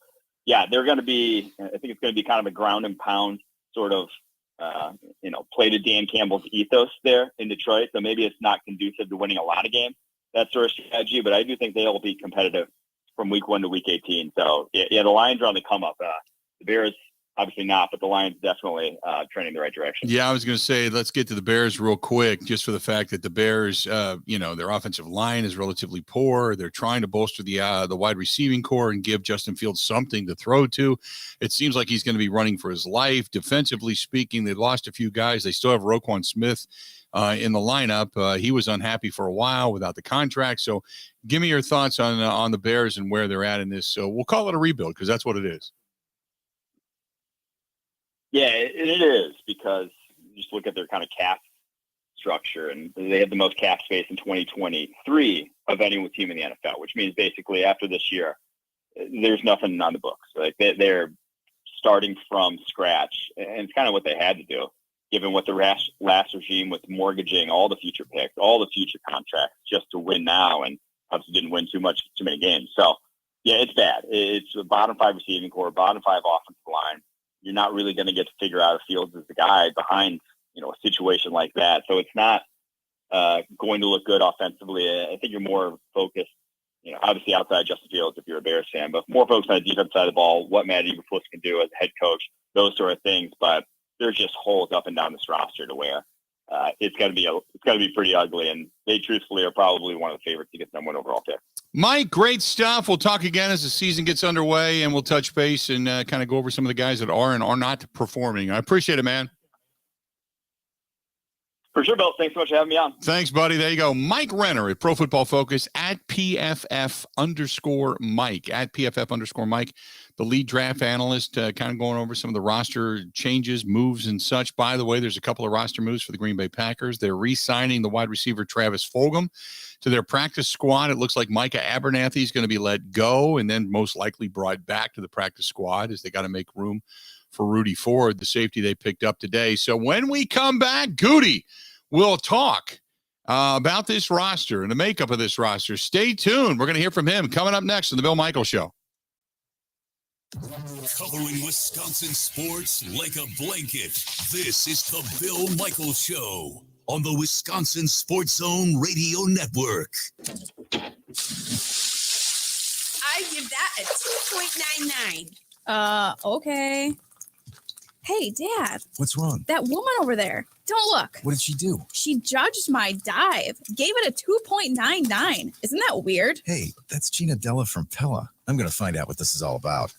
yeah, they're going to be, I think it's going to be kind of a ground and pound sort of, play to Dan Campbell's ethos there in Detroit. So maybe it's not conducive to winning a lot of games, that sort of strategy, but I do think they'll be competitive from week 1 to week 18. So, yeah, the Lions are on the come up. The Bears, obviously not, but the Lions definitely trending the right direction. Yeah, I was going to say, let's get to the Bears real quick, just for the fact that the Bears, their offensive line is relatively poor. They're trying to bolster the wide receiving core and give Justin Fields something to throw to. It seems like he's going to be running for his life. Defensively speaking, they lost a few guys. They still have Roquan Smith in the lineup. He was unhappy for a while without the contract. So give me your thoughts on the Bears and where they're at in this. So we'll call it a rebuild because that's what it is. Yeah, it is, because you just look at their kind of cap structure, and they have the most cap space in 2023 of any team in the NFL, which means basically after this year, there's nothing on the books. They're starting from scratch, and it's kind of what they had to do, given what the last regime with mortgaging all the future picks, all the future contracts, just to win now, and obviously didn't win too many games. So, yeah, it's bad. It's a bottom 5 receiving core, bottom 5 offensive line. You're not really going to get to figure out if Fields is the guy behind, a situation like that. So it's not going to look good offensively. I think you're more focused, obviously outside Justin Fields if you're a Bears fan, but more focused on the defense side of the ball, what Matt Eberflus can do as a head coach, those sort of things. But there's just holes up and down this roster to where it's got to be pretty ugly. And they truthfully are probably one of the favorites to get number 1 overall pick. Mike, great stuff. We'll talk again as the season gets underway, and we'll touch base and kind of go over some of the guys that are and are not performing. I appreciate it, man. For sure, Bill. Thanks so much for having me on. Thanks, buddy. There you go. Mike Renner at Pro Football Focus at PFF_Mike, at PFF_Mike, the lead draft analyst, kind of going over some of the roster changes, moves, and such. By the way, there's a couple of roster moves for the Green Bay Packers. They're re-signing the wide receiver Travis Fulgham to their practice squad. It looks like Micah Abernathy is going to be let go and then most likely brought back to the practice squad as they got to make room for Rudy Ford, the safety they picked up today. So when we come back, Gutey will talk about this roster and the makeup of this roster. Stay tuned. We're going to hear from him coming up next on the Bill Michaels Show. Covering Wisconsin sports like a blanket. This is the Bill Michaels Show on the Wisconsin Sports Zone Radio Network. I give that a 2.99. Okay. Hey, Dad. What's wrong? That woman over there. Don't look. What did she do? She judged my dive. Gave it a 2.99. Isn't that weird? Hey, that's Gina Della from Pella. I'm going to find out what this is all about.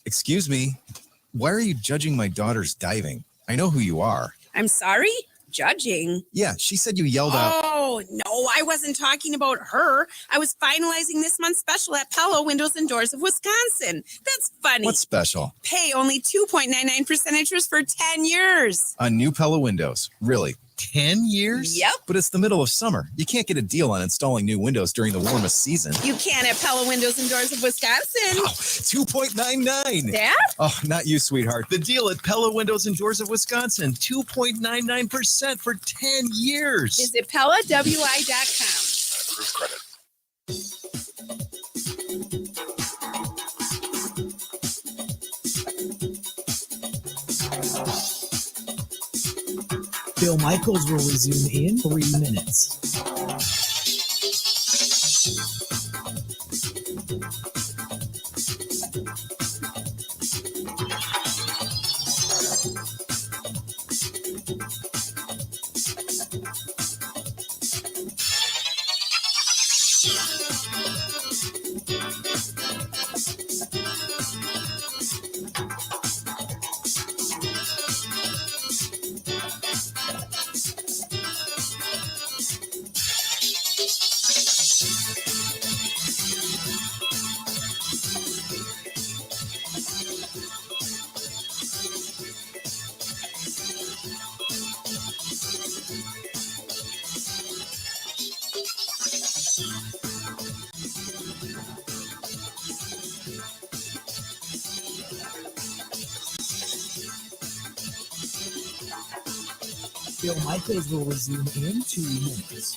Excuse me, why are you judging my daughter's diving? I know who you are. I'm sorry? Judging? Yeah, she said you yelled out. Oh, no, I wasn't talking about her. I was finalizing this month's special at Pella Windows and Doors of Wisconsin. That's funny. What's special? Pay only 2.99% interest for 10 years. On new Pella windows. Really? 10 years? Yep. But it's the middle of summer. You can't get a deal on installing new windows during the warmest season. You can at Pella Windows and Doors of Wisconsin. Oh, 2.99. Dad? Oh, not you, sweetheart. The deal at Pella Windows and Doors of Wisconsin. 2.99% for 10 years. Visit PellaWI.com. Approved credit. Bill Michaels will resume in 3 minutes. Bill Michaels will resume in 2 minutes.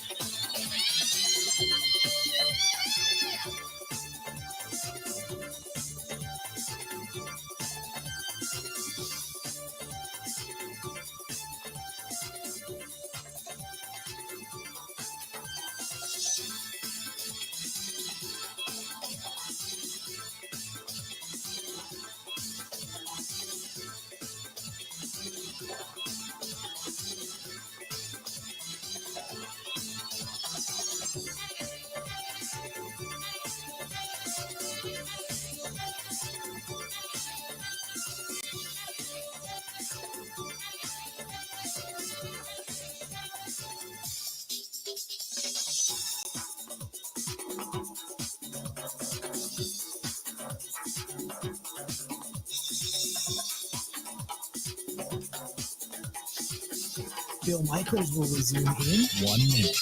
Bill Michaels will resume in 1 minute.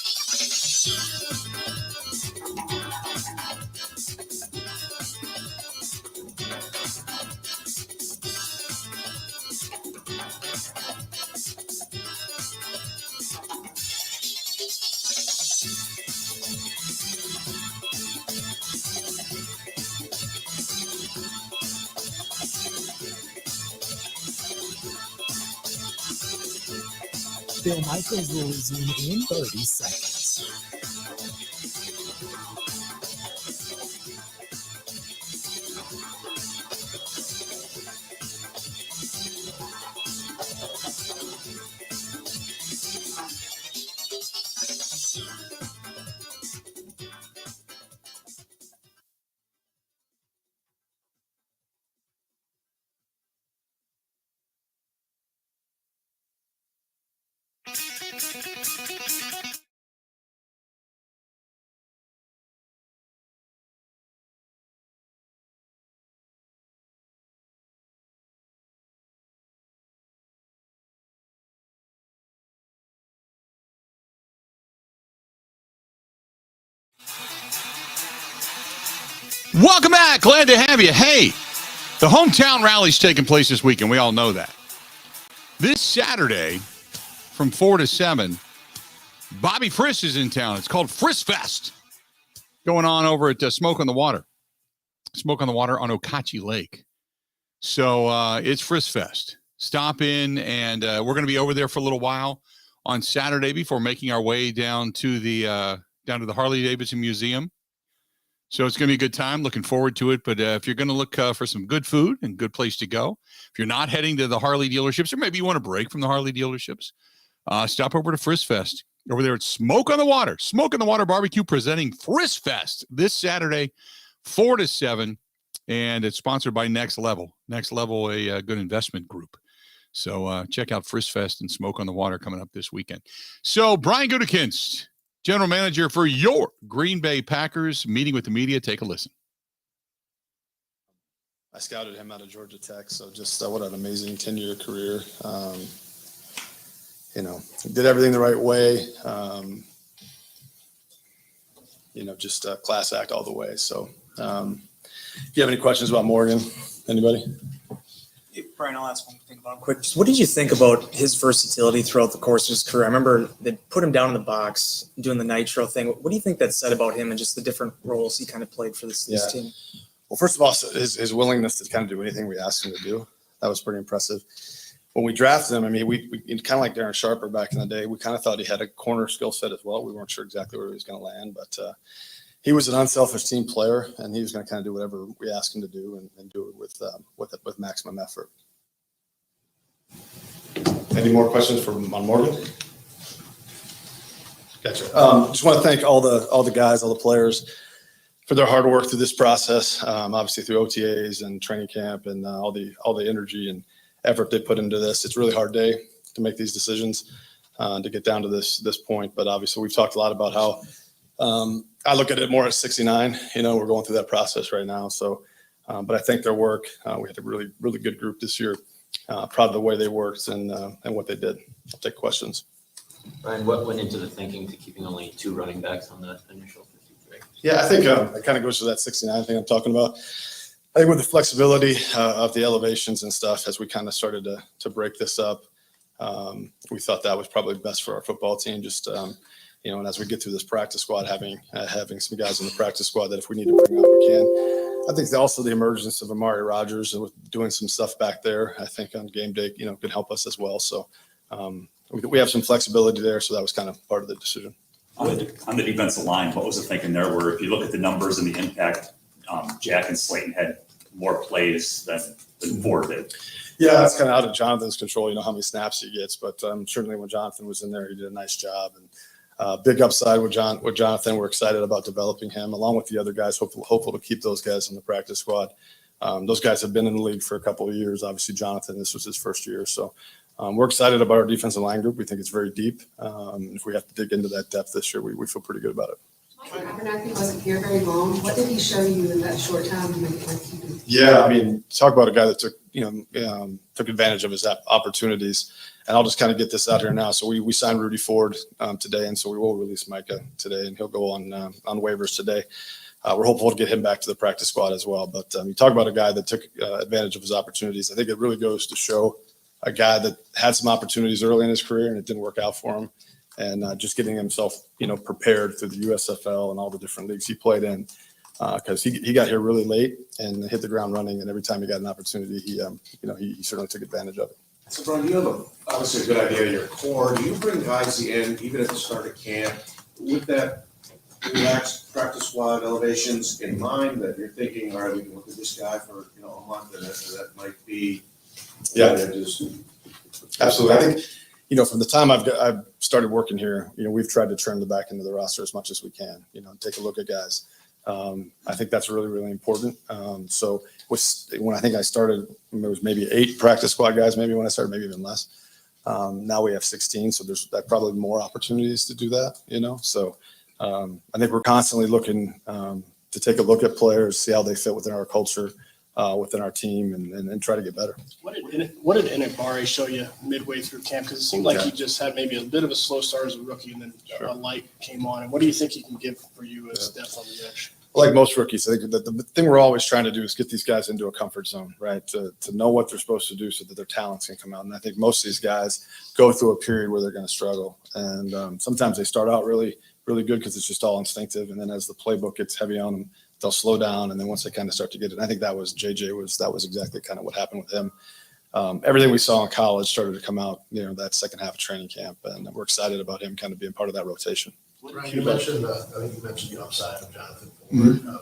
Bill Michaels will resume in 30 seconds. Welcome back. Glad to have you. Hey, the hometown rally's taking place this weekend. We all know that. This Saturday from 4 to 7, Bobby Friss is in town. It's called Friss Fest. Going on over at Smoke on the Water. Smoke on the Water on Okachi Lake. So it's Friss Fest. Stop in, and we're going to be over there for a little while on Saturday before making our way down to the Harley-Davidson Museum. So it's going to be a good time. Looking forward to it. But if you're going to look for some good food and good place to go, if you're not heading to the Harley dealerships, or maybe you want to break from the Harley dealerships, stop over to Friss Fest. Over there at Smoke on the Water. Smoke on the Water Barbecue presenting Friss Fest this Saturday, 4 to 7. and it's sponsored by Next Level. Next Level, a good investment group. So check out Frisk Fest and Smoke on the Water coming up this weekend. So Brian Gutekunst, general manager for your Green Bay Packers, meeting with the media. Take a listen. I scouted him out of Georgia Tech, so just what an amazing 10-year career. Did everything the right way. Just a class act all the way. So do you have any questions about Morgan? Anybody? Brian, I'll ask one thing about him quick. Just what did you think about his versatility throughout the course of his career? I remember they put him down in the box doing the nitro thing. What do you think that said about him and just the different roles he kind of played for this team? Well, first of all, his willingness to kind of do anything we asked him to do, that was pretty impressive. When we drafted him, I mean, we kind of like Darren Sharper back in the day, we kind of thought he had a corner skill set as well. We weren't sure exactly where he was going to land, but he was an unselfish team player, and he was going to kind of do whatever we asked him to do and do it with maximum effort. Any more questions on Morgan? Gotcha. Just want to thank all the guys, all the players for their hard work through this process. Obviously through OTAs and training camp and all the energy and effort they put into this. It's a really hard day to make these decisions, to get down to this point. But obviously we've talked a lot about how I look at it more as 69. We're going through that process right now. So, but I think their work. We had a really, really good group this year. Proud of the way they worked and what they did. I'll take questions. Brian, what went into the thinking to keeping only 2 running backs on the initial 53? Yeah, I think it kind of goes to that 69 thing I'm talking about. I think with the flexibility of the elevations and stuff, as we kind of started to break this up, we thought that was probably best for our football team. Just and as we get through this practice squad, having some guys in the practice squad that if we need to bring up, we can. I think also the emergence of Amari Rodgers and doing some stuff back there, I think on game day, can help us as well. So we have some flexibility there. So that was kind of part of the decision. On the defensive line, what was the thinking there? Where if you look at the numbers and the impact, Jack and Slayton had more plays than Ford did. Yeah, that's kind of out of Jonathan's control. How many snaps he gets, but certainly when Jonathan was in there, he did a nice job. And big upside with Jonathan. We're excited about developing him along with the other guys. Hopeful to keep those guys in the practice squad. Those guys have been in the league for a couple of years. Obviously, Jonathan, this was his first year, so we're excited about our defensive line group. We think it's very deep. If we have to dig into that depth this year, we feel pretty good about it. Abernathy wasn't here very long. What did he show you in that short time to make it like he did? Yeah, I mean, talk about a guy that took advantage of his opportunities. And I'll just kind of get this out here now. So we signed Rudy Ford today, and so we will release Micah today, and he'll go on waivers today. We're hopeful to get him back to the practice squad as well. But you talk about a guy that took advantage of his opportunities. I think it really goes to show a guy that had some opportunities early in his career and it didn't work out for him. And just getting himself, prepared through the USFL and all the different leagues he played in, because he got here really late and hit the ground running. And every time he got an opportunity, he certainly took advantage of it. So, Brian, you have obviously a good idea of your core. Do you bring guys in, even at the start of camp, with that relaxed practice squad elevations in mind that you're thinking, all right, we can look at this guy for a month, and that might be Absolutely. I think from the time I've started working here, we've tried to turn the back into the roster as much as we can. Take a look at guys. I think that's really, really important. So when I think I started, there was maybe 8 practice squad guys, maybe when I started, maybe even less. Now we have 16, so there's probably more opportunities to do that, So I think we're constantly looking to take a look at players, see how they fit within our culture, within our team, and try to get better. What did Engram show you midway through camp? Because it seemed like he just had maybe a bit of a slow start as a rookie, and then a light came on. And what do you think he can give for you as depth on the edge? Like most rookies, I think the thing we're always trying to do is get these guys into a comfort zone, right? To know what they're supposed to do so that their talents can come out. And I think most of these guys go through a period where they're going to struggle. And sometimes they start out really, really good because it's just all instinctive. And then as the playbook gets heavy on them, they'll slow down. And then once they kind of start to get it, and I think that was exactly kind of what happened with him. Everything we saw in college started to come out, that second half of training camp. And we're excited about him kind of being part of that rotation. Brian, you mentioned, I think you mentioned the upside of Jonathan Ford.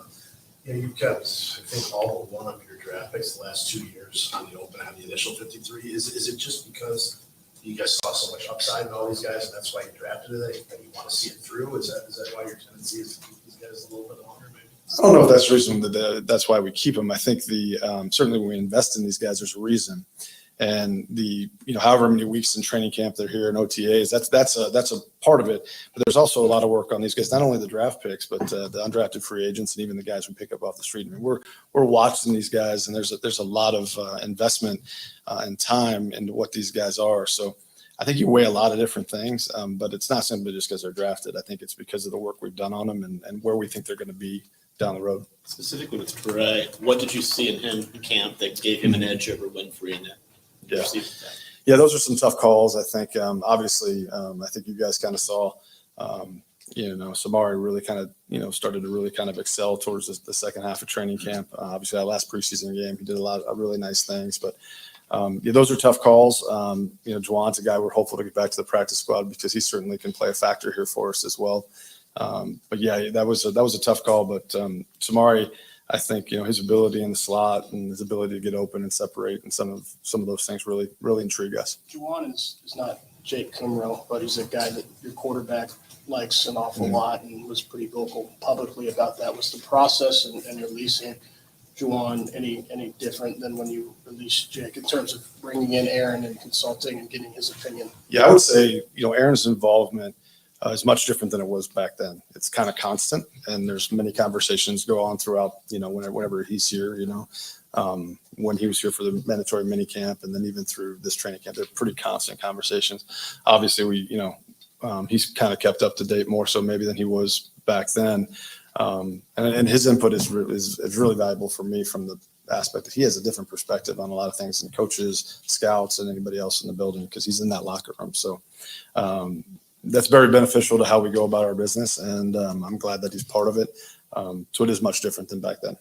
You kept, I think, all but one of your draft picks the last 2 years on the initial 53. Is it just because you guys saw so much upside in all these guys, and that's why you drafted it, and you want to see it through? Is that why your tendency is to keep these guys a little bit longer, maybe? I don't know if that's the reason that's why we keep them. I think certainly when we invest in these guys, there's a reason. And however many weeks in training camp they're here in OTAs, that's a part of it. But there's also a lot of work on these guys, not only the draft picks, but the undrafted free agents and even the guys we pick up off the street. I mean, we're watching these guys, and there's a lot of investment and time into what these guys are. So I think you weigh a lot of different things, but it's not simply just because they're drafted. I think it's because of the work we've done on them and where we think they're going to be down the road. Specifically with Trey, what did you see in him in camp that gave him an edge over Winfrey in that? Yeah, those are some tough calls. I think, obviously, I think you guys kind of saw, Samari really kind of, started to really kind of excel towards the second half of training camp. Obviously, that last preseason game, he did a lot of really nice things. But, those are tough calls. Juwan's a guy we're hopeful to get back to the practice squad because he certainly can play a factor here for us as well. But, yeah, that was a tough call. But Samari, I think, his ability in the slot and his ability to get open and separate and some of those things really, really intrigue us. Juwan is not Jake Kumro, but he's a guy that your quarterback likes an awful lot and was pretty vocal publicly about that. Was the process and releasing Juwan any different than when you released Jake in terms of bringing in Aaron and consulting and getting his opinion? Yeah, I would say, Aaron's involvement is much different than it was back then. It's kind of constant, and there's many conversations go on throughout, whenever he's here, when he was here for the mandatory mini camp and then even through this training camp, they're pretty constant conversations. Obviously he's kind of kept up to date more so maybe than he was back then. And his input is really valuable for me from the aspect that he has a different perspective on a lot of things than coaches, scouts, and anybody else in the building because he's in that locker room. So, that's very beneficial to how we go about our business, and I'm glad that he's part of it. So it is much different than back then.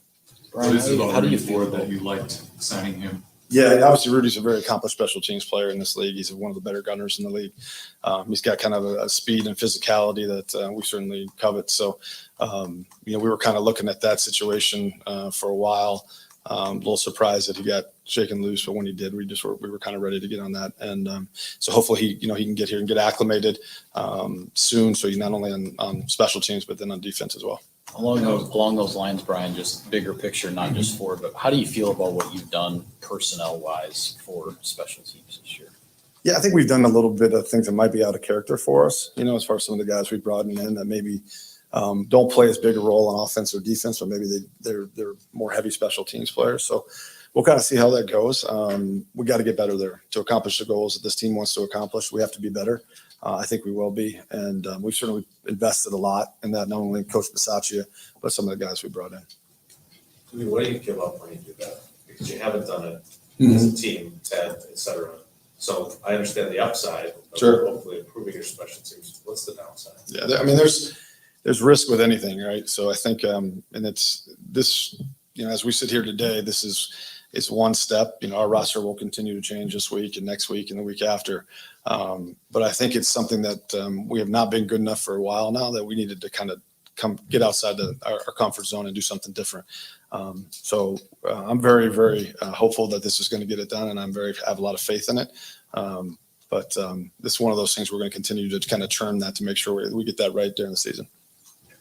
Brian, how do you feel that you liked signing him? Yeah, obviously Rudy's a very accomplished special teams player in this league. He's one of the better gunners in the league. He's got kind of a speed and physicality that we certainly covet. So, we were kind of looking at that situation for a while. A little surprised that he got shaken loose, but when he did, we were kind of ready to get on that. And so hopefully he can get here and get acclimated soon. So he's not only on special teams, but then on defense as well. Along those lines, Brian, just bigger picture, not just forward, but how do you feel about what you've done personnel wise for special teams this year? Yeah, I think we've done a little bit of things that might be out of character for us, as far as some of the guys we've brought in that maybe don't play as big a role on offense or defense, but maybe they're more heavy special teams players. So we'll kind of see how that goes. We got to get better there to accomplish the goals that this team wants to accomplish. We have to be better. I think we will be. And we've certainly invested a lot in that, not only Coach Bisaccia, but some of the guys we brought in. I mean, what do you give up when you do that? Because you haven't done it as a team, Ted, et cetera. So I understand the upside of hopefully improving your special teams. What's the downside? Yeah, I mean, there's risk with anything, right? So I think, and it's this, as we sit here today, this is one step. Our roster will continue to change this week and next week and the week after. But I think it's something that we have not been good enough for a while now that we needed to kind of get outside our comfort zone and do something different. So I'm very, very hopeful that this is going to get it done, and have a lot of faith in it. But this is one of those things we're going to continue to kind of churn that to make sure we get that right during the season.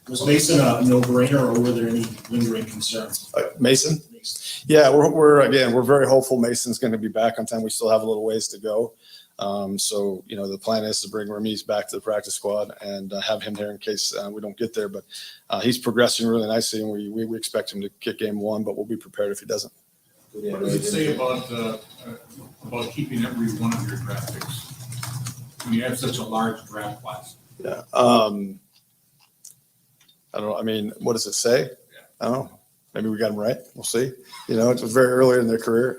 Was Mason a no-brainer, or were there any lingering concerns? Mason? Yeah, we're very hopeful Mason's going to be back on time. We still have a little ways to go. So, the plan is to bring Ramiz back to the practice squad and have him there in case we don't get there. But he's progressing really nicely, and we expect him to kick game one, but we'll be prepared if he doesn't. What does it say about keeping every one of your draft picks when you have such a large draft class? Yeah. I don't know. I mean, what does it say? Yeah. I don't know. Maybe we got them right. We'll see. It was very early in their career.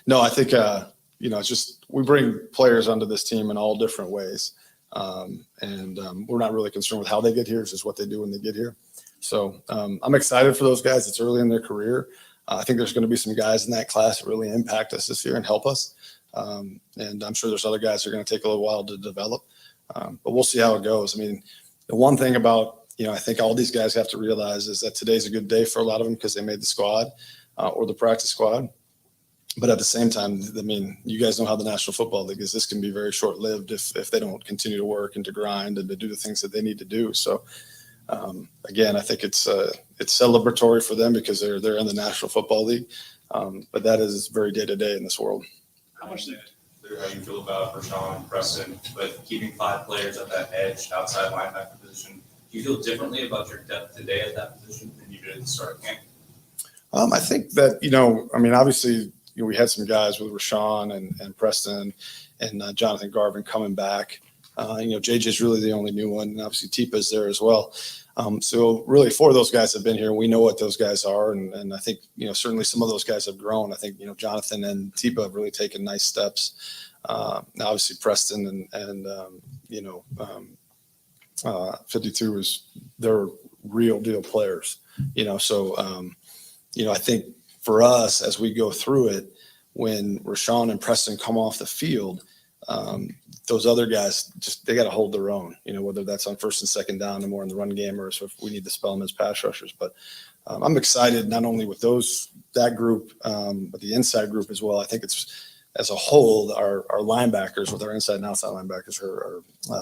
No, I think, it's just we bring players onto this team in all different ways. And we're not really concerned with how they get here. It's just what they do when they get here. So I'm excited for those guys. It's early in their career. I think there's going to be some guys in that class that really impact us this year and help us. And I'm sure there's other guys that are going to take a little while to develop. But we'll see how it goes. I mean, the one thing about, I think all these guys have to realize is that today's a good day for a lot of them because they made the squad or the practice squad. But at the same time, I mean, you guys know how the National Football League is. This can be very short-lived if they don't continue to work and to grind and to do the things that they need to do. So, again, I think it's it's celebratory for them because they're in the National Football League. But that is very day to day in this world. How much did it clear how you feel about Rashawn and Preston, but keeping 5 players at that edge outside linebacker position? Do you feel differently about your depth today at that position than you did at the start of camp? I think that, obviously, we had some guys with Rashawn and Preston and Jonathan Garvin coming back. JJ's really the only new one, and obviously Tipa's there as well. So really 4 of those guys have been here. We know what those guys are. And I think, certainly some of those guys have grown. I think, Jonathan and Tipa have really taken nice steps. Obviously Preston and 52 they're real deal players, so, I think for us, as we go through it, when Rashawn and Preston come off the field, those other guys they got to hold their own, whether that's on first and second down and more in the run game, or if we need to spell them as pass rushers. But I'm excited not only with that group, but the inside group as well. I think it's as a whole, our linebackers with our inside and outside linebackers are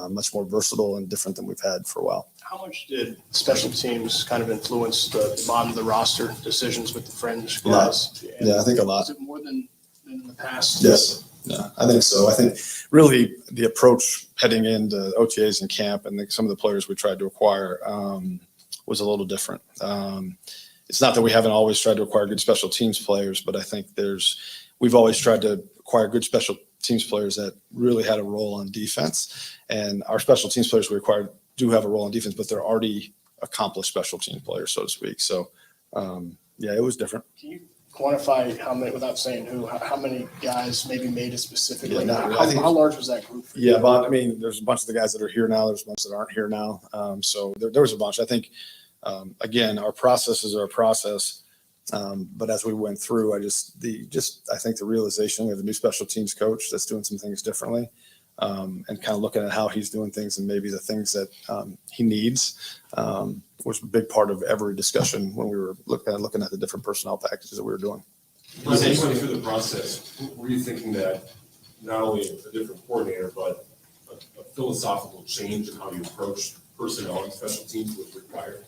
much more versatile and different than we've had for a while. How much did special teams kind of influence the bottom of the roster decisions with the fringe guys? Yeah, I think a lot. Is it more than in the past? Yes. Yeah, I think so. I think really the approach heading into OTAs and camp and some of the players we tried to acquire was a little different. It's not that we haven't always tried to acquire good special teams players, but I think we've always tried to acquire good special teams players that really had a role on defense. And our special teams players we acquired do have a role on defense, but they're already accomplished special team players, so to speak. So, it was different. Can you quantify how many, without saying who, how many guys maybe made it specifically? Yeah, how large was that group? Yeah, but there's a bunch of the guys that are here now. There's a bunch that aren't here now. So there was a bunch. I think, again, our processes are a process. But as we went through, I think the realization we have a new special teams coach that's doing some things differently, and kind of looking at how he's doing things and maybe the things that he needs was a big part of every discussion when we were looking at the different personnel packages that we were doing. Was anybody through the process, were you thinking that not only a different coordinator, but a philosophical change in how you approach personnel and special teams was required?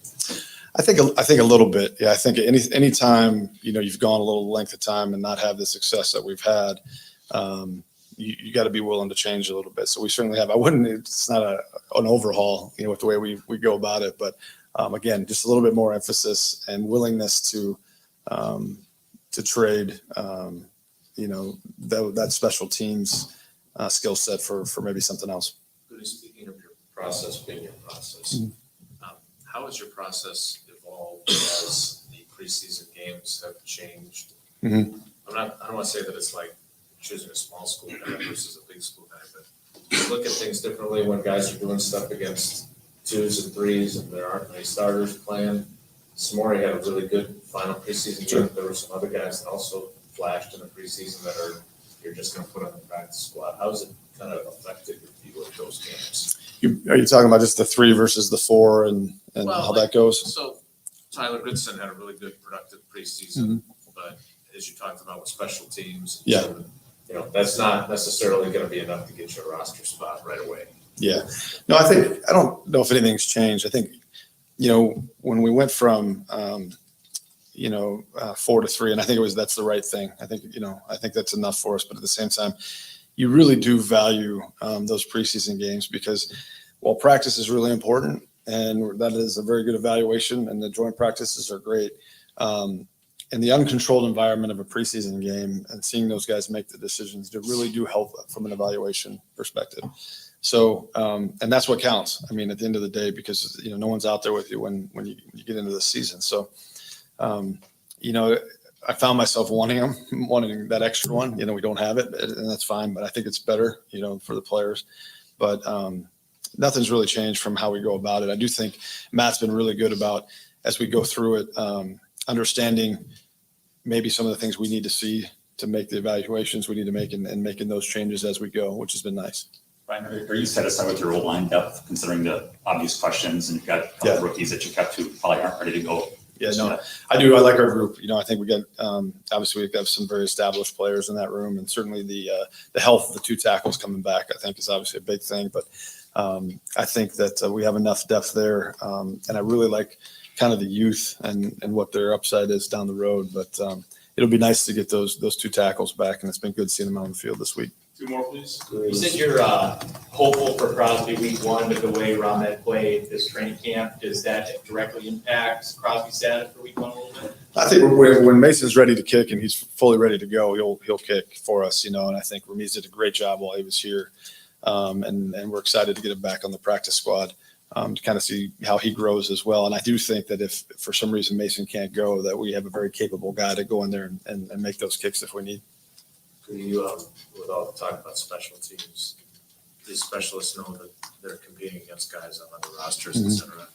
I think a little bit. Yeah, I think any time you've gone a little length of time and not have the success that we've had, you got to be willing to change a little bit. So we certainly have. It's not an overhaul, with the way we go about it, but again, just a little bit more emphasis and willingness to trade, that special teams skill set for maybe something else. Speaking of your process being your process. How has your process evolved as the preseason games have changed? Mm-hmm. I don't want to say that it's like choosing a small school guy versus a big school guy, but you look at things differently when guys are doing stuff against 2s and 3s and there aren't many starters playing. Samori had a really good final preseason game. There were some other guys that also flashed in the preseason that you're just going to put on the practice squad. How has it kind of affected your view of those games? Are you talking about just the 3 versus the 4 and how that goes? So Tyler Goodson had a really good productive preseason, but as you talked about with special teams, that's not necessarily going to be enough to get you a roster spot right away. Yeah. No, I don't know if anything's changed. I think, when we went from, 4 to 3, and I think that's the right thing. I think that's enough for us. But at the same time, you really do value those preseason games because while practice is really important and that is a very good evaluation and the joint practices are great, in the uncontrolled environment of a preseason game and seeing those guys make the decisions, they really do help from an evaluation perspective. So, and that's what counts. At the end of the day, because, no one's out there with you when you get into the season. So, I found myself wanting that extra one. We don't have it, and that's fine. But I think it's better, for the players. But nothing's really changed from how we go about it. I do think Matt's been really good about, as we go through it, understanding maybe some of the things we need to see to make the evaluations we need to make and making those changes as we go, which has been nice. Brian, are you satisfied with your O-line depth, considering the obvious questions, and you've got a couple of rookies that you kept who probably aren't ready to go? Yeah, no, I do. I like our group. I think we got obviously we have some very established players in that room, and certainly the health of the 2 tackles coming back, I think, is obviously a big thing. But I think that we have enough depth there, and I really like kind of the youth and what their upside is down the road. But it'll be nice to get those 2 tackles back, and it's been good seeing them on the field this week. 2 more, please. You said you're hopeful for Crosby week 1, but the way Rahmed played this training camp, does that directly impact Crosby's status for week 1 a little bit? I think when Mason's ready to kick and he's fully ready to go, he'll kick for us, and I think Ramiz did a great job while he was here, and we're excited to get him back on the practice squad to kind of see how he grows as well. And I do think that if for some reason Mason can't go, that we have a very capable guy to go in there and make those kicks if we need. Could you, without talking about special teams, these specialists know that they're competing against guys on other rosters, et cetera.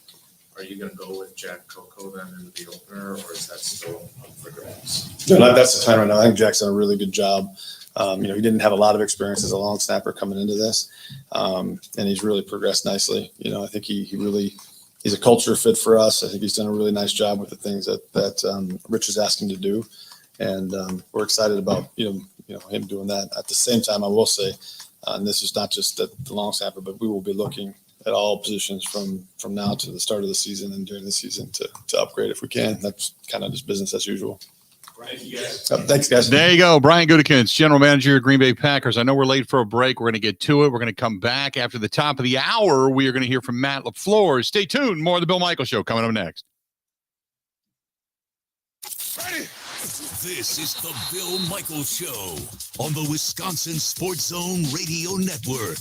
Are you going to go with Jack Coco then into the opener, or is that still up for grabs? No, that's the time right now. I think Jack's done a really good job. He didn't have a lot of experience as a long snapper coming into this, and he's really progressed nicely. I think he's a culture fit for us. I think he's done a really nice job with the things that Rich is asking to do, and we're excited about him doing that. At the same time, I will say, and this is not just the long snapper, but we will be looking at all positions from now to the start of the season and during the season to upgrade if we can. That's kind of just business as usual. Thank you, guys. Thanks, guys. There you go. Brian Gutekunst, General Manager of Green Bay Packers. I know we're late for a break. We're going to get to it. We're going to come back after the top of the hour. We are going to hear from Matt LaFleur. Stay tuned. More of the Bill Michaels Show coming up next. This is the Bill Michaels Show on the Wisconsin Sports Zone Radio Network.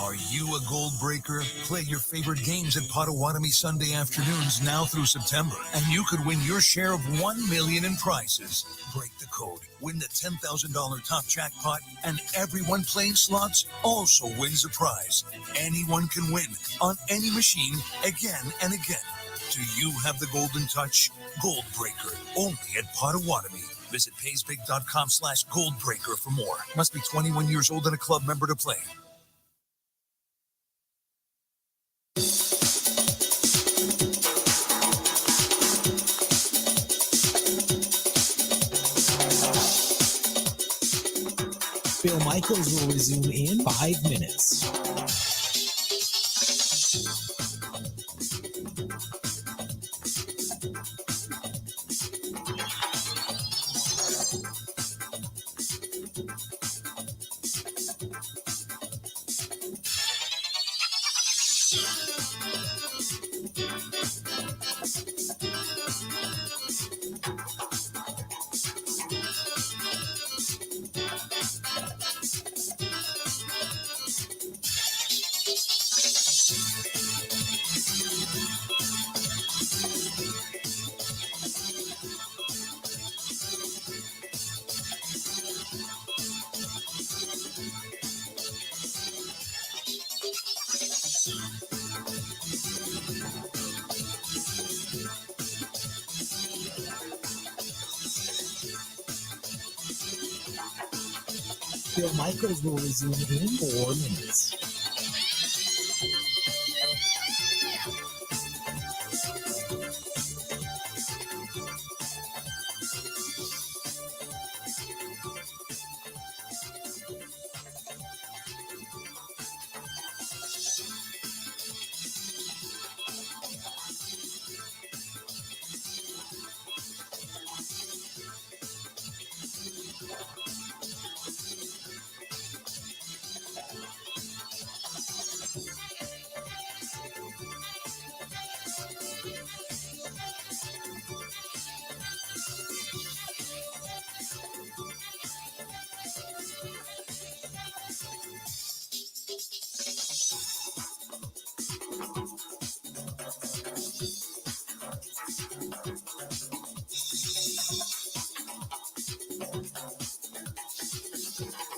Are you a gold breaker? Play your favorite games at Potawatomi Sunday afternoons now through September, and you could win your share of $1 million in prizes. Break the code, win the $10,000 top jackpot, and everyone playing slots also wins a prize. Anyone can win on any machine again and again. Do you have the golden touch? Gold Breaker, only at Potawatomi. Visit paysbig.com/goldbreaker for more. Must be 21 years old and a club member to play. Bill Michaels will resume in 5 minutes. Bill Michaels will resume in 4 minutes.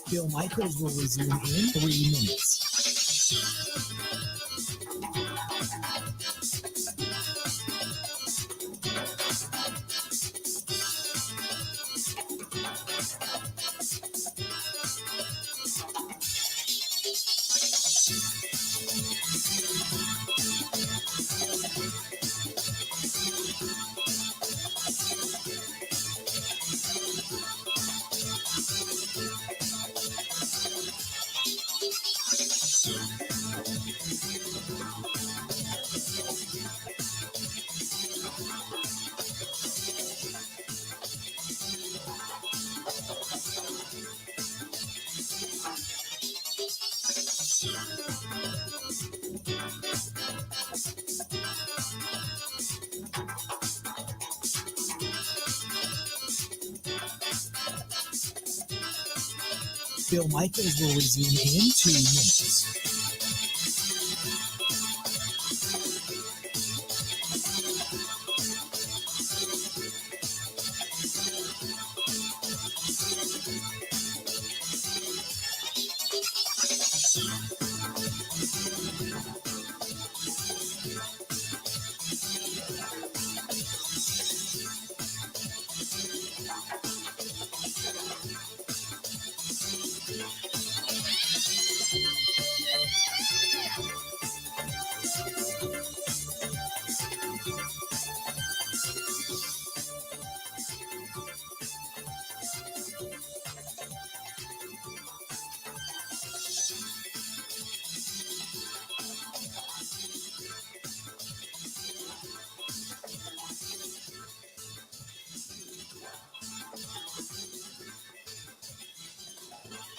Bill Michaels will resume in 3 minutes. Bill Michaels will resume in 2 minutes.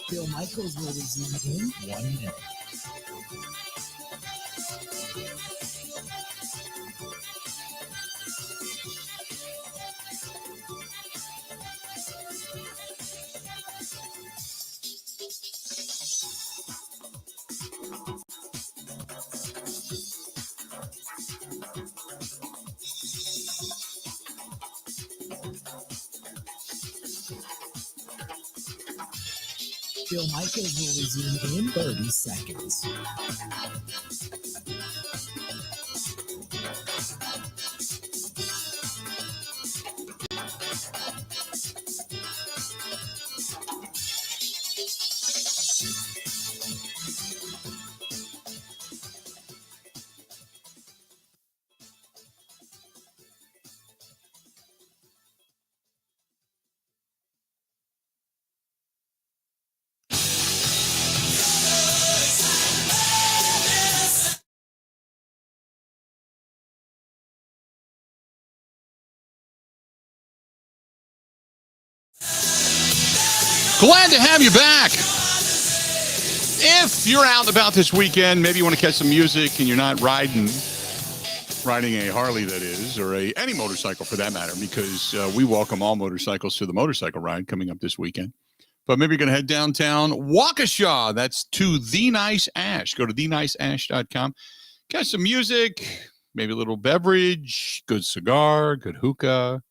Bill Michaels will resume in 1 minute. Bill Michaels will resume in 30 seconds. Glad to have you back. If you're out and about this weekend, maybe you want to catch some music and you're not riding a Harley, that is, or any motorcycle for that matter, because we welcome all motorcycles to the motorcycle ride coming up this weekend. But maybe you're going to head downtown Waukesha. That's to The Nice Ash. Go to theniceash.com. Catch some music, maybe a little beverage, good cigar, good hookah,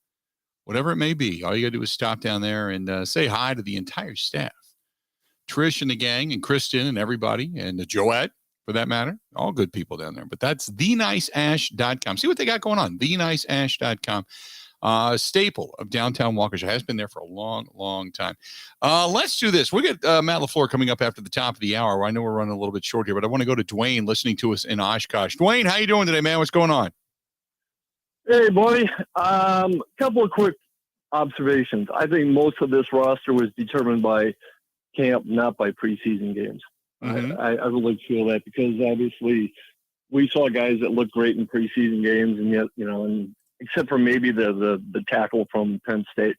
whatever it may be. All you got to do is stop down there and say hi to the entire staff. Trish and the gang and Kristen and everybody and Joette, for that matter. All good people down there. But that's theniceash.com. See what they got going on. Theniceash.com. Staple of downtown Waukesha. Has been there for a long, long time. Let's do this. We'll get Matt LaFleur coming up after the top of the hour. I know we're running a little bit short here, but I want to go to Dwayne listening to us in Oshkosh. Dwayne, how you doing today, man? What's going on? Hey, buddy. Couple of quick observations. I think most of this roster was determined by camp, not by preseason games. Mm-hmm. I really feel that because obviously we saw guys that looked great in preseason games, and yet, and except for maybe the tackle from Penn State.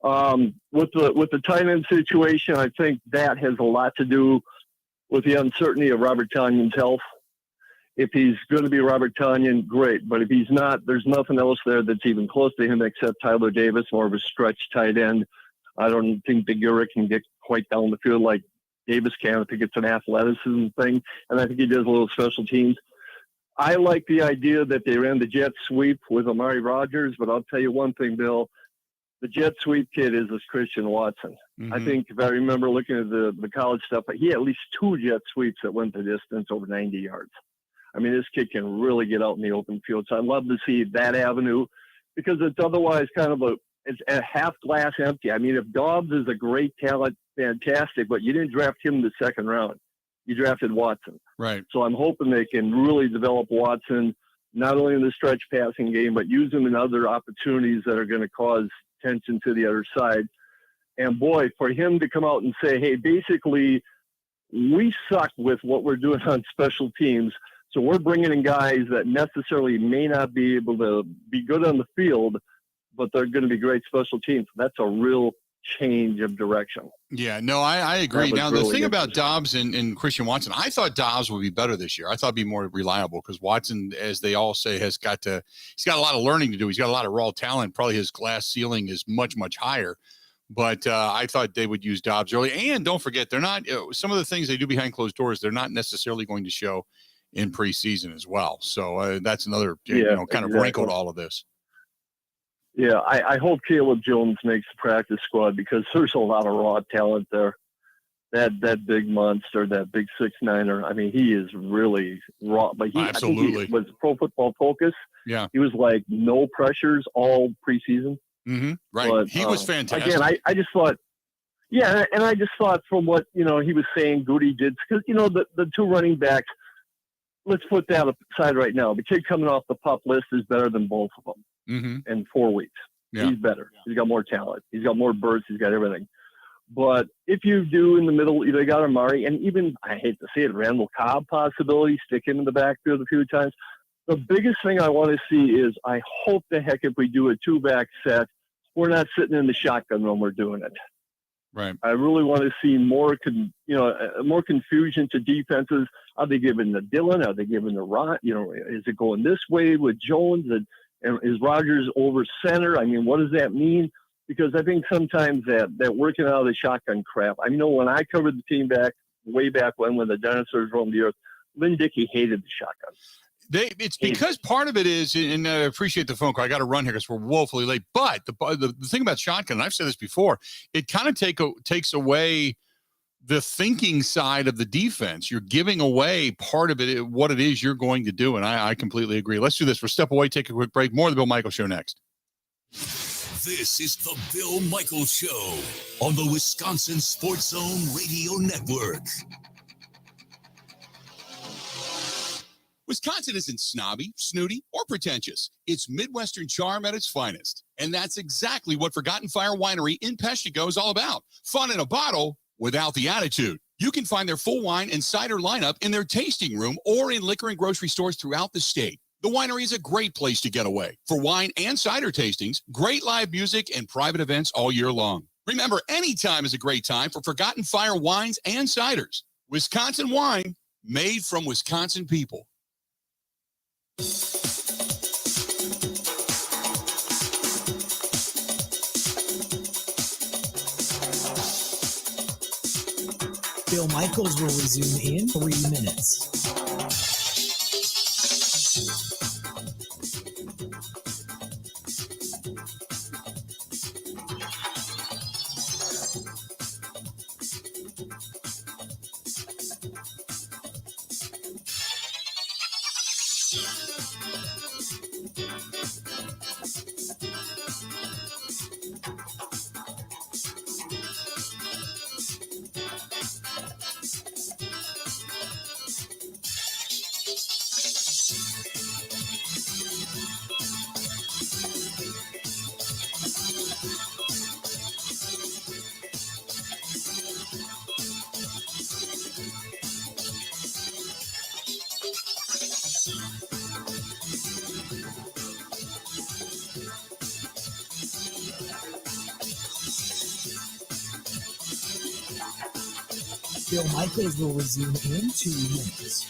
With the tight end situation, I think that has a lot to do with the uncertainty of Robert Tonyan's health. If he's going to be Robert Tonyan, great. But if he's not, there's nothing else there that's even close to him except Tyler Davis, more of a stretch tight end. I don't think the Ughhh can get quite down the field like Davis can. I think it's an athleticism thing, and I think he does a little special teams. I like the idea that they ran the jet sweep with Amari Rodgers, but I'll tell you one thing, Bill. The jet sweep kid is this Christian Watson. Mm-hmm. I think if I remember looking at the college stuff, he had at least 2 jet sweeps that went the distance over 90 yards. I mean, this kid can really get out in the open field. So I'd love to see that avenue because it's otherwise kind of it's a half glass empty. I mean, if Dobbs is a great talent, fantastic, but you didn't draft him in the second round. You drafted Watson. Right. So I'm hoping they can really develop Watson, not only in the stretch passing game, but use him in other opportunities that are going to cause tension to the other side. And boy, for him to come out and say, hey, basically, we suck with what we're doing on special teams. So we're bringing in guys that necessarily may not be able to be good on the field, but they're going to be great special teams. That's a real change of direction. Yeah, no, I agree. Now, the really thing about interesting. Dobbs and Christian Watson, I thought Dobbs would be better this year. I thought he'd be more reliable because Watson, as they all say, he's got a lot of learning to do. He's got a lot of raw talent. Probably his glass ceiling is much, much higher. But I thought they would use Dobbs early. And don't forget, they're not some of the things they do behind closed doors, they're not necessarily going to show in preseason as well. So that's another kind of wrinkle to all of this. Yeah, I hope Caleb Jones makes the practice squad because there's a lot of raw talent there. That big monster, that big 6'9"er. I mean, he is really raw. But Absolutely. I think he was Pro Football Focus. Yeah. He was like no pressures all preseason. Mm-hmm. Right. But, he was fantastic. Again, I just thought, yeah, and I just thought from what, he was saying, Gutey did, because, the two running backs, let's put that aside right now. The kid coming off the PUP list is better than both of them in 4 weeks. Yeah. He's better. He's got more talent. He's got more bursts. He's got everything. But if you do in the middle, they got Amari, and even, I hate to say it, Randall Cobb possibility, stick him in the backfield a few times. The biggest thing I want to see is I hope the heck if we do a two-back set, we're not sitting in the shotgun when we're doing it. Right. I really want to see more confusion to defenses. Are they giving the Dillon? Are they giving the Rod? Is it going this way with Jones? And is Rogers over center? I mean, what does that mean? Because I think sometimes that working out of the shotgun crap. I know when I covered the team way back when the dinosaurs roamed the earth, Lynn Dickey hated the shotgun. It's because part of it is, and I appreciate the phone call. I got to run here because we're woefully late. But the thing about shotgun, and I've said this before, it kind of takes away the thinking side of the defense. You're giving away part of it, what it is you're going to do. And I completely agree. Let's do this. We'll step away, take a quick break. More of the Bill Michaels Show next. This is the Bill Michaels Show on the Wisconsin Sports Zone Radio Network. Wisconsin isn't snobby, snooty, or pretentious. It's Midwestern charm at its finest. And that's exactly what Forgotten Fire Winery in Peshtigo is all about. Fun in a bottle without the attitude. You can find their full wine and cider lineup in their tasting room or in liquor and grocery stores throughout the state. The winery is a great place to get away. For wine and cider tastings, great live music, and private events all year long. Remember, any time is a great time for Forgotten Fire wines and ciders. Wisconsin wine made from Wisconsin people. Bill Michaels will resume in 3 minutes. Bill Michaels will resume in 2 minutes.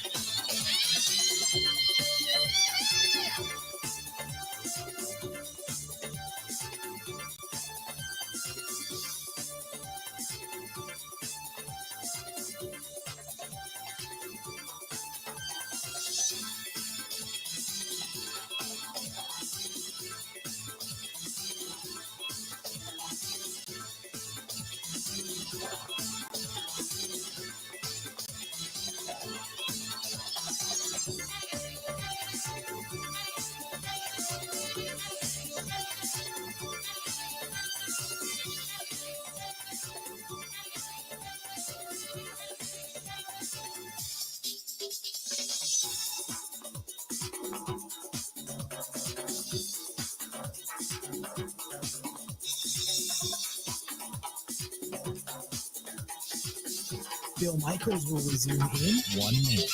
Bill Michaels will resume in 1 minute.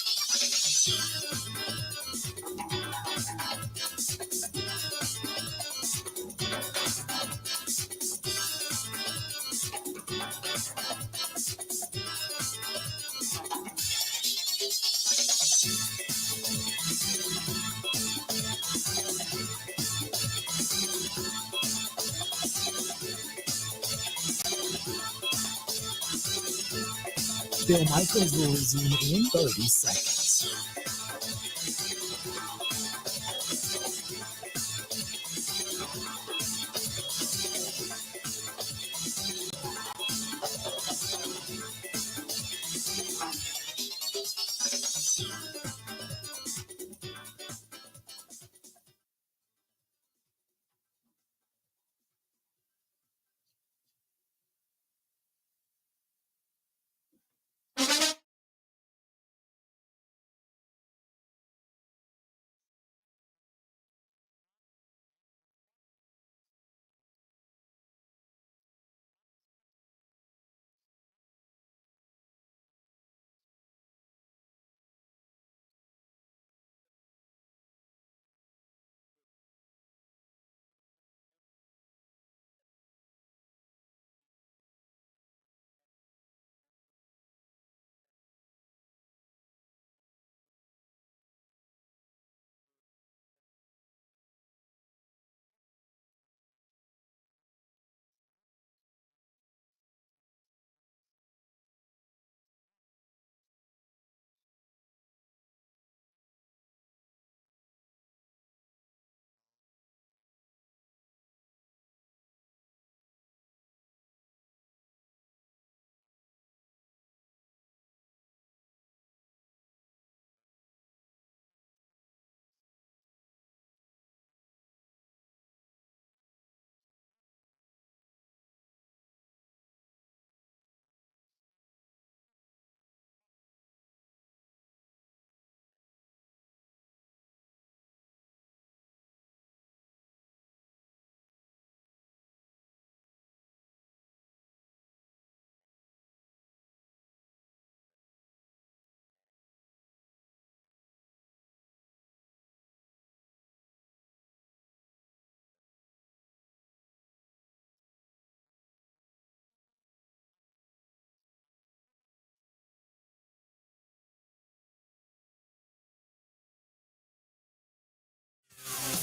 Bill Michaels will resume in 30 seconds.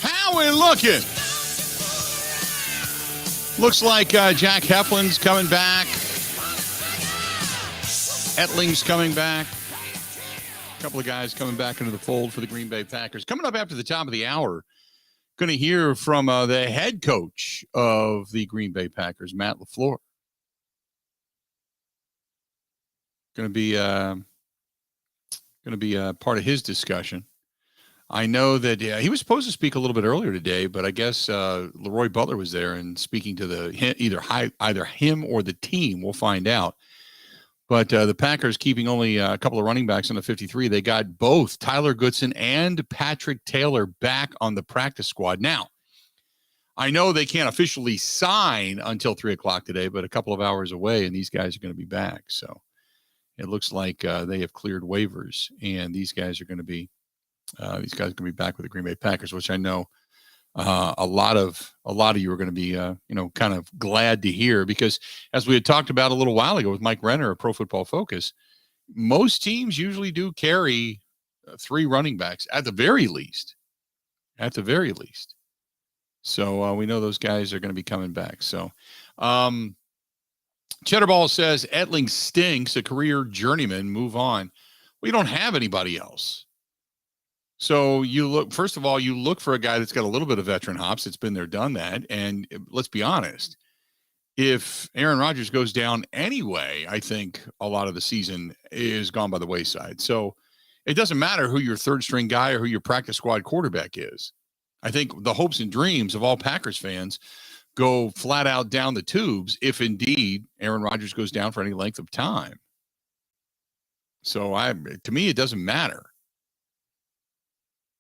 How we looking? Looks like Jack Heflin's coming back. Ettling's coming back. A couple of guys coming back into the fold for the Green Bay Packers. Coming up after the top of the hour, going to hear from the head coach of the Green Bay Packers, Matt LaFleur. Going to be part of his discussion. I know that he was supposed to speak a little bit earlier today, but I guess Leroy Butler was there and speaking to either him or the team. We'll find out. But the Packers keeping only a couple of running backs on the 53. They got both Tyler Goodson and Patrick Taylor back on the practice squad. Now, I know they can't officially sign until 3 o'clock today, but a couple of hours away, and these guys are going to be back. So it looks like they have cleared waivers, and these guys are going to be back with the Green Bay Packers, which I know a lot of you are going to be kind of glad to hear, because as we had talked about a little while ago with Mike Renner of Pro Football Focus, most teams usually do carry 3 running backs at the very least. So we know those guys are going to be coming back. So Cheddar Ball says Ettling stinks, a career journeyman. Move on. We don't have anybody else. So you look for a guy that's got a little bit of veteran hops. It's been there, done that. And let's be honest, if Aaron Rodgers goes down anyway, I think a lot of the season is gone by the wayside. So it doesn't matter who your third string guy or who your practice squad quarterback is. I think the hopes and dreams of all Packers fans go flat out down the tubes if indeed Aaron Rodgers goes down for any length of time. So to me, it doesn't matter.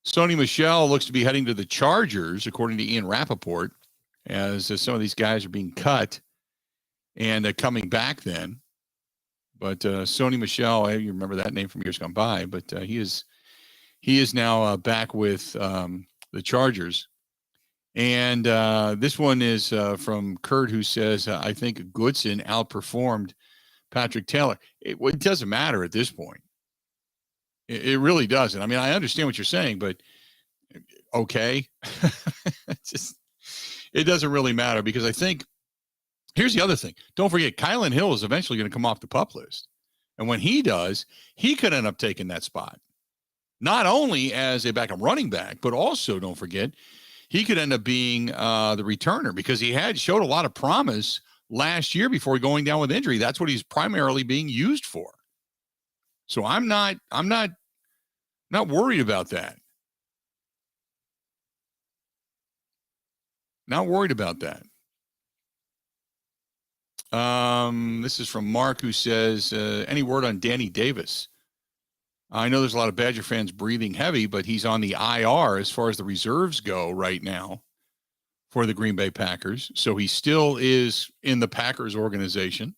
Sony Michel looks to be heading to the Chargers, according to Ian Rappaport, as some of these guys are being cut and coming back then. But Sony Michel, you remember that name from years gone by, but he is now back with the Chargers. And this one is from Kurt, who says, I think Goodson outperformed Patrick Taylor. It doesn't matter at this point. It really doesn't. I mean, I understand what you're saying, but okay. It doesn't really matter, because I think here's the other thing. Don't forget, Kylan Hill is eventually going to come off the PUP list. And when he does, he could end up taking that spot. Not only as a backup running back, but also, don't forget, he could end up being the returner, because he had showed a lot of promise last year before going down with injury. That's what he's primarily being used for. So I'm not worried about that. Not worried about that. This is from Mark, who says, any word on Danny Davis? I know there's a lot of Badger fans breathing heavy, but he's on the IR as far as the reserves go right now for the Green Bay Packers. So he still is in the Packers organization.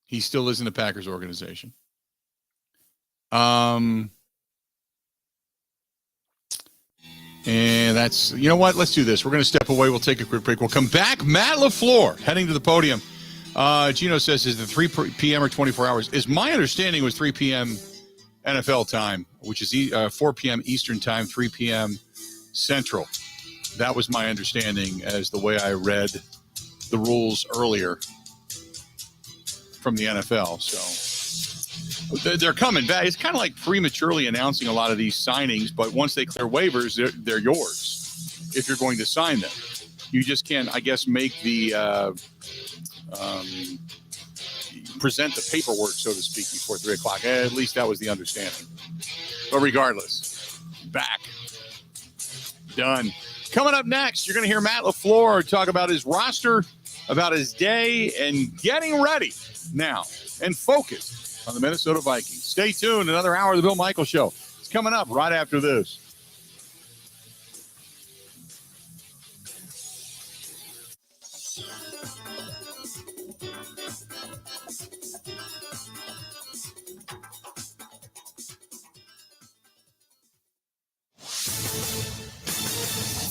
He still is in the Packers organization. And that's, you know what? Let's do this. We're going to step away. We'll take a quick break. We'll come back. Matt LaFleur heading to the podium. Gino says, is the 3 p.m. or 24 hours? Is my understanding was 3 p.m. NFL time, which is 4 p.m. Eastern time, 3 p.m. Central. That was my understanding as the way I read the rules earlier from the NFL. So they're coming back. It's kind of like prematurely announcing a lot of these signings, but once they clear waivers, they're yours if you're going to sign them. You just can't, I guess, make the present the paperwork, so to speak, before 3 o'clock. At least that was the understanding. But regardless, back. Done. Coming up next, you're going to hear Matt LaFleur talk about his roster, about his day, and getting ready now and focus on the Minnesota Vikings. Stay tuned. Another hour of the Bill Michaels Show. It's coming up right after this.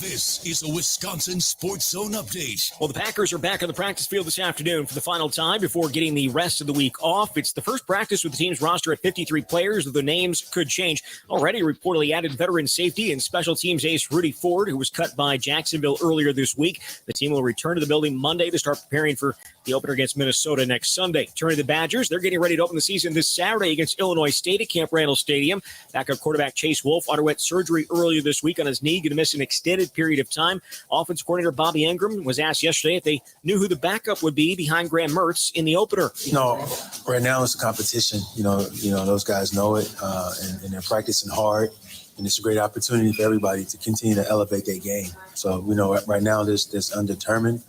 This is a Wisconsin Sports Zone update. Well, the Packers are back on the practice field this afternoon for the final time before getting the rest of the week off. It's the first practice with the team's roster at 53 players, though the names could change. Already reportedly added veteran safety and special teams ace Rudy Ford, who was cut by Jacksonville earlier this week. The team will return to the building Monday to start preparing for the opener against Minnesota next Sunday. Turning to the Badgers, they're getting ready to open the season this Saturday against Illinois State at Camp Randall Stadium. Backup quarterback Chase Wolf underwent surgery earlier this week on his knee, going to miss an extended period of time. Offensive coordinator Bobby Engram was asked yesterday if they knew who the backup would be behind Graham Mertz in the opener. No, right now it's a competition. You know, those guys know it, and they're practicing hard. And it's a great opportunity for everybody to continue to elevate their game. So, right now there's undetermined.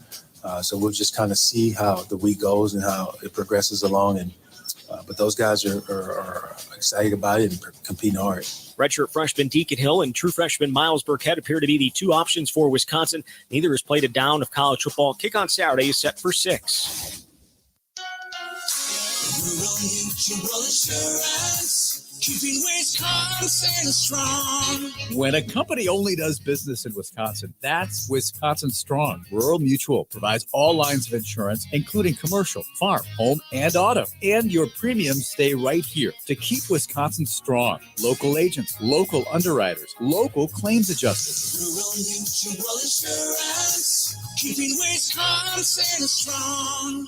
So we'll just kind of see how the week goes and how it progresses along. And but those guys are excited about it and competing hard. Redshirt freshman Deacon Hill and true freshman Miles Burkett appear to be the two options for Wisconsin. Neither has played a down of college football. Kick on Saturday is set for 6. Rural Mutual Insurance, keeping Wisconsin strong. When a company only does business in Wisconsin, that's Wisconsin Strong. Rural Mutual provides all lines of insurance, including commercial, farm, home, and auto. And your premiums stay right here to keep Wisconsin strong. Local agents, local underwriters, local claims adjusters. Rural Mutual Insurance, keeping Wisconsin strong.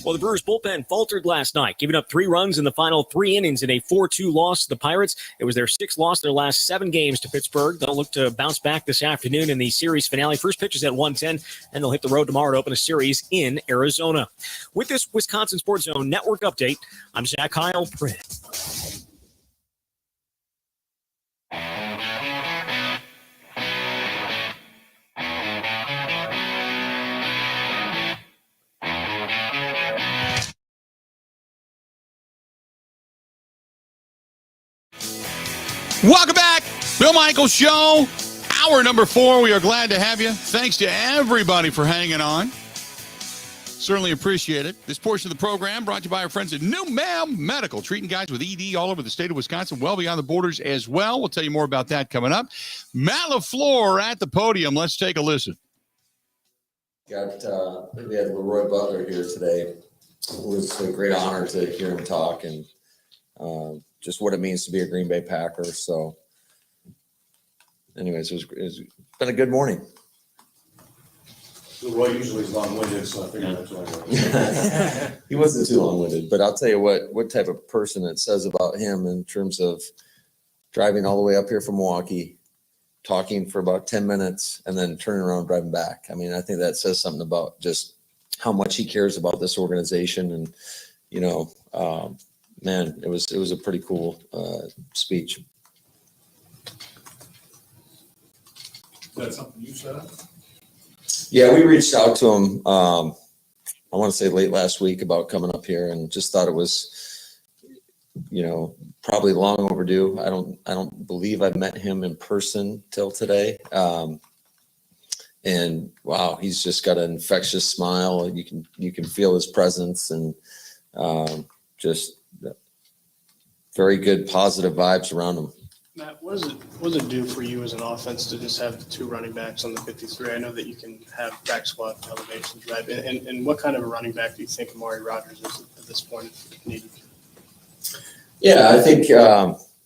Well, the Brewers bullpen faltered last night, giving up 3 runs in the final 3 innings in a 4-2 loss to the Pirates. It was their 6th loss in their last 7 games to Pittsburgh. They'll look to bounce back this afternoon in the series finale. First pitch is at 1:10, and they'll hit the road tomorrow to open a series in Arizona. With this Wisconsin Sports Zone Network update, I'm Zach Heilprin. Welcome back. Bill Michaels Show, hour number 4. We are glad to have you. Thanks to everybody for hanging on. Certainly appreciate it. This portion of the program brought to you by our friends at New Mam Medical, treating guys with ED all over the state of Wisconsin, well beyond the borders as well. We'll tell you more about that coming up. Matt LaFleur at the podium. Let's take a listen. We had Leroy Butler here today. It was a great honor to hear him talk and just what it means to be a Green Bay Packer. So anyways, it's been a good morning. Roy usually is long-winded, so I figured that's why. He wasn't too long-winded, but I'll tell you what type of person it says about him in terms of driving all the way up here from Milwaukee, talking for about 10 minutes, and then turning around and driving back. I mean, I think that says something about just how much he cares about this organization. And, you know, man, it was a pretty cool speech. Is that something you set up? Yeah, we reached out to him, I want to say late last week about coming up here, and just thought it was, you know, probably long overdue. I don't believe I've met him in person till today. And wow, he's just got an infectious smile. You can feel his presence, and just very good positive vibes around him. Matt, what does it do for you as an offense to just have the two running backs on the 53? I know that you can have back squat elevations, right? And what kind of a running back do you think Amari Rodgers is at this point if needed? Yeah, I think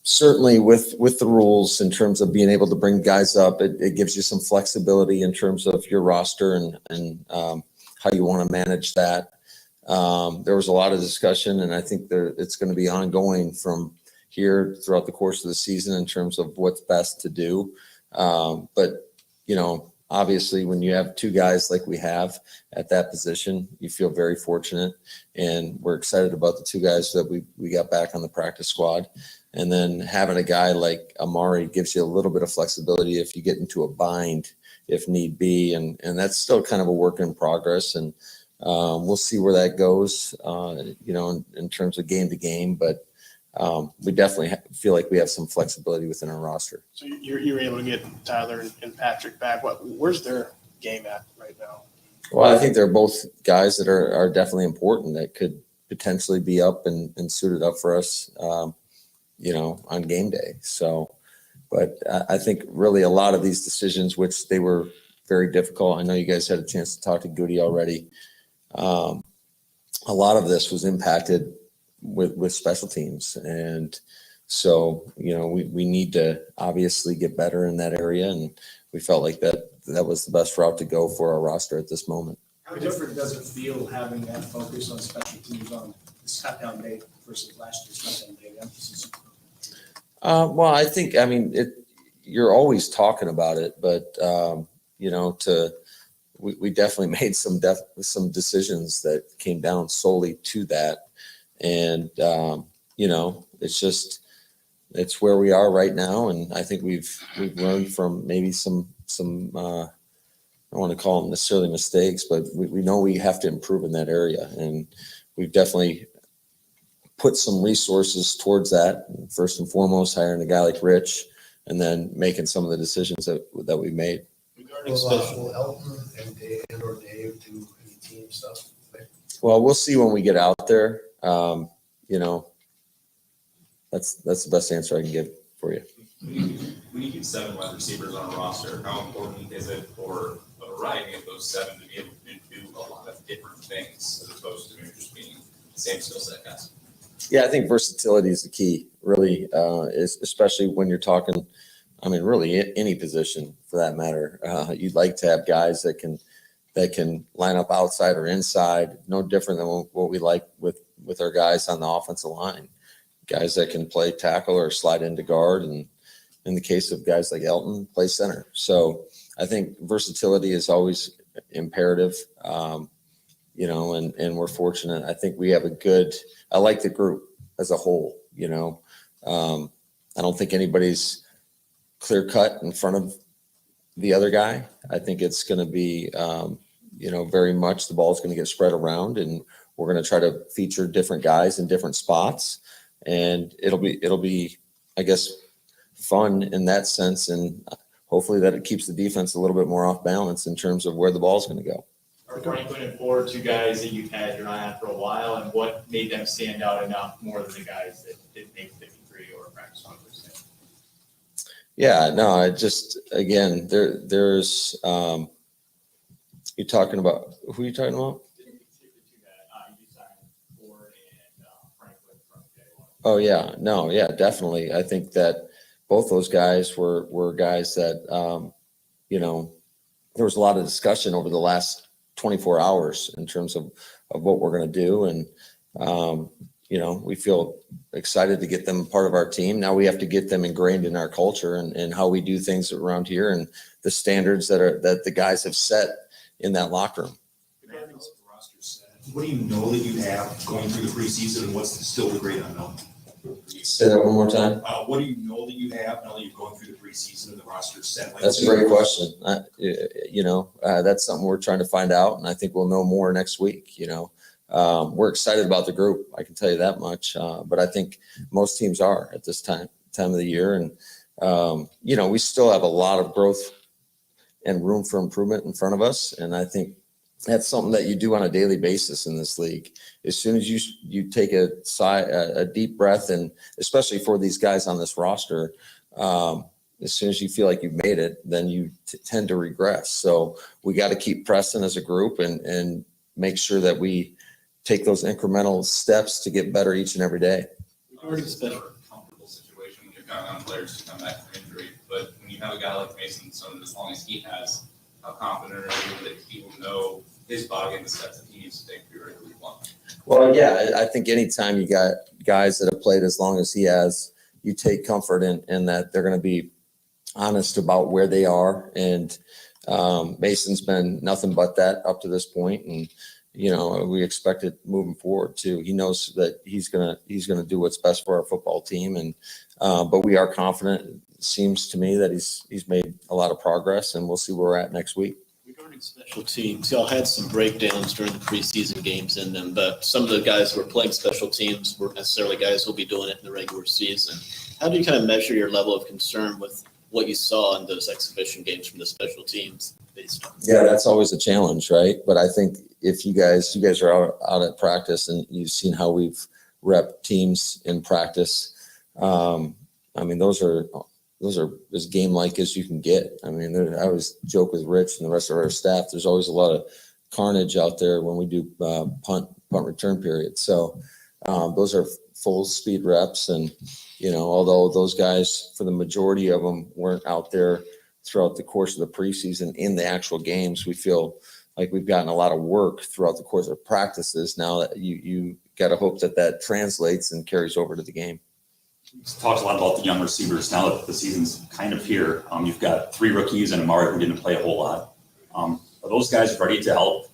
certainly with the rules in terms of being able to bring guys up, it gives you some flexibility in terms of your roster and how you want to manage that. There was a lot of discussion, and I think it's going to be ongoing from here throughout the course of the season in terms of what's best to do. But, you know, obviously when you have two guys like we have at that position, you feel very fortunate, and we're excited about the two guys that we got back on the practice squad. And then having a guy like Amari gives you a little bit of flexibility if you get into a bind, if need be. And that's still kind of a work in progress. And we'll see where that goes, you know, in terms of game to game. But we definitely feel like we have some flexibility within our roster. So you're able to get Tyler and Patrick back. Where's their game at right now? Well, I think they're both guys that are definitely important that could potentially be up and suited up for us, you know, on game day. So, but I think really a lot of these decisions, which they were very difficult. I know you guys had a chance to talk to Gutey already. A lot of this was impacted with special teams. And so, you know, we need to obviously get better in that area. And we felt like that was the best route to go for our roster at this moment. How different does it feel having that focus on special teams on this cut-down day versus last year's cut-down day emphasis? Well, I think, I mean, you're always talking about it, but, you know, we definitely made some decisions that came down solely to that. And, you know, it's where we are right now. And I think we've learned from maybe some I don't want to call them necessarily mistakes, but we know we have to improve in that area. And we've definitely put some resources towards that. First and foremost, hiring a guy like Rich, and then making some of the decisions that we made. Will Elton and Dave do any team stuff? Well, we'll see when we get out there. You know, that's the best answer I can give for you. When you keep 7 wide receivers on a roster, how important is it for a variety of those 7 to be able to do a lot of different things as opposed to just being the same skill set guys? Yeah, I think versatility is the key, really, especially when you're talking, I mean, really any position for that matter. You'd like to have guys that can line up outside or inside, no different than what we like with our guys on the offensive line. Guys that can play tackle or slide into guard, and in the case of guys like Elton, play center. So I think versatility is always imperative, you know, and we're fortunate. I think we have I like the group as a whole, you know. I don't think anybody's clear cut in front of the other guy. I think it's going to be, you know, very much the ball's going to get spread around, and we're going to try to feature different guys in different spots. And it'll be, I guess, fun in that sense. And hopefully that it keeps the defense a little bit more off balance in terms of where the ball's going to go. Are Franklin and Ford two guys that you've had your eye on for a while, and what made them stand out enough more than the guys that didn't make 53 or practice squad? Yeah, no, I just, again, there's, you're talking about, who are you talking about? Oh, yeah, no, yeah, definitely. I think that both those guys were guys that, you know, there was a lot of discussion over the last 24 hours in terms of what we're going to do. And, you know, we feel excited to get them part of our team. Now we have to get them ingrained in our culture and how we do things around here and the standards that the guys have set in that locker room. What do you know that you have going through the preseason, and what's still the great unknown? Say that one more time. What do you know that you have now that you're going through the preseason and the roster set? That's a great question. You know, that's something we're trying to find out, and I think we'll know more next week. You know, we're excited about the group. I can tell you that much. But I think most teams are at this time of the year, and you know, we still have a lot of growth and room for improvement in front of us, and I think that's something that you do on a daily basis in this league. As soon as you take a deep breath, and especially for these guys on this roster, as soon as you feel like you've made it, then you tend to regress. So we got to keep pressing as a group and make sure that we take those incremental steps to get better each and every day. Regarding special comfortable situation when you're counting on players to come back from injury, but when you have a guy like Mason, someone as long as he has, how confident are you that he will know his body and the steps that he needs to take for your week one? Well, yeah, I think anytime you got guys that have played as long as he has, you take comfort in that they're going to be honest about where they are. And Mason's been nothing but that up to this point. And, you know, we expect it moving forward too. He knows that he's going to do what's best for our football team. And, but we are confident. It seems to me that he's made a lot of progress, and we'll see where we're at next week. Regarding special teams, y'all had some breakdowns during the preseason games in them, but some of the guys who were playing special teams weren't necessarily guys who will be doing it in the regular season. How do you kind of measure your level of concern with what you saw in those exhibition games from the special teams based on? Yeah, that's always a challenge, right? But I think if you guys are out at practice and you've seen how we've repped teams in practice, I mean, those are as game-like as you can get. I mean, I always joke with Rich and the rest of our staff, there's always a lot of carnage out there when we do punt return periods. So those are full speed reps. And, you know, although those guys, for the majority of them, weren't out there throughout the course of the preseason in the actual games, we feel like we've gotten a lot of work throughout the course of practices. Now that you got to hope that translates and carries over to the game. Talks a lot about the young receivers now that the season's kind of here. You've got 3 rookies and Amari who didn't play a whole lot. Are those guys ready to help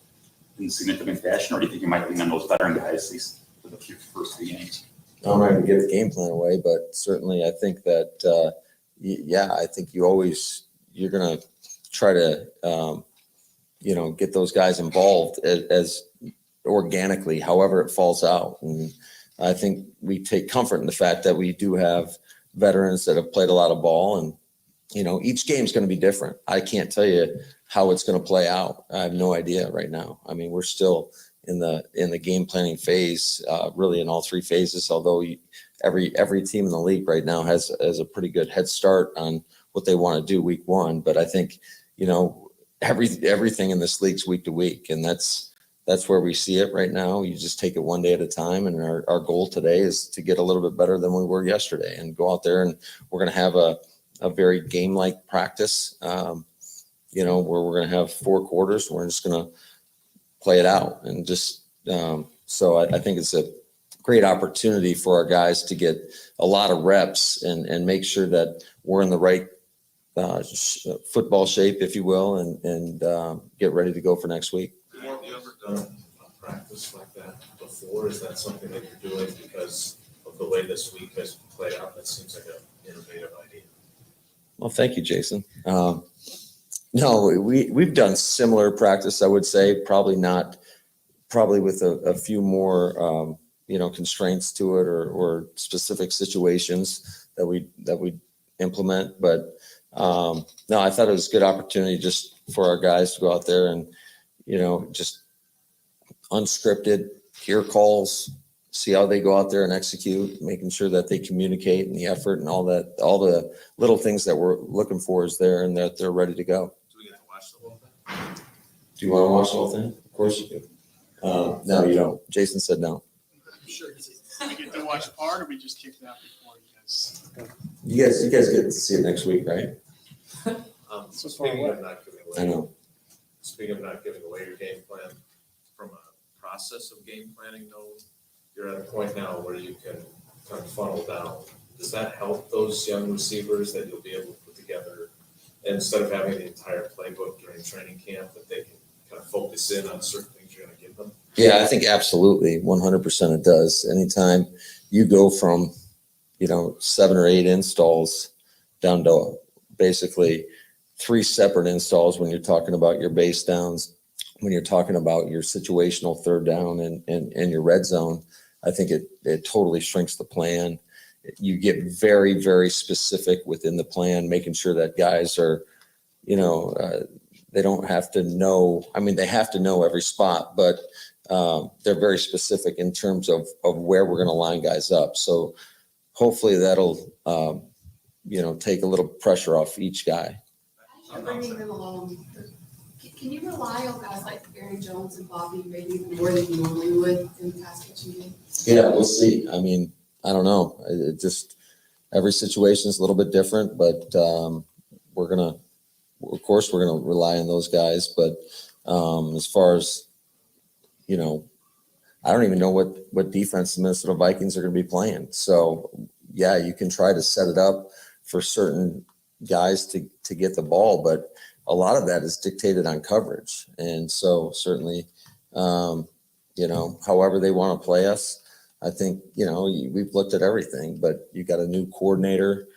in significant fashion, or do you think you might lean on those veteran guys at least for the first 3 games? I'm not going to give the game plan away, but certainly I think that, I think you're going to try to, you know, get those guys involved as organically, however it falls out. And I think we take comfort in the fact that we do have veterans that have played a lot of ball, and, you know, each game is going to be different. I can't tell you how it's going to play out. I have no idea right now. I mean, we're still in the game planning phase, really in all 3 phases, although every team in the league right now has a pretty good head start on what they want to do week 1. But I think, you know, everything in this league's week to week, and that's where we see it right now. You just take it one day at a time. And our goal today is to get a little bit better than we were yesterday and go out there, and we're going to have a very game-like practice, you know, where we're going to have 4 quarters. And we're just going to play it out. And just so I think it's a great opportunity for our guys to get a lot of reps and make sure that we're in the right football shape, if you will, and get ready to go for next week. Have you ever done a practice like that before? Is that something that you're doing because of the way this week has played out? That seems like an innovative idea. Well, thank you, Jason. No, we've done similar practice, I would say, probably with a few more, you know, constraints to it or specific situations that we implement. But no, I thought it was a good opportunity just for our guys to go out there and, just unscripted, hear calls, see how they go out there and execute, making sure that they communicate and the effort and all the little things that we're looking for is there and that they're ready to go. Do we get to watch the whole thing? Do you want to watch the whole thing? Of course you do. No, you don't. Jason said no. I'm sure. We get to watch part, or we just kicked it out before you guys? You guys get to see it next week, right? Speaking of not giving I away, know. speaking of not giving away your game plan, from a process of game planning, though, you're at a point now where you can kind of funnel down. Does that help those young receivers that you'll be able to put together instead of having the entire playbook during training camp, that they can kind of focus in on certain things you're going to give them? Yeah, I think absolutely 100% it does. Anytime you go from, 7 or 8 installs down to basically 3 separate installs when you're talking about your base downs, when you're talking about your situational third down and your red zone, I think it totally shrinks the plan. You get very, very specific within the plan, making sure that guys are, they don't have to know. I mean, they have to know every spot, but they're very specific in terms of where we're going to line guys up. So hopefully that'll, take a little pressure off each guy. Bringing them along. Can you rely on guys like Aaron Jones and Bobby maybe even more than you normally would in the pass catching game? Yeah, we'll see. I mean, I don't know. It just every situation is a little bit different, but we're gonna rely on those guys. But as far as I don't even know what defense the Minnesota Vikings are going to be playing. So yeah, you can try to set it up for certain guys to get the ball, but a lot of that is dictated on coverage. And so certainly, however they want to play us, I think, we've looked at everything, but you got a new coordinator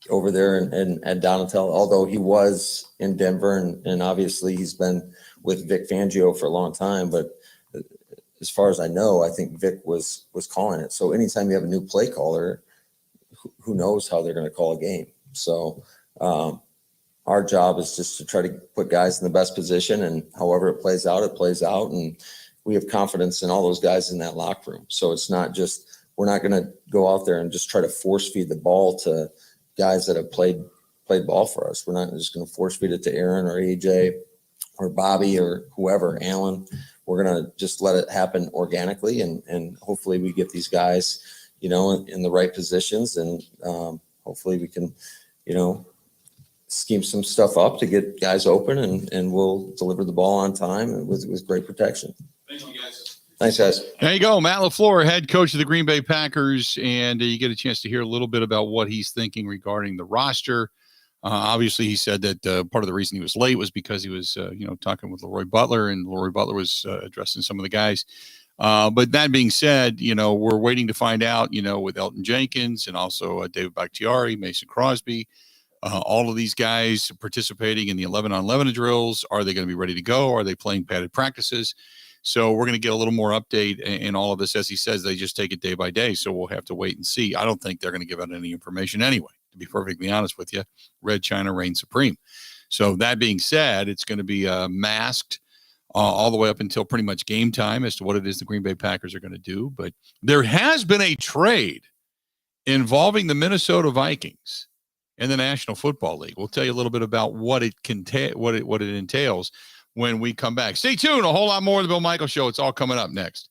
over there and at Donatel, although he was in Denver and obviously he's been with Vic Fangio for a long time. But as far as I know, I think Vic was calling it. So anytime you have a new play caller, who knows how they're going to call a game. So our job is just to try to put guys in the best position, and however it plays out, and we have confidence in all those guys in that locker room. So it's not just, we're not going to go out there and just try to force feed the ball to guys that have played ball for us. We're not just going to force feed it to Aaron or AJ or Bobby or whoever, Alan. We're going to just let it happen organically, and hopefully we get these guys, in the right positions, and hopefully we can, scheme some stuff up to get guys open, and we'll deliver the ball on time and with great protection. Thank you, guys. Thanks, guys. There you go. Matt LeFluer, head coach of the Green Bay Packers, and you get a chance to hear a little bit about what he's thinking regarding the roster. Obviously, he said that part of the reason he was late was because he was, talking with Leroy Butler, and Leroy Butler was addressing some of the guys. But that being said, we're waiting to find out, with Elton Jenkins and also David Bakhtiari, Mason Crosby, all of these guys participating in the 11-on-11 drills. Are they going to be ready to go? Are they playing padded practices? So we're going to get a little more update in all of this. As he says, they just take it day by day. So we'll have to wait and see. I don't think they're going to give out any information anyway, to be perfectly honest with you. Red China reigns supreme. So that being said, it's going to be masked all the way up until pretty much game time as to what it is the Green Bay Packers are going to do. But there has been a trade involving the Minnesota Vikings in the National Football League. We'll tell you a little bit about what it entails when we come back. Stay tuned. A whole lot more of the Bill Michaels Show. It's all coming up next.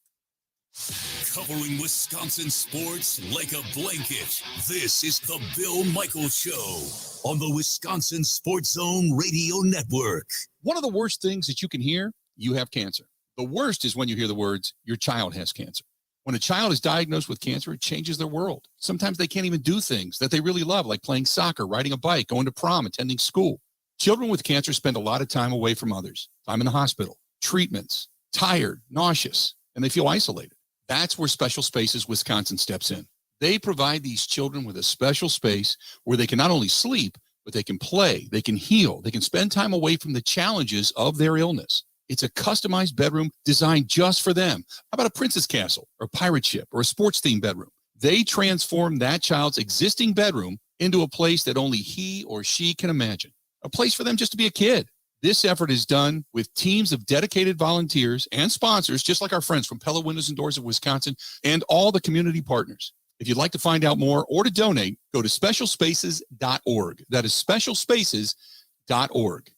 Covering Wisconsin sports like a blanket. This is the Bill Michaels Show on the Wisconsin Sports Zone Radio Network. One of the worst things that you can hear, you have cancer. The worst is when you hear the words, your child has cancer. When a child is diagnosed with cancer, it changes their world. Sometimes they can't even do things that they really love, like playing soccer, riding a bike, going to prom, attending school. Children with cancer spend a lot of time away from others. Time in the hospital, treatments, tired, nauseous, and they feel isolated. That's where Special Spaces Wisconsin steps in. They provide these children with a special space where they can not only sleep, but they can play, they can heal, they can spend time away from the challenges of their illness. It's a customized bedroom designed just for them. How about a princess castle or a pirate ship or a sports-themed bedroom? They transform that child's existing bedroom into a place that only he or she can imagine. A place for them just to be a kid. This effort is done with teams of dedicated volunteers and sponsors, just like our friends from Pella Windows and Doors of Wisconsin and all the community partners. If you'd like to find out more or to donate, go to specialspaces.org. That is specialspaces.org.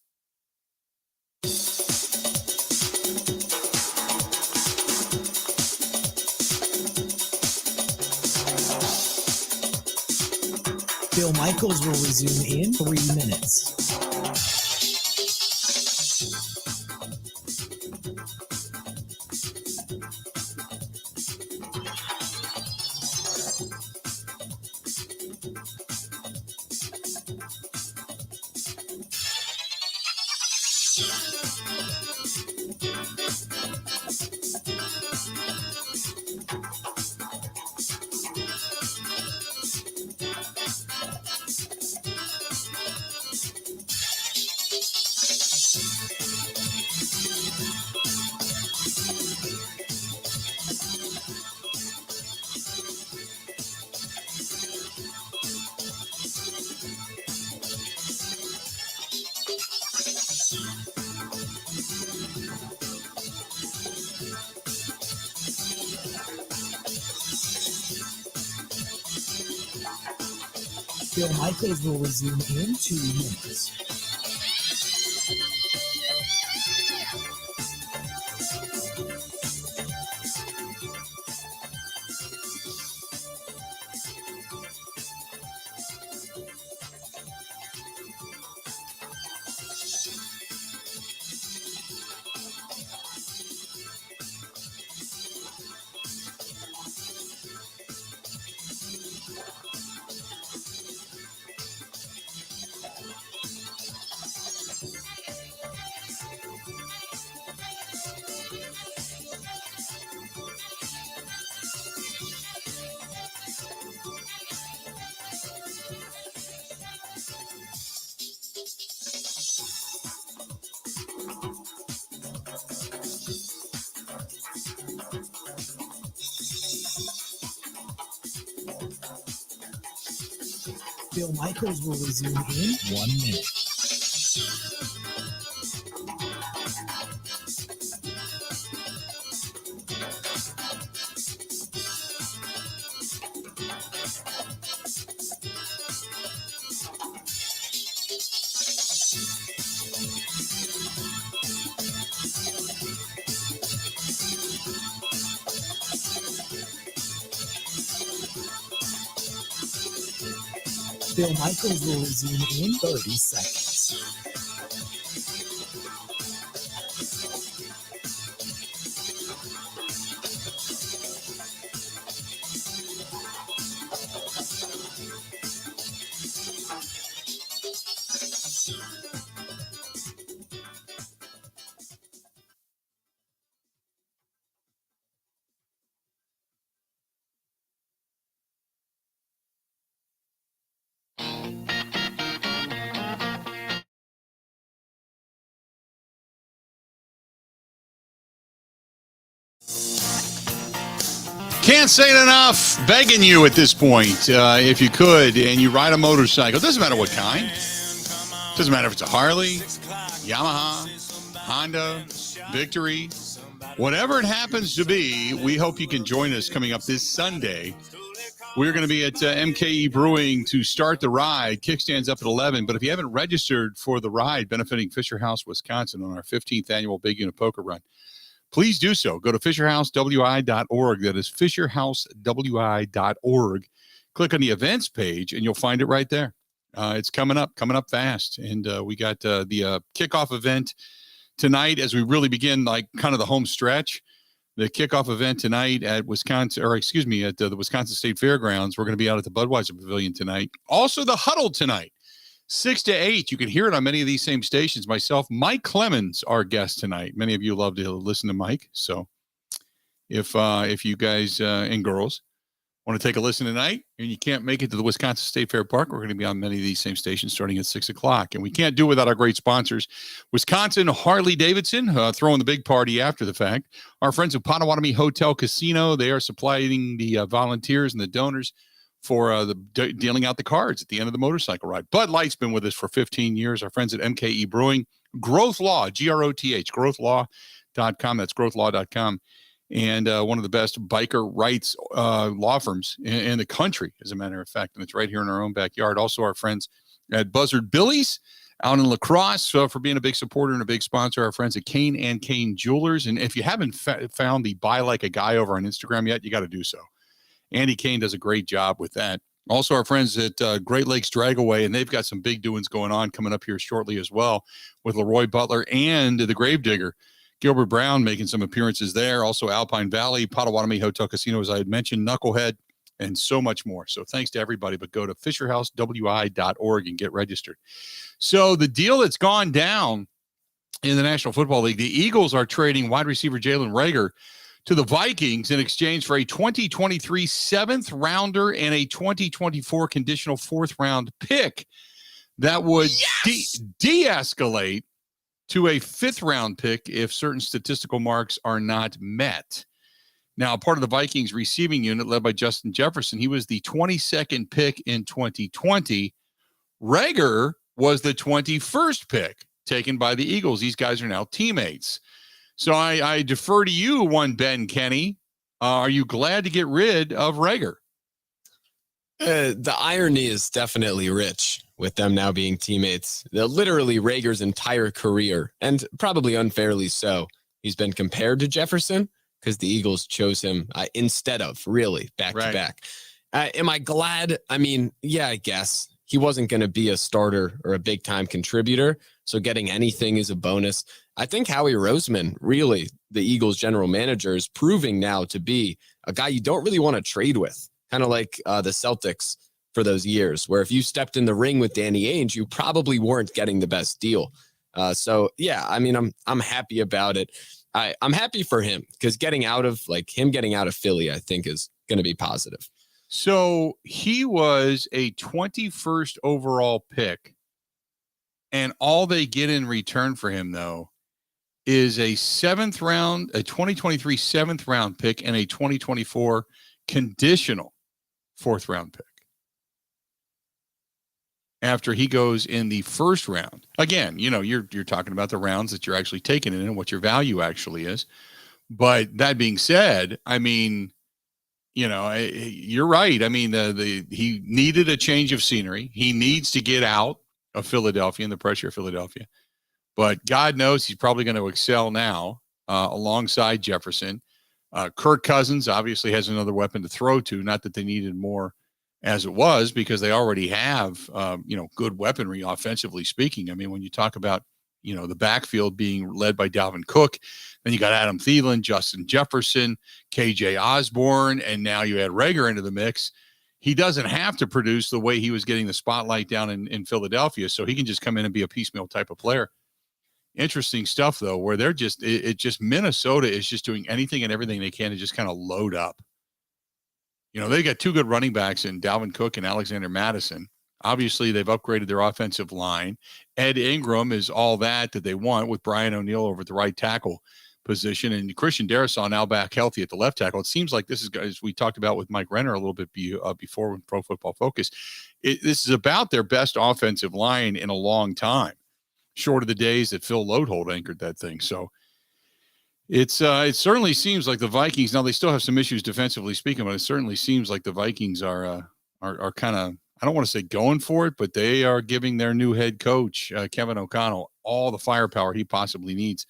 Bill Michaels will resume in 3 minutes. Bill Michaels will resume in 2 minutes. Bill Michaels will resume in 1 minute. Bill Michaels will resume in 30 seconds. Can't say it enough. Begging you at this point, if you could, and you ride a motorcycle, doesn't matter what kind. Doesn't matter if it's a Harley, Yamaha, Honda, Victory, whatever it happens to be. We hope you can join us coming up this Sunday. We're going to be at MKE Brewing to start the ride. Kickstand's up at 11, but if you haven't registered for the ride benefiting Fisher House, Wisconsin on our 15th annual Big Unit Poker Run, please do so. Go to FisherHouseWI.org. That is FisherHouseWI.org. Click on the events page, and you'll find it right there. It's coming up fast. And we got the kickoff event tonight as we really begin, like, kind of the home stretch. The kickoff event tonight at the Wisconsin State Fairgrounds. We're going to be out at the Budweiser Pavilion tonight. Also, the huddle tonight, 6 to 8. You can hear it on many of these same stations. Myself, Mike Clemens, our guest tonight. Many of you love to listen to Mike. So if you guys and girls want to take a listen tonight and you can't make it to the Wisconsin State Fair Park, we're going to be on many of these same stations starting at 6 o'clock. And we can't do it without our great sponsors. Wisconsin Harley-Davidson, throwing the big party after the fact. Our friends at Potawatomi Hotel Casino, they are supplying the volunteers and the donors for dealing out the cards at the end of the motorcycle ride. Bud Light's been with us for 15 years. Our friends at MKE Brewing, Growth Law, GROTH, growthlaw.com. That's growthlaw.com. And one of the best biker rights law firms in the country, as a matter of fact. And it's right here in our own backyard. Also, our friends at Buzzard Billy's out in La Crosse for being a big supporter and a big sponsor. Our friends at Kane and Kane Jewelers. And if you haven't found the Buy Like a Guy over on Instagram yet, you got to do so. Andy Kane does a great job with that. Also, our friends at Great Lakes Dragaway, and they've got some big doings going on coming up here shortly as well with Leroy Butler and the Gravedigger. Gilbert Brown making some appearances there. Also, Alpine Valley, Potawatomi Hotel Casino, as I had mentioned, Knucklehead, and so much more. So thanks to everybody, but go to fisherhousewi.org and get registered. So the deal that's gone down in the National Football League, the Eagles are trading wide receiver Jalen Reagor to the Vikings in exchange for a 2023 seventh rounder and a 2024 conditional fourth round pick that would de-escalate to a fifth round pick if certain statistical marks are not met. Now, part of the Vikings receiving unit led by Justin Jefferson, he was the 22nd pick in 2020. Reagor was the 21st pick taken by the Eagles. These guys are now teammates. So I defer to you, one Ben Kenny. Are you glad to get rid of Reagor? The irony is definitely rich with them now being teammates. Literally Reagor's entire career, and probably unfairly so, he's been compared to Jefferson because the Eagles chose him instead of, really, back to back. Am I glad? I mean, yeah, I guess. He wasn't going to be a starter or a big-time contributor, so getting anything is a bonus. I think Howie Roseman, really, the Eagles general manager, is proving now to be a guy you don't really want to trade with, kind of like the Celtics for those years, where if you stepped in the ring with Danny Ainge, you probably weren't getting the best deal. So, yeah, I mean, I'm happy about it. I'm happy for him because getting out of Philly, I think, is going to be positive. So he was a 21st overall pick, and all they get in return for him, though, is a 2023 seventh round pick and a 2024 conditional fourth round pick. After he goes in the first round. Again, you're talking about the rounds that you're actually taking in and what your value actually is. But that being said, I mean, you're right. I mean, he needed a change of scenery. He needs to get out of Philadelphia and the pressure of Philadelphia. But God knows he's probably going to excel now alongside Jefferson. Kirk Cousins obviously has another weapon to throw to. Not that they needed more as it was, because they already have, good weaponry offensively speaking. I mean, when you talk about, the backfield being led by Dalvin Cook, then you got Adam Thielen, Justin Jefferson, KJ Osborne, and now you add Reagor into the mix. He doesn't have to produce the way he was getting the spotlight down in Philadelphia, so he can just come in and be a piecemeal type of player. Interesting stuff, though, where they're just Minnesota is just doing anything and everything they can to just kind of load up. They got two good running backs in Dalvin Cook and Alexander Mattison. Obviously, they've upgraded their offensive line. Ed Engram is all that they want with Brian O'Neill over at the right tackle position. And Christian Darrisaw now back healthy at the left tackle. It seems like this is, as we talked about with Mike Renner a little bit before with Pro Football Focus, this is about their best offensive line in a long time, short of the days that Phil Lodeholt anchored that thing. So it certainly seems like the Vikings, now they still have some issues defensively speaking, but it certainly seems like the Vikings are kind of, I don't want to say going for it, but they are giving their new head coach, Kevin O'Connell, all the firepower he possibly needs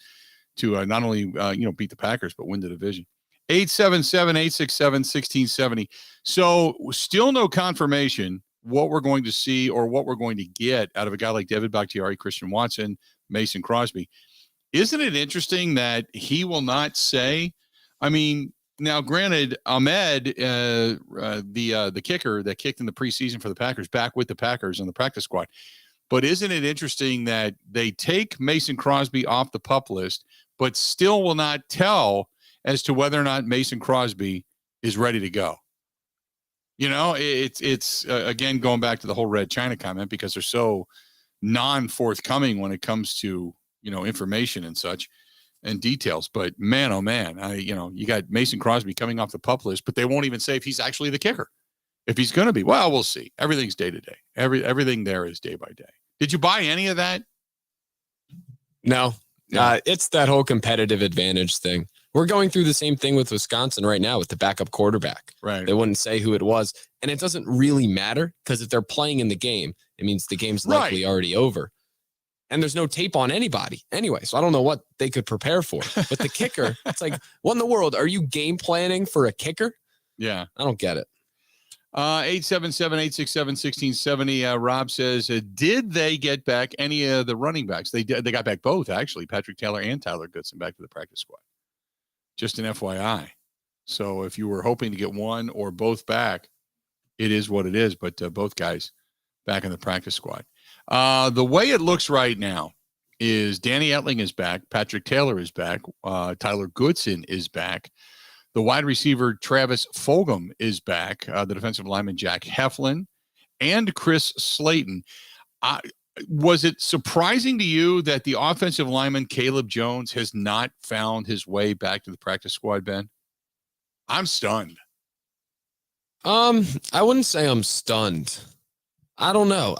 to not only, beat the Packers, but win the division. 877-867-1670. So still no confirmation what we're going to see or what we're going to get out of a guy like David Bakhtiari, Christian Watson, Mason Crosby. Isn't it interesting that he will not say, I mean, now, granted, Ahmed, the kicker that kicked in the preseason for the Packers, back with the Packers on the practice squad. But isn't it interesting that they take Mason Crosby off the PUP list, but still will not tell as to whether or not Mason Crosby is ready to go? It's again, going back to the whole Red China comment, because they're so non-forthcoming when it comes to, information and such. And details, but man, oh man, you got Mason Crosby coming off the PUP list, but they won't even say if he's actually the kicker. If he's going to be, well, we'll see. Everything's day to day. Everything there is day by day. Did you buy any of that? No. It's that whole competitive advantage thing. We're going through the same thing with Wisconsin right now with the backup quarterback. Right. They wouldn't say who it was. And it doesn't really matter because if they're playing in the game, it means the game's likely already over. And there's no tape on anybody anyway. So I don't know what they could prepare for. But the kicker, it's like, what in the world? Are you game planning for a kicker? Yeah. I don't get it. 877-867-1670. Rob says, did they get back any of the running backs? They did. They got back both, actually. Patrick Taylor and Tyler Goodson back to the practice squad. Just an FYI. So if you were hoping to get one or both back, it is what it is. But both guys back in the practice squad. The way it looks right now is Danny Etling is back. Patrick Taylor is back. Tyler Goodson is back. The wide receiver, Travis Fulgham, is back. The defensive lineman, Jack Heflin, and Chris Slayton. Was it surprising to you that the offensive lineman, Caleb Jones, has not found his way back to the practice squad, Ben? I'm stunned. I wouldn't say I'm stunned. I don't know.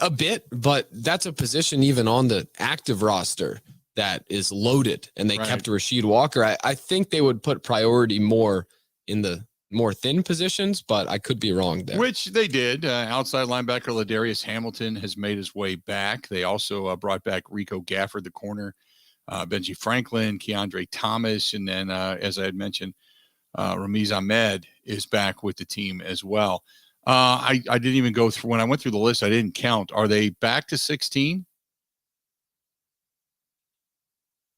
A bit, but that's a position even on the active roster that is loaded, and they kept Rasheed Walker. I think they would put priority more in the more thin positions, but I could be wrong there. Which they did. Outside linebacker Ladarius Hamilton has made his way back. They also brought back Rico Gafford, the corner, Benji Franklin, Keandre Thomas, and then, as I had mentioned, Ramiz Ahmed is back with the team as well. I didn't even go through, when I went through the list, I didn't count. Are they back to 16?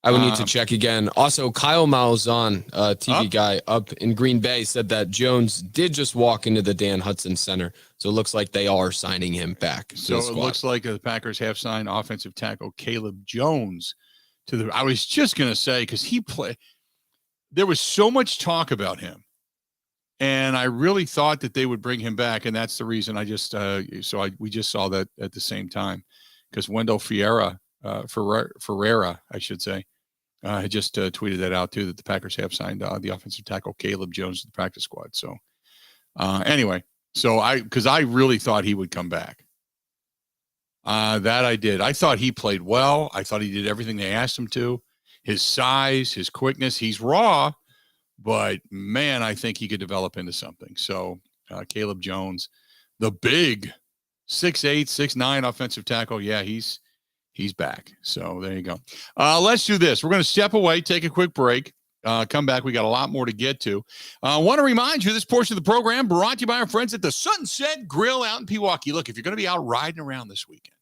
I would need to check again. Also, Kyle Malzahn, TV guy up in Green Bay, said that Jones did just walk into the Dan Hudson Center. So it looks like they are signing him back. So it looks like the Packers have signed offensive tackle Caleb Jones to the. I was just going to say, because there was so much talk about him. And I really thought that they would bring him back. And that's the reason we just saw that at the same time, because Wendell Ferreira, I should say, had just tweeted that out too, that the Packers have signed the offensive tackle Caleb Jones to the practice squad. So anyway, because I really thought he would come back. That I did. I thought he played well. I thought he did everything they asked him to. His size, his quickness, he's raw, but man, I think he could develop into something. So Caleb Jones, the big 6'8", 6'9" offensive tackle. Yeah, he's back. So there you go. Let's do this. We're going to step away, take a quick break, come back. We got a lot more to get to. I want to remind you, this portion of the program brought to you by our friends at the Sunset Grill out in Pewaukee. Look, if you're going to be out riding around this weekend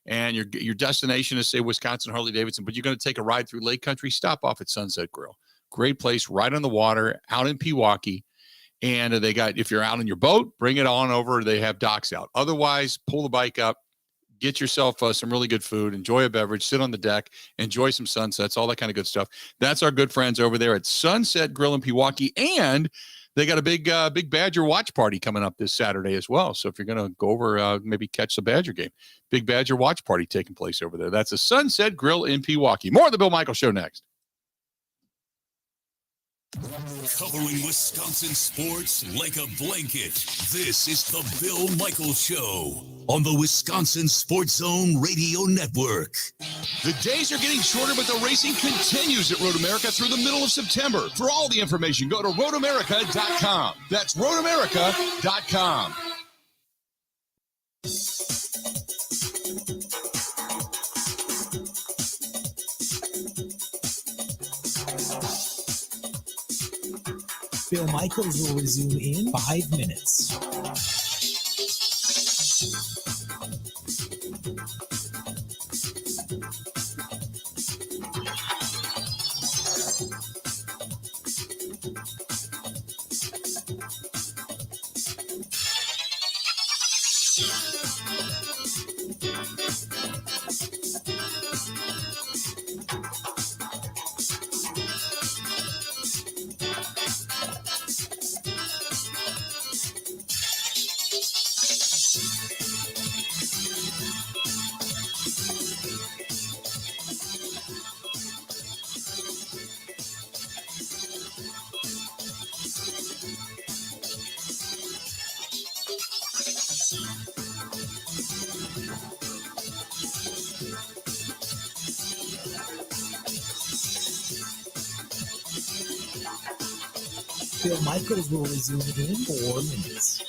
and your destination is, say, Wisconsin, Harley-Davidson, but you're going to take a ride through Lake Country, stop off at Sunset Grill. Great place right on the water out in Pewaukee. And they got, if you're out on your boat, bring it on over. They have docks out. Otherwise, pull the bike up. Get yourself some really good food, enjoy a beverage, sit on the deck, enjoy some sunsets, all that kind of good stuff. That's our good friends over there at Sunset Grill in Pewaukee. And they got a big Badger watch party coming up this Saturday as well. So if you're going to go over, maybe catch the Badger game, big Badger watch party taking place over there. That's a Sunset Grill in Pewaukee. More of the Bill Michaels Show next. Covering Wisconsin sports like a blanket. This is the Bill Michaels Show on the Wisconsin Sports Zone Radio Network. The days are getting shorter, but the racing continues at Road America through the middle of September. For all the information, go to roadamerica.com. That's roadamerica.com. Bill Michaels will resume in 5 minutes. Bill Michaels will resume in 4 minutes.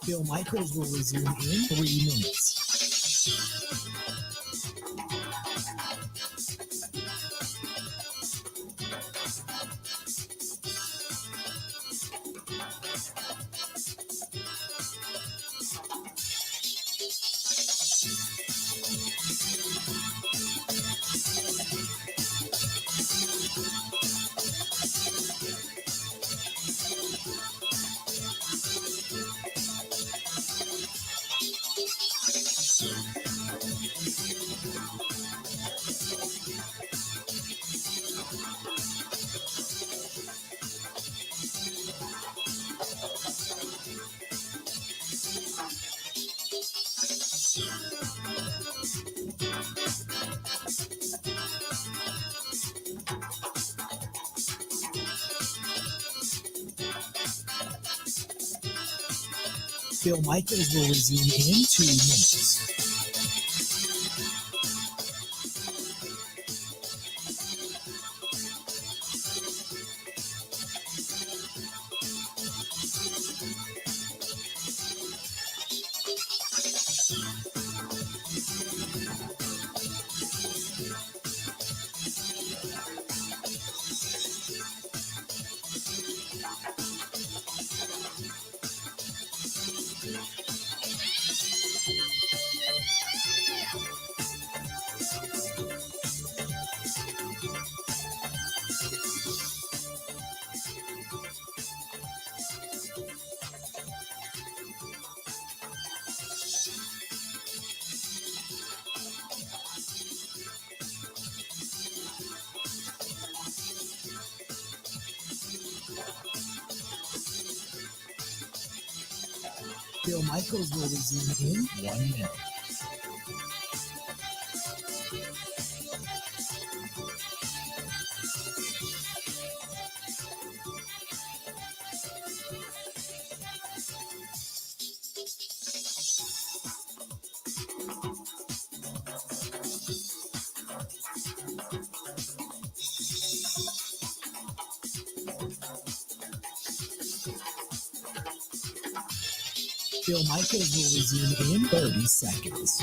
Bill Michaels will resume in 3 minutes. Bill Michaels will resume in 2 minutes. Bill Michaels will resume in 1 minute. Bill Michaels will resume in 30 seconds.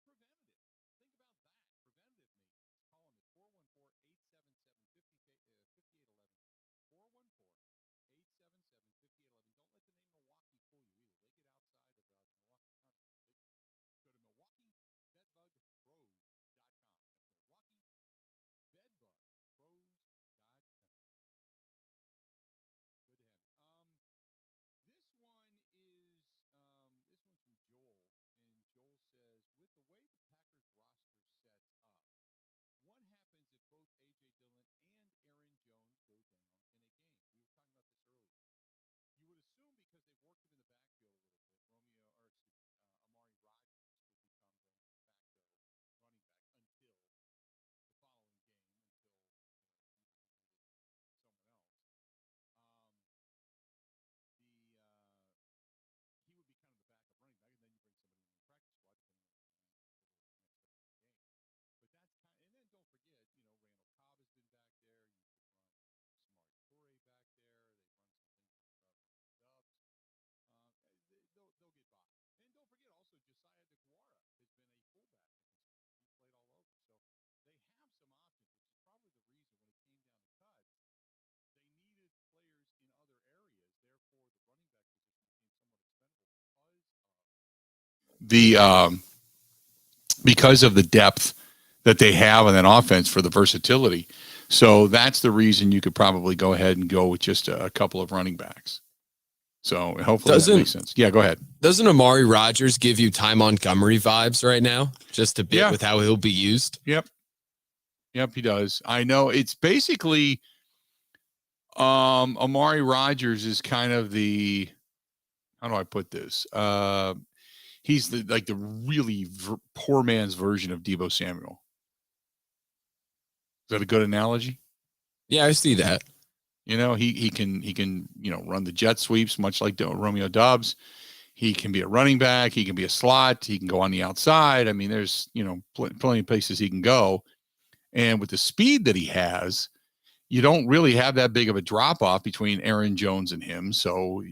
preventative. Think about that. Preventative maintenance. Call them at 414-877-5811. 414-877-5811. Don't let the name Milwaukee fool you either. They get outside of Milwaukee County. Go to MilwaukeeBedbugPros.com. That's MilwaukeeBedbugPros.com. Good to have you. This one is this one's from Joel, and Joel says, with the way the Packers roster sets up, what happens if both A.J. Dillon and Aaron Jones go down in a game? We were talking about this earlier. You would assume because they've worked him in the backfield a little bit, Amari Rodgers would become the de facto running back until the following game, until either he needed someone else. He would be kind of the backup running back, and then you bring somebody in the practice squad, depending on what's going on over the next couple of games. But that's kind of, and then don't forget, Randall Cobb has been back there. You could run Samori Toure back there. They run some things with Dubs. They'll get by. And don't forget also Josiah DeGuara has been a fullback in his career. He's played all over. So they have some options, which is probably the reason when it came down to cuts, they needed players in other areas. Therefore, the running back position became somewhat expendable because of the depth that they have on that offense for the versatility. So that's the reason you could probably go ahead and go with just a couple of running backs. So hopefully that makes sense. Yeah, go ahead. Doesn't Amari Rodgers give you Ty Montgomery vibes right now? Just a bit with how he'll be used? Yep, he does. I know it's basically Amari Rodgers is kind of the, how do I put this? He's the really poor man's version of Deebo Samuel. Is that a good analogy? Yeah, I see that. He can run the jet sweeps much like Romeo Doubs. He can be a running back. He can be a slot. He can go on the outside. I mean, there's plenty of places he can go. And with the speed that he has, you don't really have that big of a drop off between Aaron Jones and him. So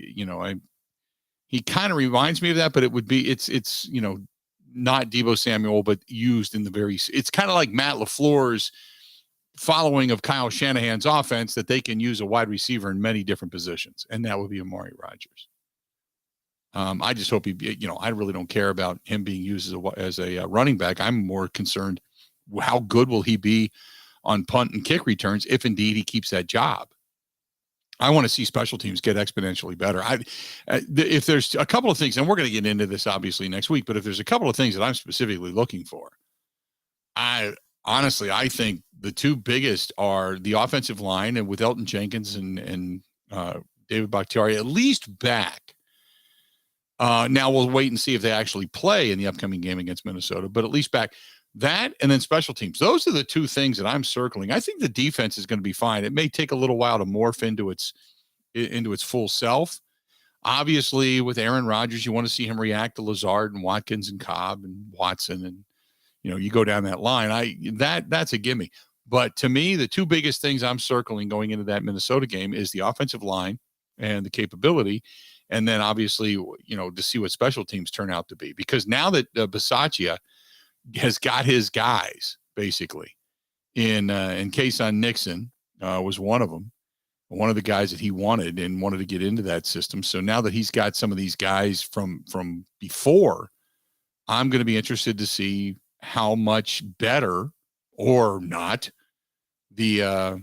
he kind of reminds me of that, but it's not Deebo Samuel, but used in it's kind of like Matt LaFleur's following of Kyle Shanahan's offense, that they can use a wide receiver in many different positions, and that would be Amari Rodgers. I just hope I really don't care about him being used as a running back. I'm more concerned, how good will he be on punt and kick returns if indeed he keeps that job. I want to see special teams get exponentially better. If there's a couple of things, and we're going to get into this obviously next week, but if there's a couple of things that I'm specifically looking for, I think the two biggest are the offensive line, and with Elton Jenkins and David Bakhtiari at least back. Now we'll wait and see if they actually play in the upcoming game against Minnesota, but at least back. That and then special teams. Those are the two things that I'm circling. I think the defense is going to be fine. It may take a little while to morph into its full self. Obviously, with Aaron Rodgers, you want to see him react to Lazard and Watkins and Cobb and Watson, and you go down that line. That's a gimme. But to me, the two biggest things I'm circling going into that Minnesota game is the offensive line and the capability, and then obviously to see what special teams turn out to be. Because now that Bisaccia has got his guys basically in Kason Nixon was one of them, one of the guys that he wanted and wanted to get into that system. So now that he's got some of these guys from before, I'm going to be interested to see how much better or not the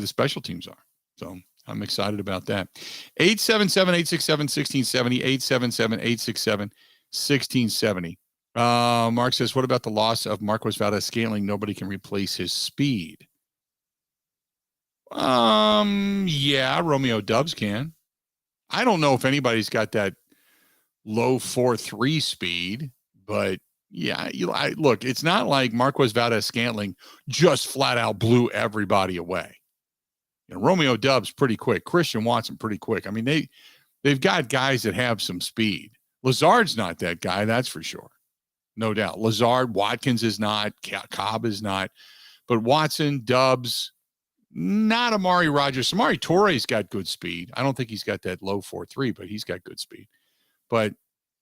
special teams are. So I'm excited about that. 877-867-1670, 877-867-1670. Mark says, what about the loss of Marquez Valdes-Scantling? Nobody can replace his speed. Yeah, Romeo Doubs can. I don't know if anybody's got that low 4.3 speed, but yeah, look, it's not like Marquez Valdes-Scantling just flat out blew everybody away. Romeo Doubs pretty quick. Christian Watson pretty quick. I mean, they've got guys that have some speed. Lazard's not that guy, that's for sure. No doubt. Lazard, Watkins is not, Cobb is not, but Watson, Doubs, not Amari Rodgers. Amari Torre's got good speed. I don't think he's got that low 4.3, but he's got good speed. But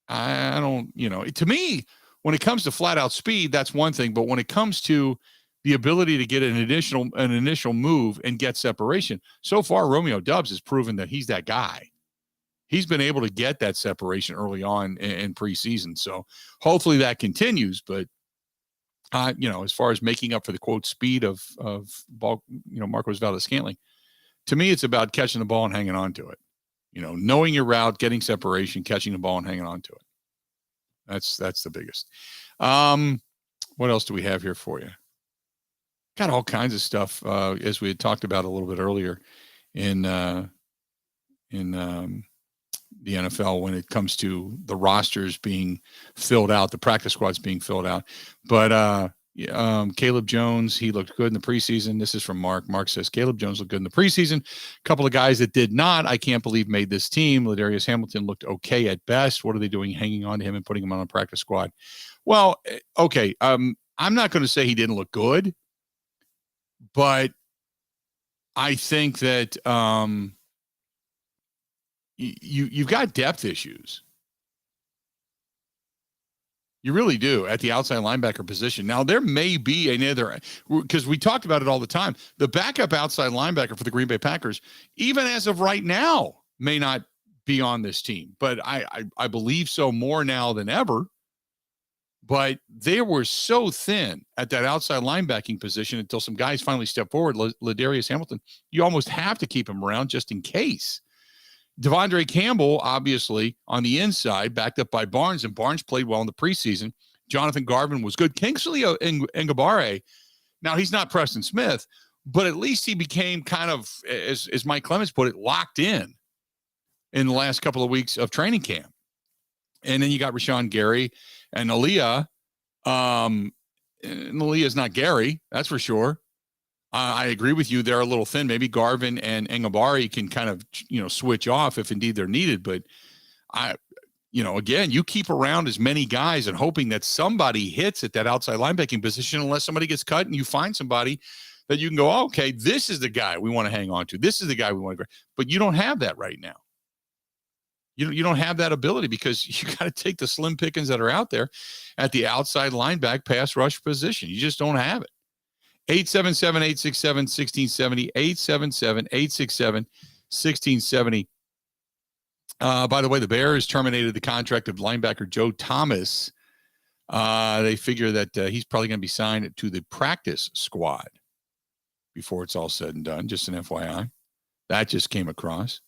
I don't, to me, when it comes to flat out speed, that's one thing. But when it comes to the ability to get an initial move and get separation, so far Romeo Doubs has proven that he's that guy. He's been able to get that separation early on in preseason. So hopefully that continues. But as far as making up for the quote speed of ball, Marcos Valdes-Scantling, to me, it's about catching the ball and hanging on to it. Knowing your route, getting separation, catching the ball and hanging on to it. That's the biggest. What else do we have here for you? Got all kinds of stuff, as we had talked about a little bit earlier in the NFL when it comes to the rosters being filled out, the practice squads being filled out. But Caleb Jones, he looked good in the preseason. This is from Mark. Mark says Caleb Jones looked good in the preseason. A couple of guys that did not, I can't believe made this team. Ladarius Hamilton looked okay at best. What are they doing hanging on to him and putting him on a practice squad? Well, okay. I'm not going to say he didn't look good, but I think that you've got depth issues. You really do at the outside linebacker position. Now, there may be another, because we talked about it all the time. The backup outside linebacker for the Green Bay Packers, even as of right now, may not be on this team. But I believe so more now than ever. But they were so thin at that outside linebacking position until some guys finally stepped forward. Ladarius Hamilton, you almost have to keep him around just in case. Devondre Campbell, obviously, on the inside, backed up by Barnes, and Barnes played well in the preseason. Jonathan Garvin was good. Kingsley Ngabare, now he's not Preston Smith, but at least he became kind of, as Mike Clemens put it, locked in the last couple of weeks of training camp. And then you got Rashawn Gary and Aaliyah. Aaliyah's not Gary, that's for sure. I agree with you. They're a little thin. Maybe Garvin and Ngabari can kind of, switch off if indeed they're needed. But again, you keep around as many guys and hoping that somebody hits at that outside linebacking position, unless somebody gets cut and you find somebody that you can go, oh, okay, this is the guy we want to hang on to. This is the guy we want to, but you don't have that right now. You don't have that ability because you got to take the slim pickings that are out there at the outside linebacker pass rush position. You just don't have it. 877-867-1670, 877-867-1670. By the way, the Bears terminated the contract of linebacker Joe Thomas. They figure that he's probably going to be signed to the practice squad before it's all said and done. Just an FYI. That just came across.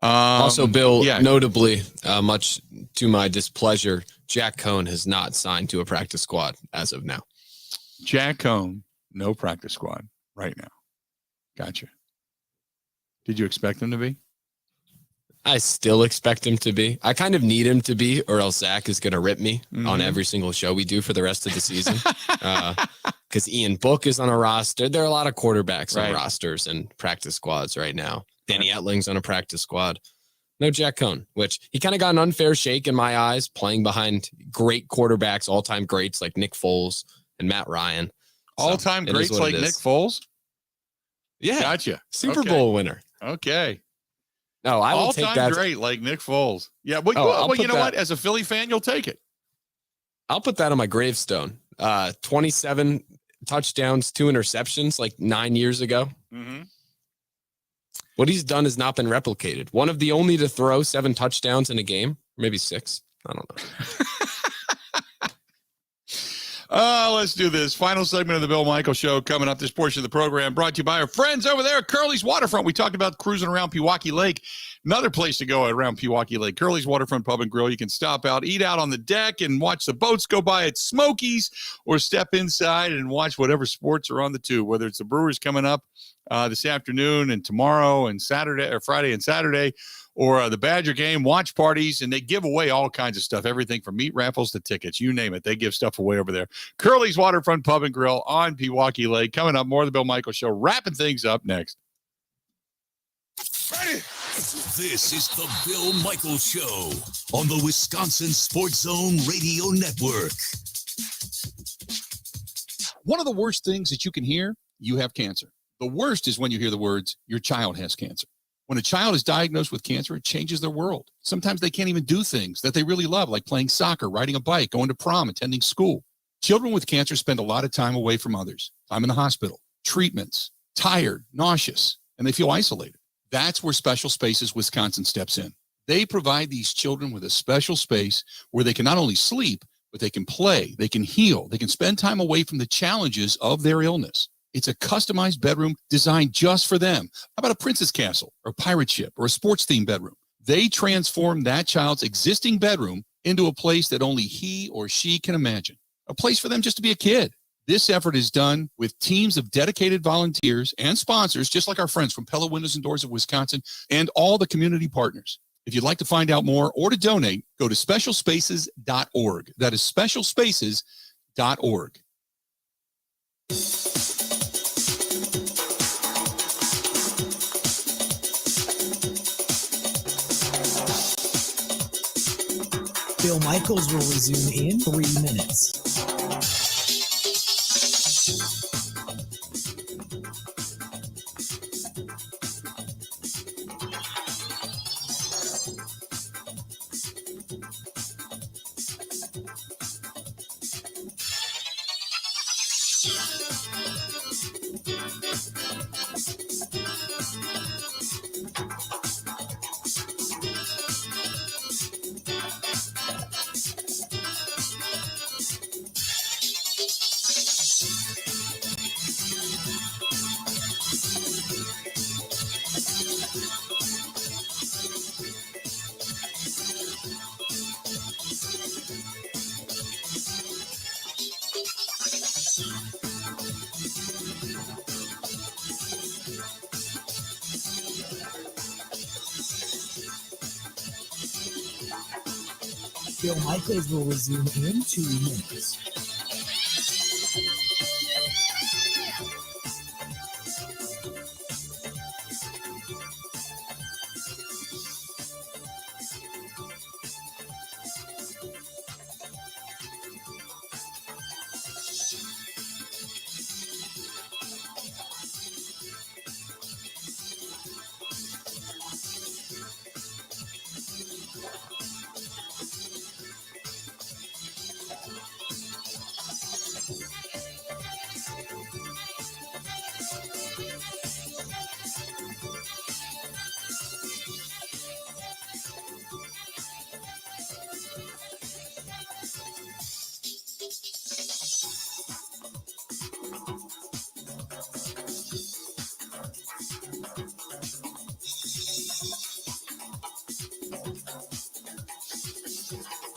Also, Bill, notably, much to my displeasure, Jack Cohn has not signed to a practice squad as of now. Jack Cohn, no practice squad right now. Gotcha. Did you expect him to be? I still expect him to be. I kind of need him to be, or else Zach is going to rip me on every single show we do for the rest of the season. Because Ian Book is on a roster. There are a lot of quarterbacks on rosters and practice squads right now. Danny Etling's on a practice squad. No Jack Cohn, which he kind of got an unfair shake in my eyes, playing behind great quarterbacks, all-time greats like Nick Foles and Matt Ryan. All-time greats like Nick Foles? Yeah. Gotcha. Super Bowl winner. Okay. No, I will take that. All-time great like Nick Foles. Yeah, well, you know what? As a Philly fan, you'll take it. I'll put that on my gravestone. 27 touchdowns, 2 interceptions like 9 years ago. Mm-hmm. What he's done has not been replicated. One of the only to throw 7 touchdowns in a game, maybe 6. I don't know. Let's do this. Final segment of the Bill Michaels Show coming up. This portion of the program brought to you by our friends over there at Curly's Waterfront. We talked about cruising around Pewaukee Lake. Another place to go around Pewaukee Lake. Curly's Waterfront Pub and Grill. You can stop out, eat out on the deck, and watch the boats go by at Smokies, or step inside and watch whatever sports are on the tube, whether it's the Brewers coming up this afternoon and tomorrow and Saturday, or Friday and Saturday, or the Badger game, watch parties, and they give away all kinds of stuff, everything from meat raffles to tickets, you name it. They give stuff away over there. Curly's Waterfront Pub and Grill on Pewaukee Lake. Coming up, more of the Bill Michaels Show, wrapping things up next. Ready? This is the Bill Michaels Show on the Wisconsin Sports Zone Radio Network. One of the worst things that you can hear, you have cancer. The worst is when you hear the words, your child has cancer. When a child is diagnosed with cancer, it changes their world. Sometimes they can't even do things that they really love, like playing soccer, riding a bike, going to prom, attending school. Children with cancer spend a lot of time away from others, time in the hospital, treatments, tired, nauseous, and they feel isolated. That's where Special Spaces Wisconsin steps in. They provide these children with a special space where they can not only sleep, but they can play, they can heal, they can spend time away from the challenges of their illness. It's a customized bedroom designed just for them. How about a princess castle or a pirate ship or a sports-themed bedroom? They transform that child's existing bedroom into a place that only he or she can imagine, a place for them just to be a kid. This effort is done with teams of dedicated volunteers and sponsors, just like our friends from Pella Windows and Doors of Wisconsin and all the community partners. If you'd like to find out more or to donate, go to specialspaces.org. That is specialspaces.org. Bill Michaels will resume in 3 minutes. Bill Michaels will resume in 2 minutes.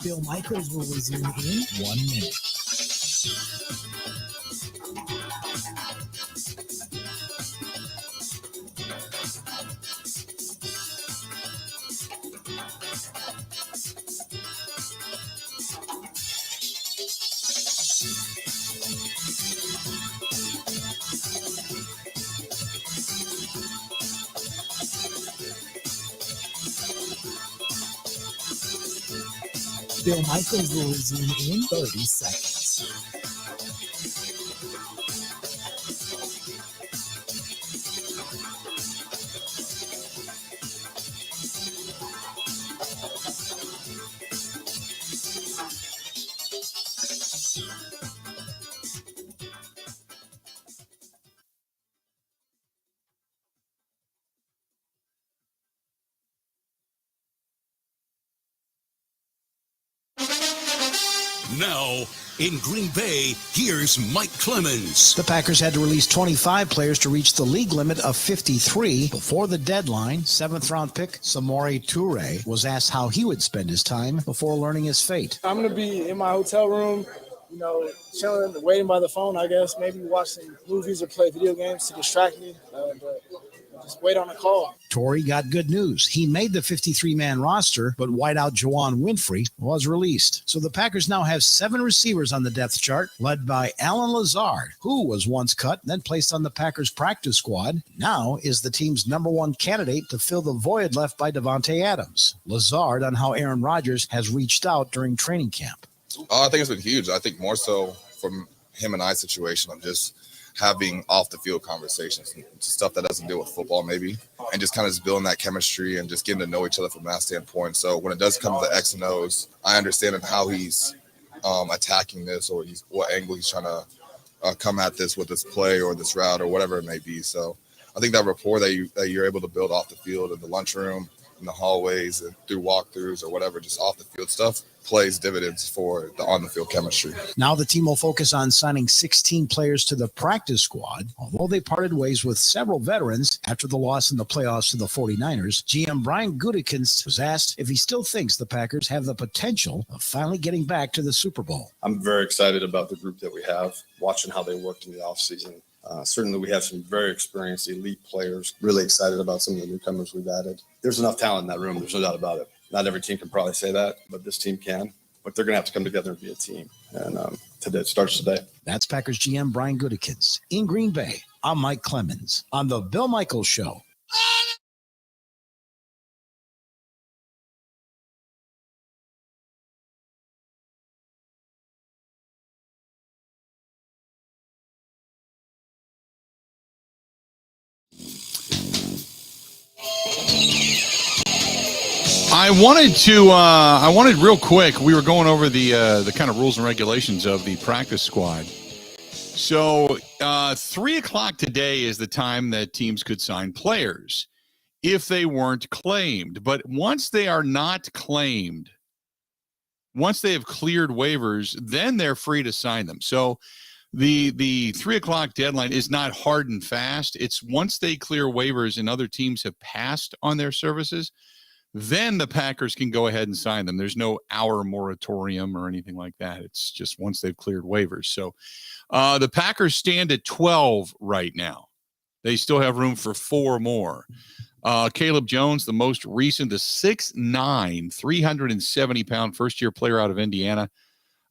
Bill Michaels will resume in 1 minute. Bill Michaels will resume in 30 seconds. Now, in Green Bay, here's Mike Clemens. The Packers had to release 25 players to reach the league limit of 53. Before the deadline, 7th-round pick Samori Toure was asked how he would spend his time before learning his fate. I'm going to be in my hotel room, chilling, waiting by the phone, I guess. Maybe watch some movies or play video games to distract me. But just wait on a call. Torrey got good news. He made the 53-man roster, but wideout Juwan Winfrey was released. So the Packers now have 7 receivers on the depth chart, led by Alan Lazard, who was once cut and then placed on the Packers practice squad. Now is the team's #1 candidate to fill the void left by Devontae Adams. Lazard on how Aaron Rodgers has reached out during training camp. I think it's been huge. I think more so from him and I situation. I'm just having off the field conversations, stuff that doesn't deal with football maybe, and just kind of just building that chemistry and just getting to know each other from that standpoint. So when it does come to the X and O's, I understand how he's attacking this, or what angle he's trying to come at this with this play or this route or whatever it may be. So I think that rapport that you're able to build off the field in the lunchroom, in the hallways, and through walkthroughs or whatever, just off the field stuff, plays dividends for the on the field chemistry. Now the team will focus on signing 16 players to the practice squad. Although they parted ways with several veterans after the loss in the playoffs to the 49ers, GM Brian Gutekunst was asked if he still thinks the Packers have the potential of finally getting back to the Super Bowl. I'm very excited about the group that we have, watching how they worked in the offseason. Certainly we have some very experienced elite players. Really excited about some of the newcomers we've added. There's enough talent in that room. There's no doubt about it. Not every team can probably say that, but this team can. But they're going to have to come together and be a team. And today, it starts today. That's Packers GM Brian Gutekunst. In Green Bay, I'm Mike Clemens on the Bill Michaels Show. I wanted real quick, we were going over the kind of rules and regulations of the practice squad. So 3 o'clock today is the time that teams could sign players if they weren't claimed. But once they are not claimed, once they have cleared waivers, then they're free to sign them. So the 3 o'clock deadline is not hard and fast. It's once they clear waivers and other teams have passed on their services, then the Packers can go ahead and sign them. There's no hour moratorium or anything like that. It's just once they've cleared waivers. So the Packers stand at 12 right now. They still have room for 4 more. Caleb Jones, the most recent, the 6'9", 370-pound first-year player out of Indiana,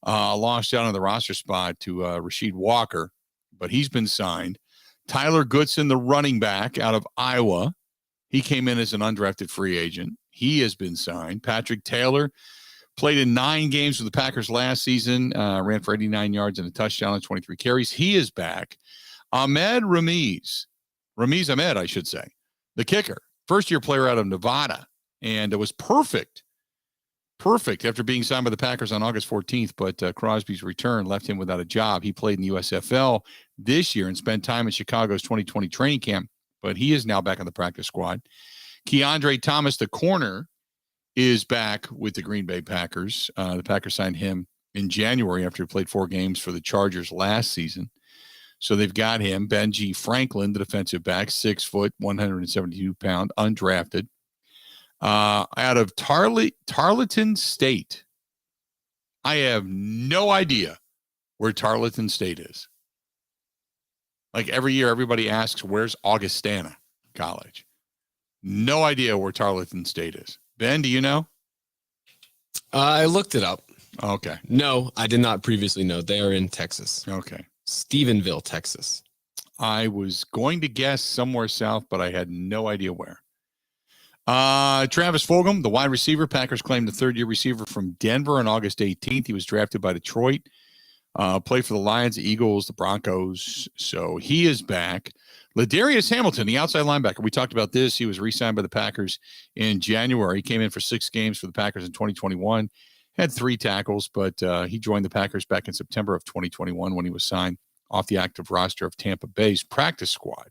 lost out on the roster spot to Rasheed Walker, but he's been signed. Tyler Goodson, the running back out of Iowa, he came in as an undrafted free agent. He has been signed. Patrick Taylor played in 9 games with the Packers last season, ran for 89 yards and a touchdown on 23 carries. He is back. Ramiz Ahmed, I should say, the kicker, first-year player out of Nevada, and it was perfect after being signed by the Packers on August 14th, but Crosby's return left him without a job. He played in the USFL this year and spent time in Chicago's 2020 training camp, but he is now back on the practice squad. Keandre Thomas, the corner, is back with the Green Bay Packers. The Packers signed him in January after he played 4 games for the Chargers last season. So they've got him. Benji Franklin, the defensive back, 6 foot, 172-pound, undrafted. Out of Tarleton State. I have no idea where Tarleton State is. Like every year, everybody asks, where's Augustana College? No idea where Tarleton State is. Ben, do you know? I looked it up. Okay. No, I did not previously know. They are in Texas. Okay. Stephenville, Texas. I was going to guess somewhere south, but I had no idea where. Travis Fulgham, the wide receiver. Packers claimed the third-year receiver from Denver on August 18th. He was drafted by Detroit. Played for the Lions, the Eagles, the Broncos. So he is back. Ladarius Hamilton, the outside linebacker. We talked about this. He was re-signed by the Packers in January. He came in for 6 games for the Packers in 2021. Had 3 tackles, but he joined the Packers back in September of 2021 when he was signed off the active roster of Tampa Bay's practice squad.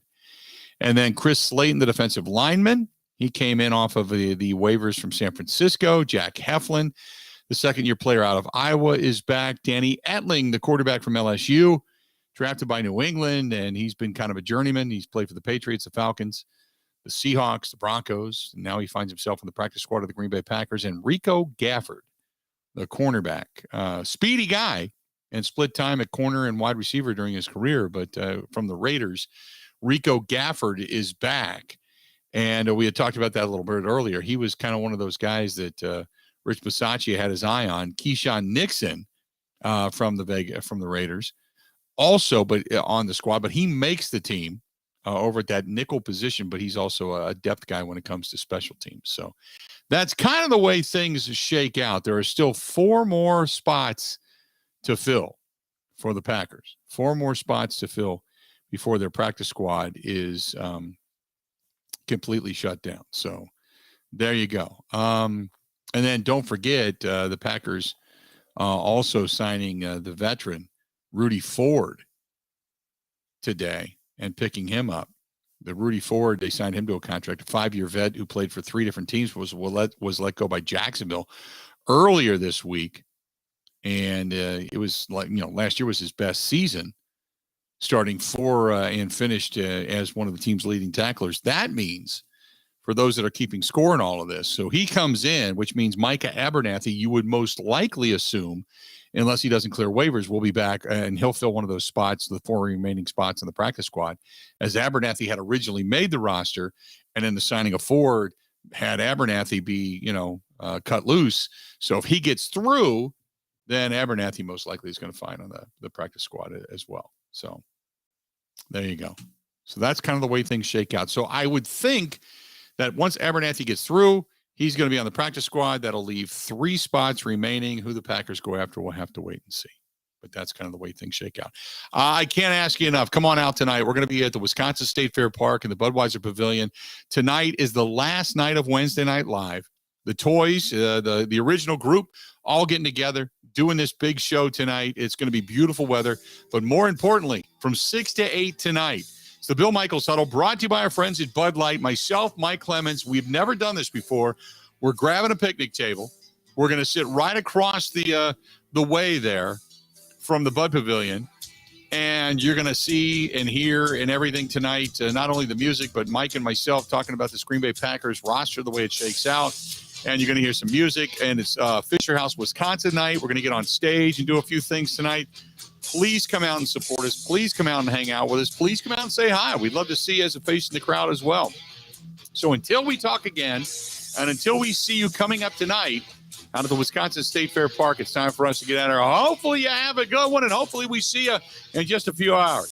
And then Chris Slayton, the defensive lineman. He came in off of the waivers from San Francisco. Jack Heflin, the second-year player out of Iowa, is back. Danny Etling, the quarterback from LSU, drafted by New England, and he's been kind of a journeyman. He's played for the Patriots, the Falcons, the Seahawks, the Broncos, and now he finds himself in the practice squad of the Green Bay Packers. And Rico Gafford, the cornerback, speedy guy, and split time at corner and wide receiver during his career. But from the Raiders, Rico Gafford is back. And we had talked about that a little bit earlier. He was kind of one of those guys that Rich Bisaccia had his eye on. Keyshawn Nixon from the Raiders, also, but on the squad. But he makes the team over at that nickel position. But he's also a depth guy when it comes to special teams. So that's kind of the way things shake out. There are still 4 more spots to fill for the Packers. 4 more spots to fill before their practice squad is completely shut down. So there you go. And then don't forget the Packers also signing the veteran Rudy Ford today and picking him up. The Rudy Ford, they signed him to a contract, a 5-year vet who played for 3 different teams, was let go by Jacksonville earlier this week. And it was like, last year was his best season, starting 4 and finished as one of the team's leading tacklers. That means, for those that are keeping score in all of this, so he comes in, which means Micah Abernathy, you would most likely assume, unless he doesn't clear waivers, will be back, and he'll fill one of those spots, the 4 remaining spots in the practice squad, as Abernathy had originally made the roster, and then the signing of Ford had Abernathy be, cut loose. So if he gets through, then Abernathy most likely is going to find on the practice squad as well. So there you go. So that's kind of the way things shake out. So I would think that once Abernathy gets through, he's going to be on the practice squad. That'll leave 3 spots remaining. Who the Packers go after, we'll have to wait and see. But that's kind of the way things shake out. I can't ask you enough. Come on out tonight. We're going to be at the Wisconsin State Fair Park in the Budweiser Pavilion. Tonight is the last night of Wednesday Night Live. The Toys, the original group, all getting together, doing this big show tonight. It's going to be beautiful weather. But more importantly, from 6 to 8 tonight, it's the Bill Michaels Huddle, brought to you by our friends at Bud Light. Myself, Mike Clemens. We've never done this before. We're grabbing a picnic table. We're going to sit right across the way there from the Bud Pavilion. And you're going to see and hear and everything tonight, not only the music, but Mike and myself talking about the Green Bay Packers roster, the way it shakes out. And you're going to hear some music. And it's Fisher House, Wisconsin night. We're going to get on stage and do a few things tonight. Please come out and support us. Please come out and hang out with us. Please come out and say hi. We'd love to see you as a face in the crowd as well. So until we talk again, and until we see you coming up tonight out of the Wisconsin State Fair Park, it's time for us to get out of here. Hopefully you have a good one, and hopefully we see you in just a few hours.